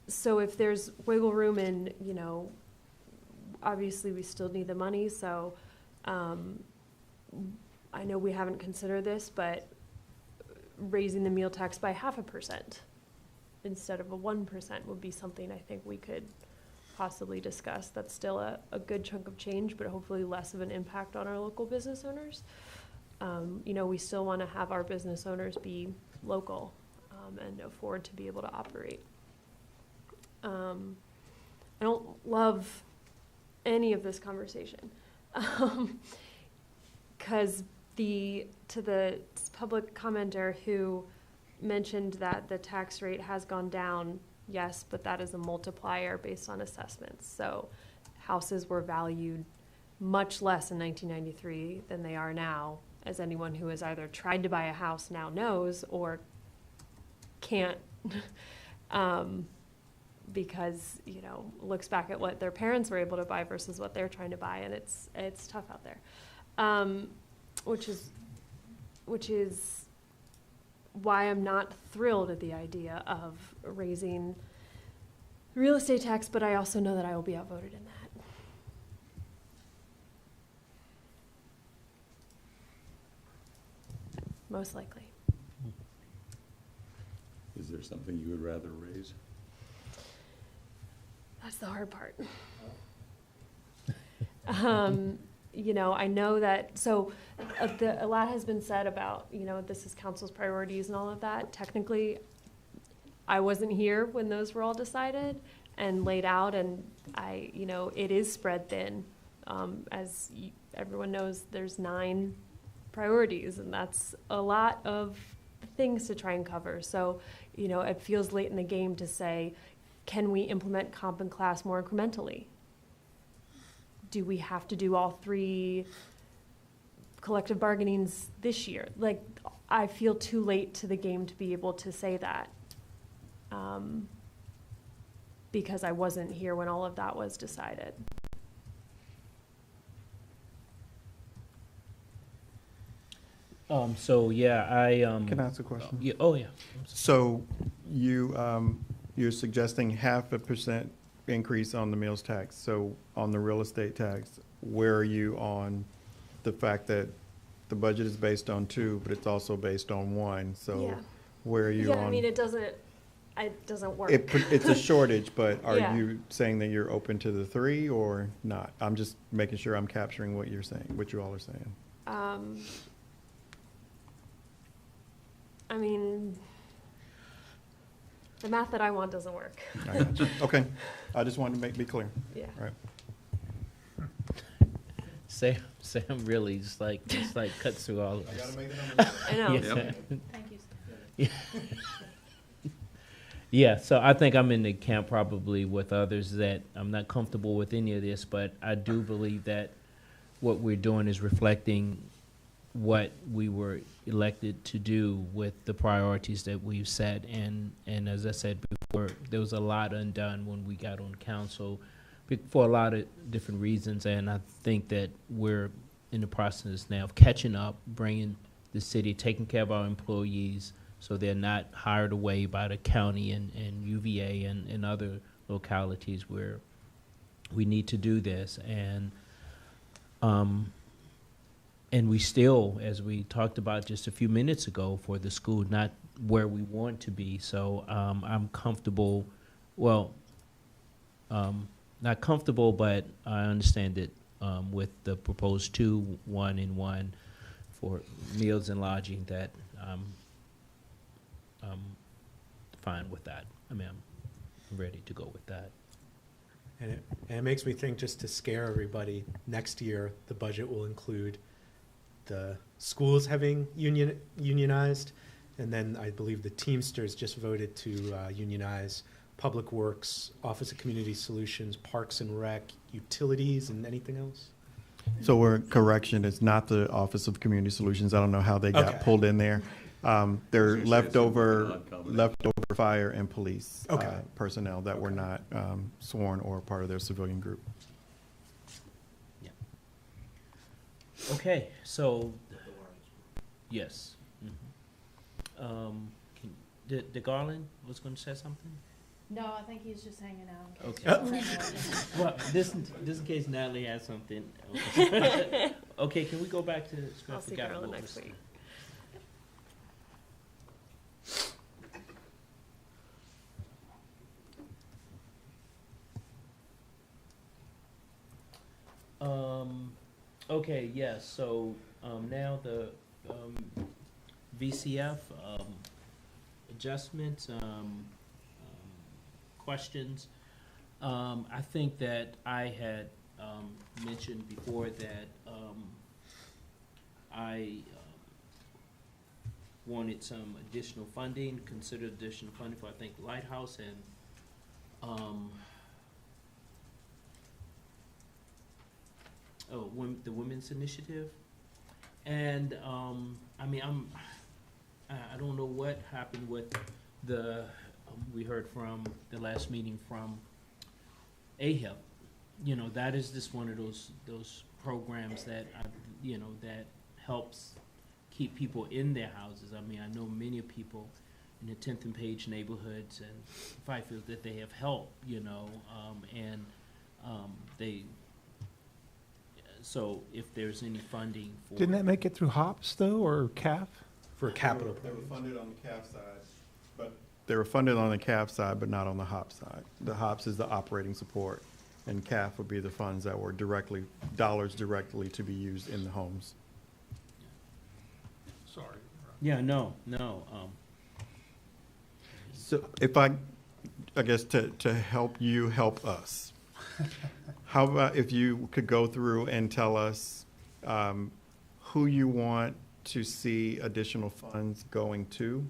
So if there's wiggle room in, obviously we still need the money, so I know we haven't considered this, but raising the meal tax by 0.5%, instead of a 1% would be something I think we could possibly discuss. That's still a good chunk of change, but hopefully less of an impact on our local business owners. We still want to have our business owners be local and afford to be able to operate. I don't love any of this conversation because to the public commenter who mentioned that the tax rate has gone down, yes, but that is a multiplier based on assessments. So houses were valued much less in 1993 than they are now, as anyone who has either tried to buy a house now knows or can't because, looks back at what their parents were able to buy versus what they're trying to buy, and it's tough out there. Which is why I'm not thrilled at the idea of raising real estate tax, but I also know that I will be outvoted in that. Most likely. Is there something you would rather raise? That's the hard part. I know that, so a lot has been said about, this is council's priorities and all of that. Technically, I wasn't here when those were all decided and laid out, and it is spread thin. As everyone knows, there's 9 priorities, and that's a lot of things to try and cover. So, it feels late in the game to say, can we implement comp and class more incrementally? Do we have to do all 3 collective bargainings this year? I feel too late to the game to be able to say that because I wasn't here when all of that was decided. Can I ask a question? Yeah, oh, yeah. So you're suggesting 0.5% increase on the meals tax. So on the real estate tax, where are you on the fact that the budget is based on 2, but it's also based on 1? So Yeah. where are you on? Yeah, I mean, it doesn't work. It's a shortage, but are Yeah. you saying that you're open to the 3 or not? I'm just making sure I'm capturing what you're saying, what you all are saying. I mean, the math that I want doesn't work. I got you. Okay, I just wanted to be clear. Yeah. All right. Sam really just cuts through all of I this. gotta make the numbers. I know. Yes. Thank you. Yeah. Yeah, so I think I'm in the camp probably with others that I'm not comfortable with any of this, but I do believe that what we're doing is reflecting what we were elected to do with the priorities that we've set. And as I said before, there was a lot undone when we got on council for a lot of different reasons. And I think that we're in the process now of catching up, bringing the city, taking care of our employees so they're not hired away by the county and UVA and other localities where we need to do this. And we still, as we talked about just a few minutes ago, for the school, not where we want to be. So I'm comfortable, not comfortable, but I understand it with the proposed 2, 1, and 1 for meals and lodging, that I'm fine with that. I mean, I'm ready to go with that. And it makes me think, just to scare everybody, next year the budget will include the schools having unionized, and then I believe the Teamsters just voted to unionize Public Works, Office of Community Solutions, Parks and Rec, Utilities, and anything else? So correction, it's not the Office of Community Solutions. I don't know how they got pulled in there. They're leftover fire and police personnel that were not sworn or part of their civilian group. Okay, so, yes. The Garland was going to say something? No, I think he's just hanging out. Okay. Well, this in case Natalie has something. Okay, can we go back to? I'll see Garland next week. Okay, yes, so, now the, VCF, adjustments, questions. I think that I had, mentioned before that, I, wanted some additional funding, consider additional funding for, I think, Lighthouse and, the Women's Initiative. And, I mean, I don't know what happened with the, we heard from the last meeting from AHIP. You know, that is just one of those programs that, that helps keep people in their houses. I mean, I know many people in the 10th and Page neighborhoods and Fifield that they have help, and they, so if there's any funding for. Didn't that make it through HOPS though, or CAF? For capital They were programs. funded on the CAF side, but. They were funded on the CAF side, but not on the HOP side. The HOPS is the operating support, and CAF would be the funds that were dollars directly to be used in the homes. Sorry. Yeah, no. So if I guess to help you help us, how about if you could go through and tell us who you want to see additional funds going to?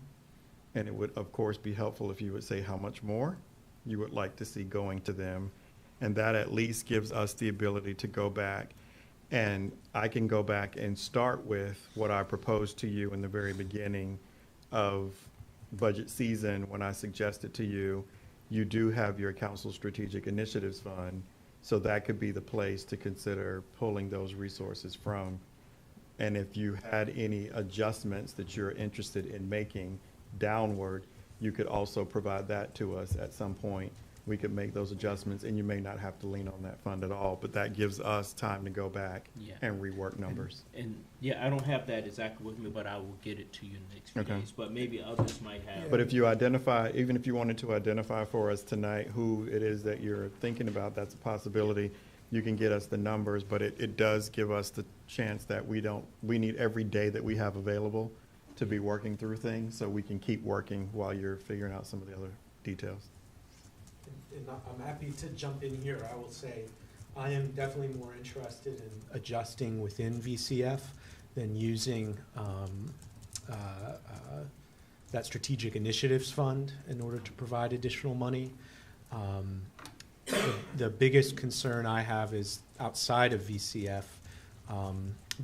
And it would, of course, be helpful if you would say how much more you would like to see going to them. And that at least gives us the ability to go back. And I can go back and start with what I proposed to you in the very beginning of budget season when I suggested to you, you do have your council strategic initiatives fund. So that could be the place to consider pulling those resources from. And if you had any adjustments that you're interested in making downward, you could also provide that to us at some point. We could make those adjustments, and you may not have to lean on that fund at all, but that gives us time to go back and rework numbers. And yeah, I don't have that exactly with me, but I will get it to you in the next few Okay. days. But maybe others might have. But if you identify, even if you wanted to identify for us tonight who it is that you're thinking about, that's a possibility. You can get us the numbers, but it does give us the chance that we need every day that we have available to be working through things, so we can keep working while you're figuring out some of the other details. And I'm happy to jump in here. I will say, I am definitely more interested in adjusting within VCF than using that strategic initiatives fund in order to provide additional money. The biggest concern I have is outside of VCF,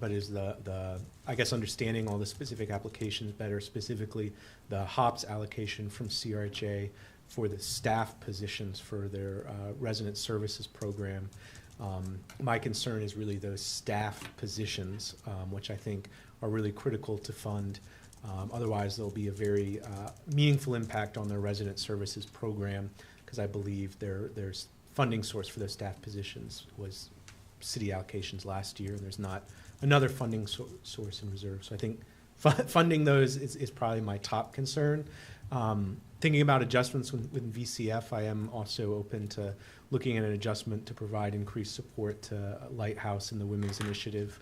but is the I guess understanding all the specific applications better, specifically the HOPS allocation from CRHA for the staff positions for their resident services program. My concern is really those staff positions, which I think are really critical to fund. Otherwise, there'll be a very meaningful impact on their resident services program, because I believe there's funding source for those staff positions was city allocations last year, and there's not another funding source in reserve. So I think funding those is probably my top concern. Thinking about adjustments within VCF, I am also open to looking at an adjustment to provide increased support to Lighthouse and the Women's Initiative.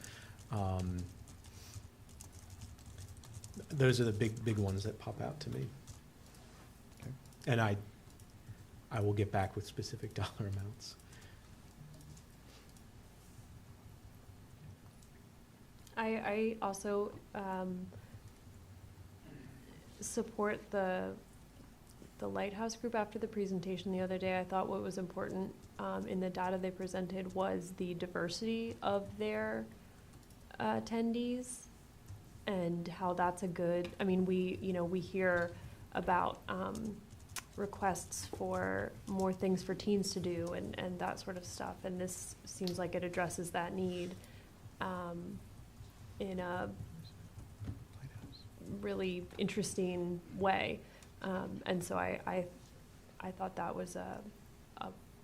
Those are the big ones that pop out to me. Okay. And I will get back with specific dollar amounts. I also support the Lighthouse group after the presentation the other day. I thought what was important in the data they presented was the diversity of their attendees and how that's a good, I mean, we hear about requests for more things for teens to do and that sort of stuff, and this seems like it addresses that need in a really interesting way. And so I thought that was a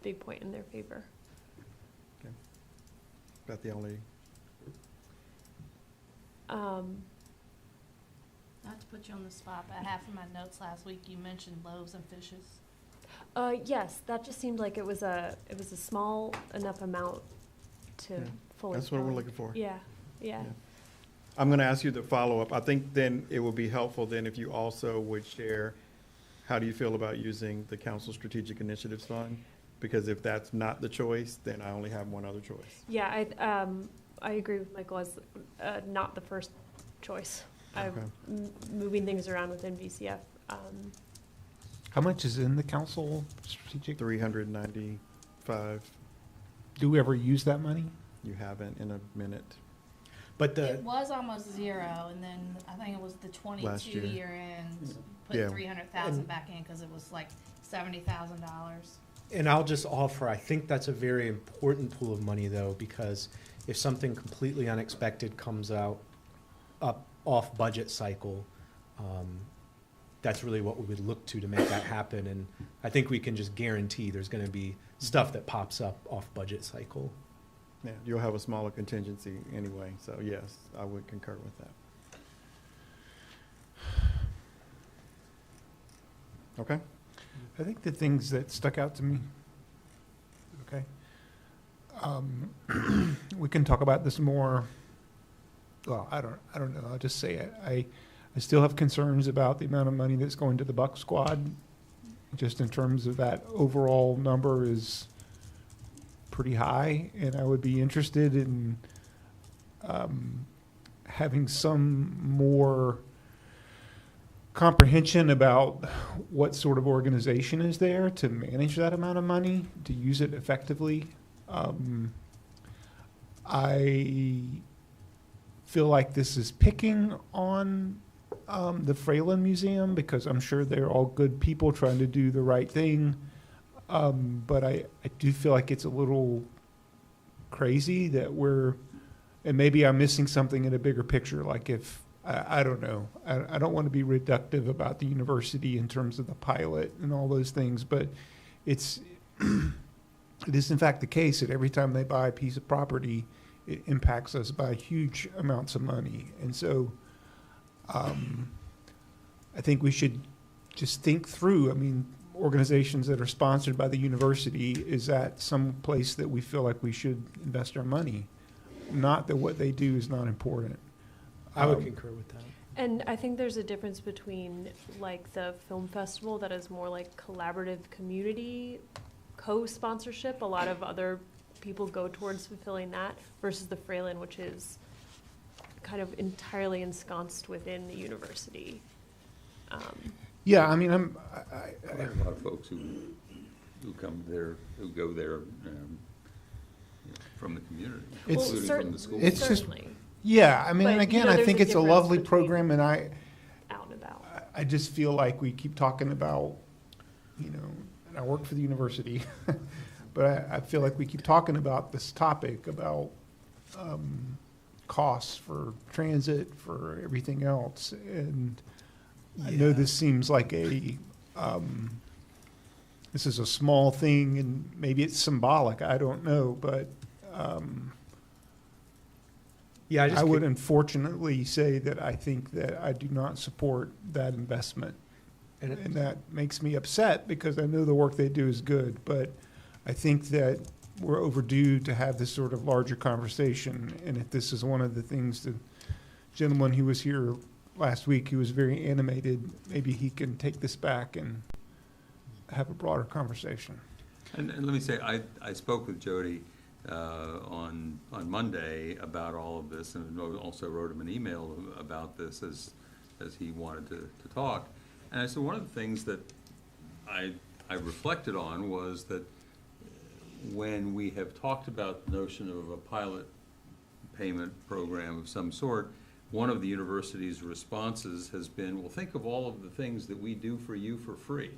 big point in their favor. Okay. About the only. Not to put you on the spot, but half of my notes last week, you mentioned loaves and fishes. Yes, that just seemed like it was a small enough amount to fully. That's what we're fund. looking for. Yeah, yeah. I'm going to ask you the follow-up. I think then it would be helpful then if you also would share, how do you feel about using the council strategic initiatives fund? Because if that's not the choice, then I only have one other choice. Yeah, I agree with Michael as not the first choice. Okay. Moving things around within VCF. How much is in the council strategic? 395. Do we ever use that money? You haven't in a minute. But It was almost zero, and then I think it was the Last 22 year. year end, Yeah. put 300,000 back in because it was like $70,000. And I'll just offer, I think that's a very important pool of money though, because if something completely unexpected comes out off budget cycle, that's really what we would look to make that happen. And I think we can just guarantee there's going to be stuff that pops up off budget cycle. Yeah, you'll have a smaller contingency anyway, so yes, I would concur with that. Okay? I think the things that stuck out to me, okay, we can talk about this more. Well, I don't know. I'll just say it. I still have concerns about the amount of money that's going to the Buck Squad, just in terms of that overall number is pretty high, and I would be interested in having some more comprehension about what sort of organization is there to manage that amount of money, to use it effectively. I feel like this is picking on the Fralin Museum because I'm sure they're all good people trying to do the right thing. But I do feel like it's a little crazy that and maybe I'm missing something in a bigger picture. Like if, I don't know, I don't want to be reductive about the university in terms of the pilot and all those things, but it is in fact the case that every time they buy a piece of property, it impacts us by huge amounts of money. And so I think we should just think through, I mean, organizations that are sponsored by the university, is that some place that we feel like we should invest our money? Not that what they do is not important. I would concur with that. And I think there's a difference between like the film festival that is more like collaborative community co-sponsorship. A lot of other people go towards fulfilling that versus the Fralin, which is kind of entirely ensconced within the university. Yeah, I mean, I have a lot of folks who come there, who go there from the community, including from the school. It's just, yeah, I mean, and again, I think it's a lovely program, and out and about. I just feel like we keep talking about, and I work for the university, but I feel like we keep talking about this topic about costs for transit, for everything else, and I know this seems like this is a small thing, and maybe it's symbolic, I don't know, but I would unfortunately say that I think that I do not support that investment. And that makes me upset because I know the work they do is good, but I think that we're overdue to have this sort of larger conversation. And if this is one of the things, the gentleman who was here last week, he was very animated, maybe he can take this back and have a broader conversation. And let me say, I spoke with Jody on Monday about all of this, and also wrote him an email about this as he wanted to talk. And I said one of the things that I reflected on was that when we have talked about the notion of a pilot payment program of some sort, one of the university's responses has been, well, think of all of the things that we do for you for free.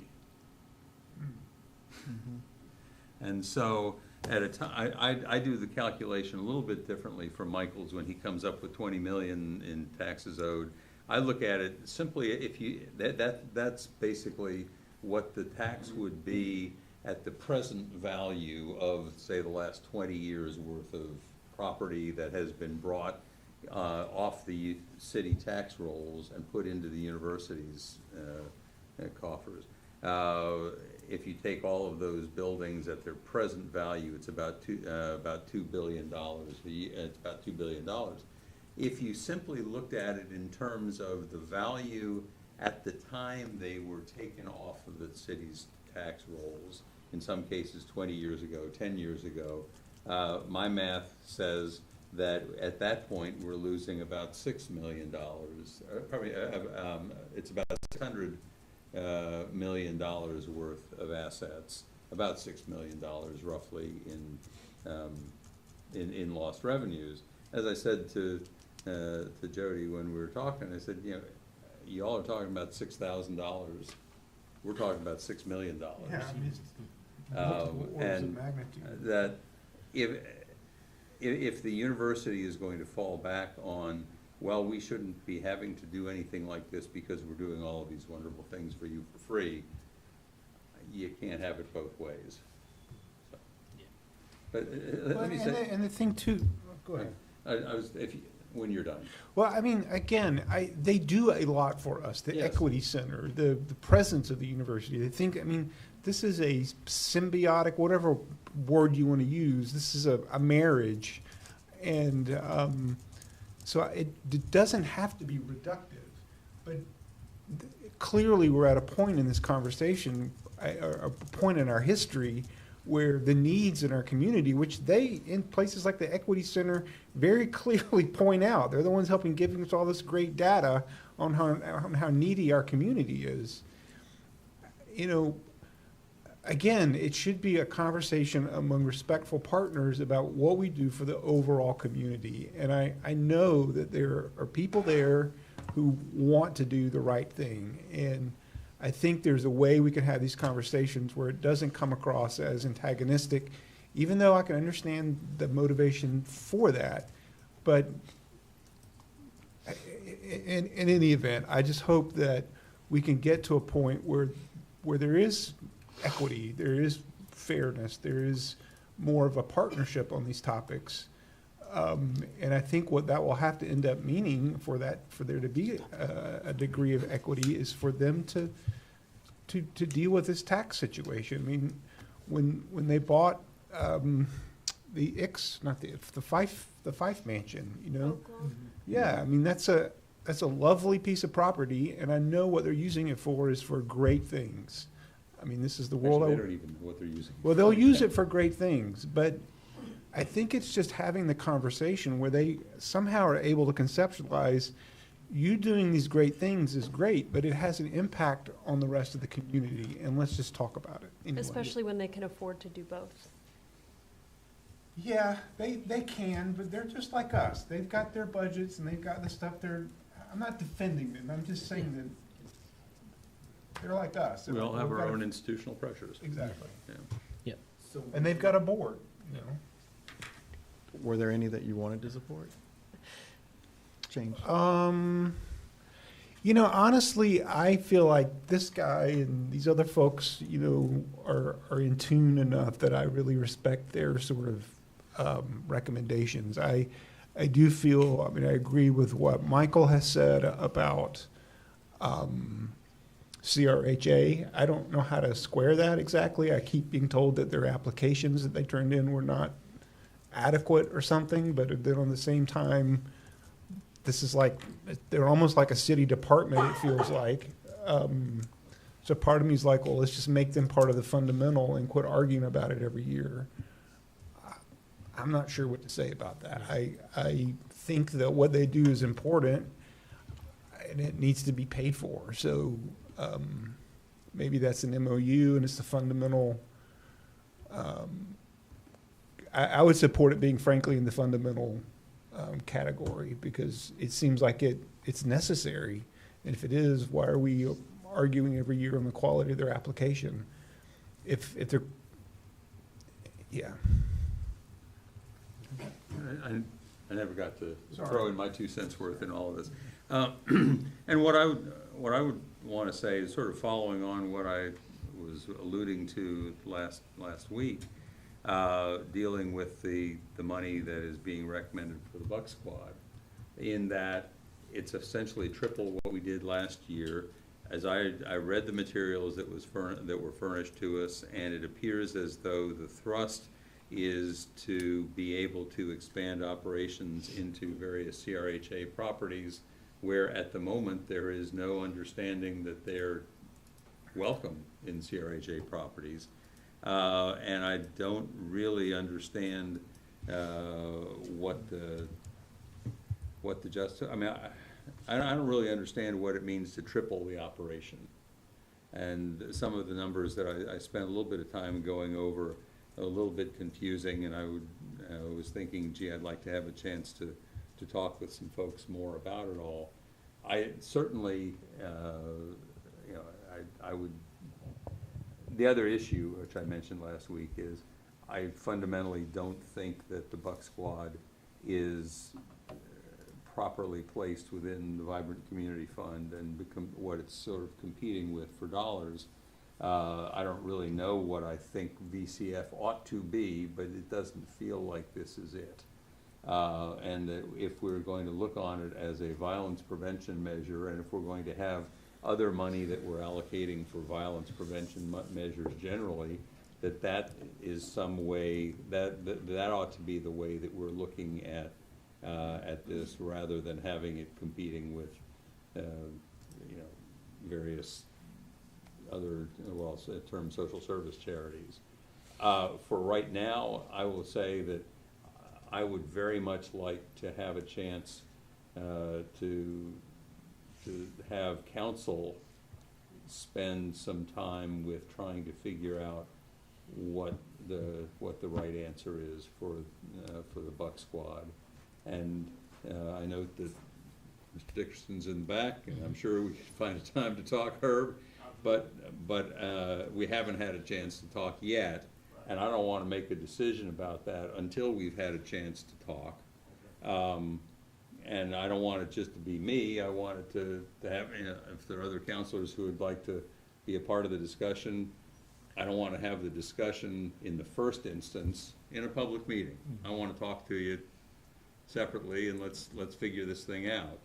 And so at a time, I do the calculation a little bit differently from Michael's when he comes up with 20 million in taxes owed. I look at it simply, if you, that's basically what the tax would be at the present value of, say, the last 20 years worth of property that has been brought off the city tax rolls and put into the university's coffers. if you take all of those buildings at their present value, it's about $2 billion. It's about $2 billion. If you simply looked at it in terms of the value at the time they were taken off of the city's tax rolls, in some cases 20 years ago, 10 years ago, my math says that at that point we're losing about $6 million. Probably it's about $600 million worth of assets, about $6 million roughly in lost revenues. As I said to Jody when we were talking, I said, you all are talking about $6,000. We're talking about $6 million. Yeah, I mean, And that if the university is going to fall back on, well, we shouldn't be having to do anything like this because we're doing all of these wonderful things for you for free, you can't have it both ways. So. But let me say, and the thing too, go ahead. When you're done. Well, I mean, again, they do a lot for us. The Equity Center, the presence of the university. They think, I mean, this is a symbiotic, whatever word you want to use. This is a marriage, and so it doesn't have to be reductive. But clearly, we're at a point in this conversation, a point in our history, where the needs in our community, which they, in places like the Equity Center, very clearly point out. They're the ones helping giving us all this great data on how needy our community is. Again, it should be a conversation among respectful partners about what we do for the overall community. And I know that there are people there who want to do the right thing. And I think there's a way we can have these conversations where it doesn't come across as antagonistic, even though I can understand the motivation for that. But in any event, I just hope that we can get to a point where there is equity, there is fairness, there is more of a partnership on these topics. And I think what that will have to end up meaning for there to be a degree of equity is for them to deal with this tax situation. I mean, when they bought the Fife mansion, yeah, I mean that's a lovely piece of property, and I know what they're using it for is for great things. I mean, this is the world. Actually, they don't even know what they're using. Well, they'll use it for great things, but I think it's just having the conversation where they somehow are able to conceptualize you doing these great things is great, but it has an impact on the rest of the community, and let's just talk about it. Anyway. Especially when they can afford to do both. Yeah, they can, but they're just like us. They've got their budgets and they've got the stuff I'm not defending them, I'm just saying that they're like us. We all have our own institutional pressures. Exactly. Yeah. And they've got a board, Were there any that you wanted to support? Change? Honestly, I feel like this guy and these other folks, are in tune enough that I really respect their sort of recommendations. I do feel, I agree with what Michael has said about CRHA. I don't know how to square that exactly. I keep being told that their applications that they turned in were not adequate or something, but then on the same time, this is like, they're almost like a city department, it feels like. So part of me is like, well, let's just make them part of the fundamental and quit arguing about it every year. I'm not sure what to say about that. I think that what they do is important and it needs to be paid for. So maybe that's an MOU and it's the fundamental. I would support it being frankly in the fundamental category because it seems like it's necessary. And if it is, why are we arguing every year on the quality of their application? If they're, yeah. I never got to throw in my 2 cents worth in all of this. And what I would want to say is sort of following on what I was alluding to last week, dealing with the money that is being recommended for the Buck Squad, in that it's essentially triple what we did last year. as I read the materials that were furnished to us, and it appears as though the thrust is to be able to expand operations into various CRHA properties, where at the moment there is no understanding that they're welcome in CRHA properties. And I don't really understand what the I mean, I don't really understand what it means to triple the operation. And some of the numbers that I spent a little bit of time going over are a little bit confusing, and I was thinking, gee, I'd like to have a chance to talk with some folks more about it all. I certainly, you know, I would, the other issue, which I mentioned last week, is I fundamentally don't think that the Buck Squad is properly placed within the Vibrant Community Fund and become what it's sort of competing with for dollars. I don't really know what I think VCF ought to be, but it doesn't feel like this is it. And that if we're going to look on it as a violence prevention measure, and if we're going to have other money that we're allocating for violence prevention measures generally, that is some way, that ought to be the way that we're looking at this, rather than having it competing with, you know, various other, well, term social service charities. For right now, I will say that I would very much like to have a chance to have council spend some time with trying to figure out what the right answer is for the Buck Squad. And I note that Mr. Dickerson's in the back, and I'm sure we can find a time to talk, Herb, but we haven't had a chance to talk yet, and I don't want to make a decision about that until we've had a chance to talk. And I don't want it just to be me. I want it to have, you know, if there are other counselors who would like to be a part of the discussion, I don't want to have the discussion in the first instance in a public meeting. I want to talk to you separately, and let's figure this thing out.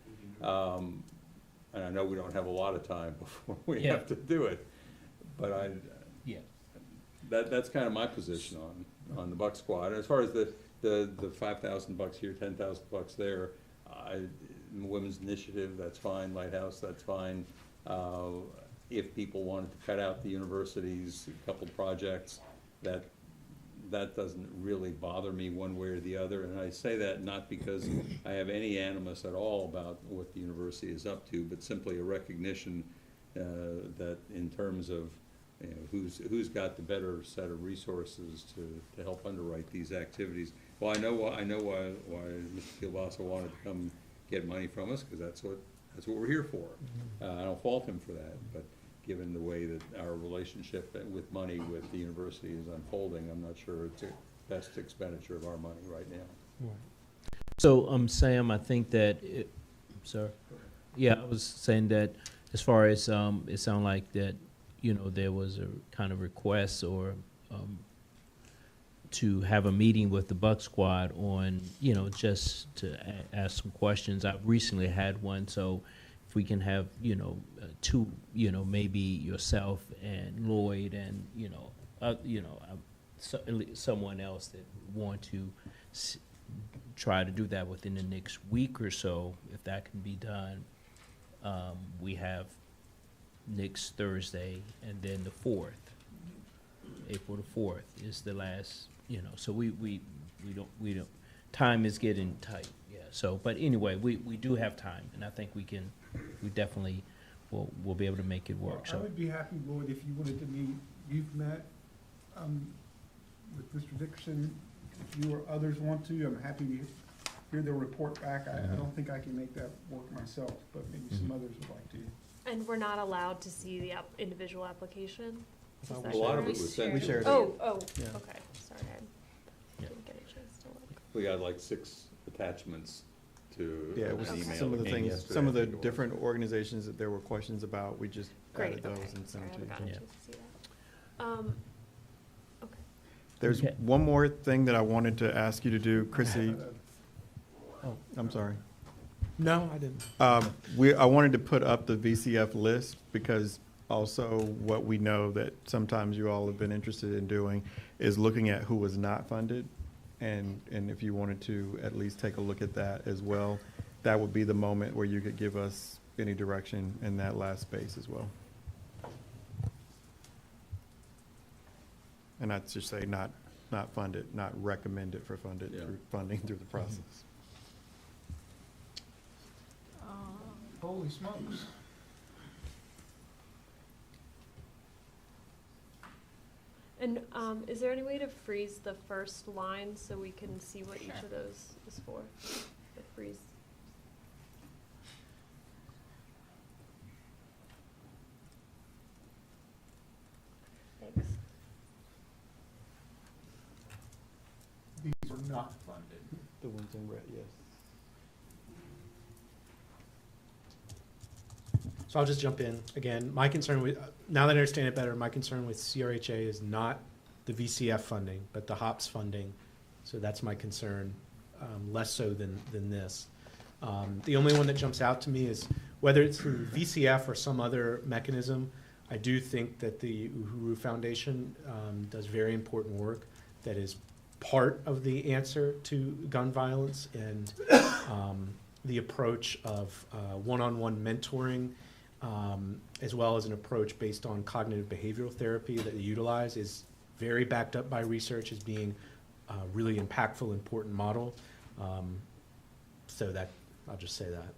And I know we don't have a lot of time before we have to do it, but that's kind of my position on the Buck Squad. As far as the $5,000 here, $10,000 there, Women's Initiative, that's fine. Lighthouse, that's fine. If people wanted to cut out the university's couple projects, that doesn't really bother me one way or the other. And I say that not because I have any animus at all about what the university is up to, but simply a recognition that in terms of, you know, who's got the better set of resources to help underwrite these activities. Well, I know why Mr. Kielbasa wanted to come get money from us, because that's what we're here for. I don't fault him for that, but given the way that our relationship with money with the university is unfolding, I'm not sure it's the best expenditure of our money right now. So, Sam, I think that, sir, yeah, I was saying that as far as, it sounded like that, you know, there was a kind of request or to have a meeting with the Buck Squad on, you know, just to ask some questions. I've recently had one, so if we can have, you know, two, you know, maybe yourself and Lloyd and, you know, someone else that want to try to do that within the next week or so, if that can be done. We have next Thursday, and then the 4th, April the 4th is the last, you know, so we don't, time is getting tight, yeah, so, but anyway, we do have time, and I think we definitely will be able to make it work, so. I would be happy, Lloyd, if you wanted to meet. You've met with Mr. Dickerson. If you or others want to, I'm happy to hear their report back. I don't think I can make that work myself, but maybe some others would like to. And we're not allowed to see the individual application? Is that A lot of it correct? was sent We to shared us. it. Oh, Yeah. okay, sorry, I didn't get a chance to look. We got like 6 attachments to Yeah, it was an email some of the that came things, yesterday, some of I the think it was. different organizations that there were questions about, we just Great, added those okay, and sorry, sent I them haven't to you. gotten a chance to see that. Okay. There's Okay. one more thing that I wanted to ask you to do, Chrissy. Oh. I'm sorry. No, I didn't. I wanted to put up the VCF list because also what we know that sometimes you all have been interested in doing is looking at who was not funded. And if you wanted to at least take a look at that as well, that would be the moment where you could give us any direction in that last space as well. And I'd just say not funded, not recommended for funded, through funding through the process. Holy smokes. And is there any way to freeze the first line so we can see what each of those is for? The freeze. Thanks. These are not funded. The ones in red, yes. So I'll just jump in. Again, my concern with, now that I understand it better, my concern with CRHA is not the VCF funding, but the HOPS funding. So that's my concern, less so than this. The only one that jumps out to me is whether it's through VCF or some other mechanism, I do think that the Uhuru Foundation does very important work that is part of the answer to gun violence, and the approach of one-on-one mentoring, as well as an approach based on cognitive behavioral therapy that they utilize, is very backed up by research as being a really impactful, important model. So that, I'll just say that.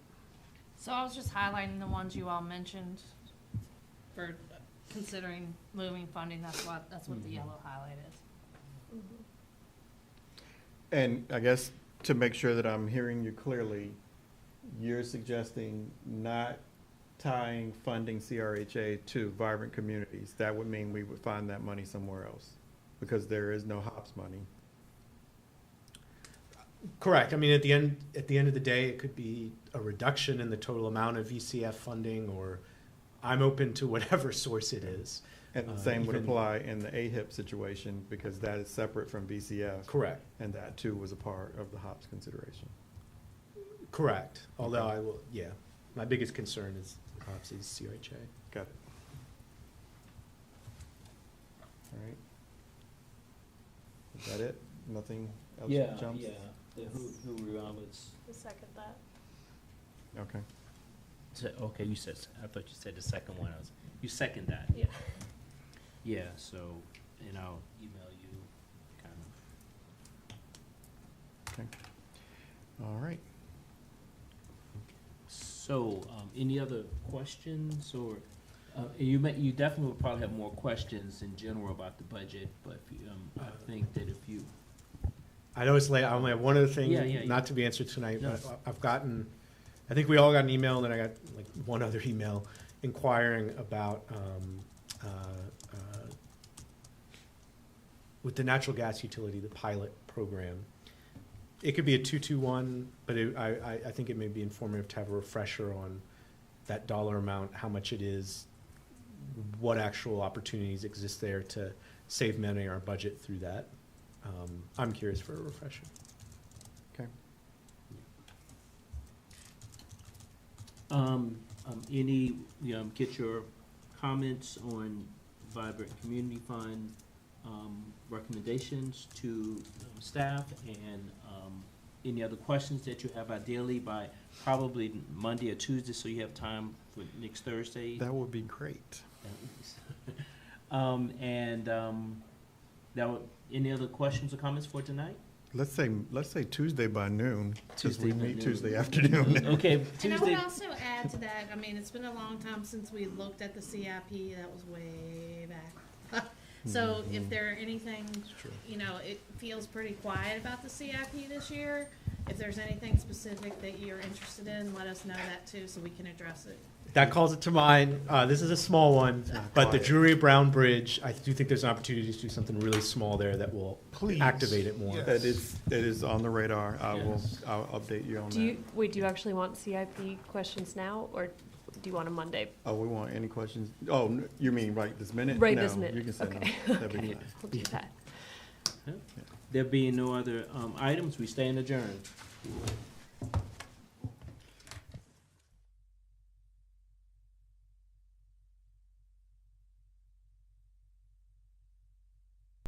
So I was just highlighting the ones you all mentioned for considering moving funding. That's what the yellow highlight is. And I guess to make sure that I'm hearing you clearly, you're suggesting not tying funding CRHA to vibrant communities. That would mean we would find that money somewhere else because there is no HOPS money. Correct. I mean, at the end of the day, it could be a reduction in the total amount of VCF funding, or I'm open to whatever source it is. And the same would apply in the AHIP situation because that is separate from VCF. Correct. And that too was a part of the HOPS consideration. Correct. Although I will, yeah, my biggest concern is obviously CRHA. Got it. All right. Is that it? Nothing else jumps? Yeah, the who was. The second that. Okay. So, okay, you said, I thought you said the second one. You second that? Yeah. Yeah, so, and I'll email you kind of. Okay. All right. So, any other questions, or, you definitely will probably have more questions in general about the budget, but I think that if you. I know it's late. I only have one other thing, Yeah. not to be answered tonight, No. but I think we all got an email, and then I got like one other email inquiring about, with the natural gas utility, the pilot program. It could be a 221, but I think it may be informative to have a refresher on that dollar amount, how much it is, what actual opportunities exist there to save money in our budget through that. I'm curious for a refresher. Okay. Get your comments on Vibrant Community Fund recommendations to staff, and any other questions that you have, ideally by probably Monday or Tuesday, so you have time for next Thursday. That would be great. Any other questions or comments for tonight? Let's say Tuesday by noon, because we Tuesday by meet noon. Tuesday afternoon. Okay, And I would Tuesday. also add to that, I mean, it's been a long time since we looked at the CIP. That was way back. So if there are anything, it feels pretty quiet about the CIP this year. If there's anything specific that you're interested in, let us know that too, so we can address it. That calls it to mind. This is a small one, but the Drury Brown Bridge, I do think there's an opportunity to do something really small there that will activate it more. It is on the radar. I'll update you on that. Do you actually want CIP questions now, or do you want a Monday? Oh, we want any questions? Oh, you mean right this minute? Right No, this minute. You can send them. Okay. That'd be Okay. fine. We'll do that. There being no other items, we stand adjourned.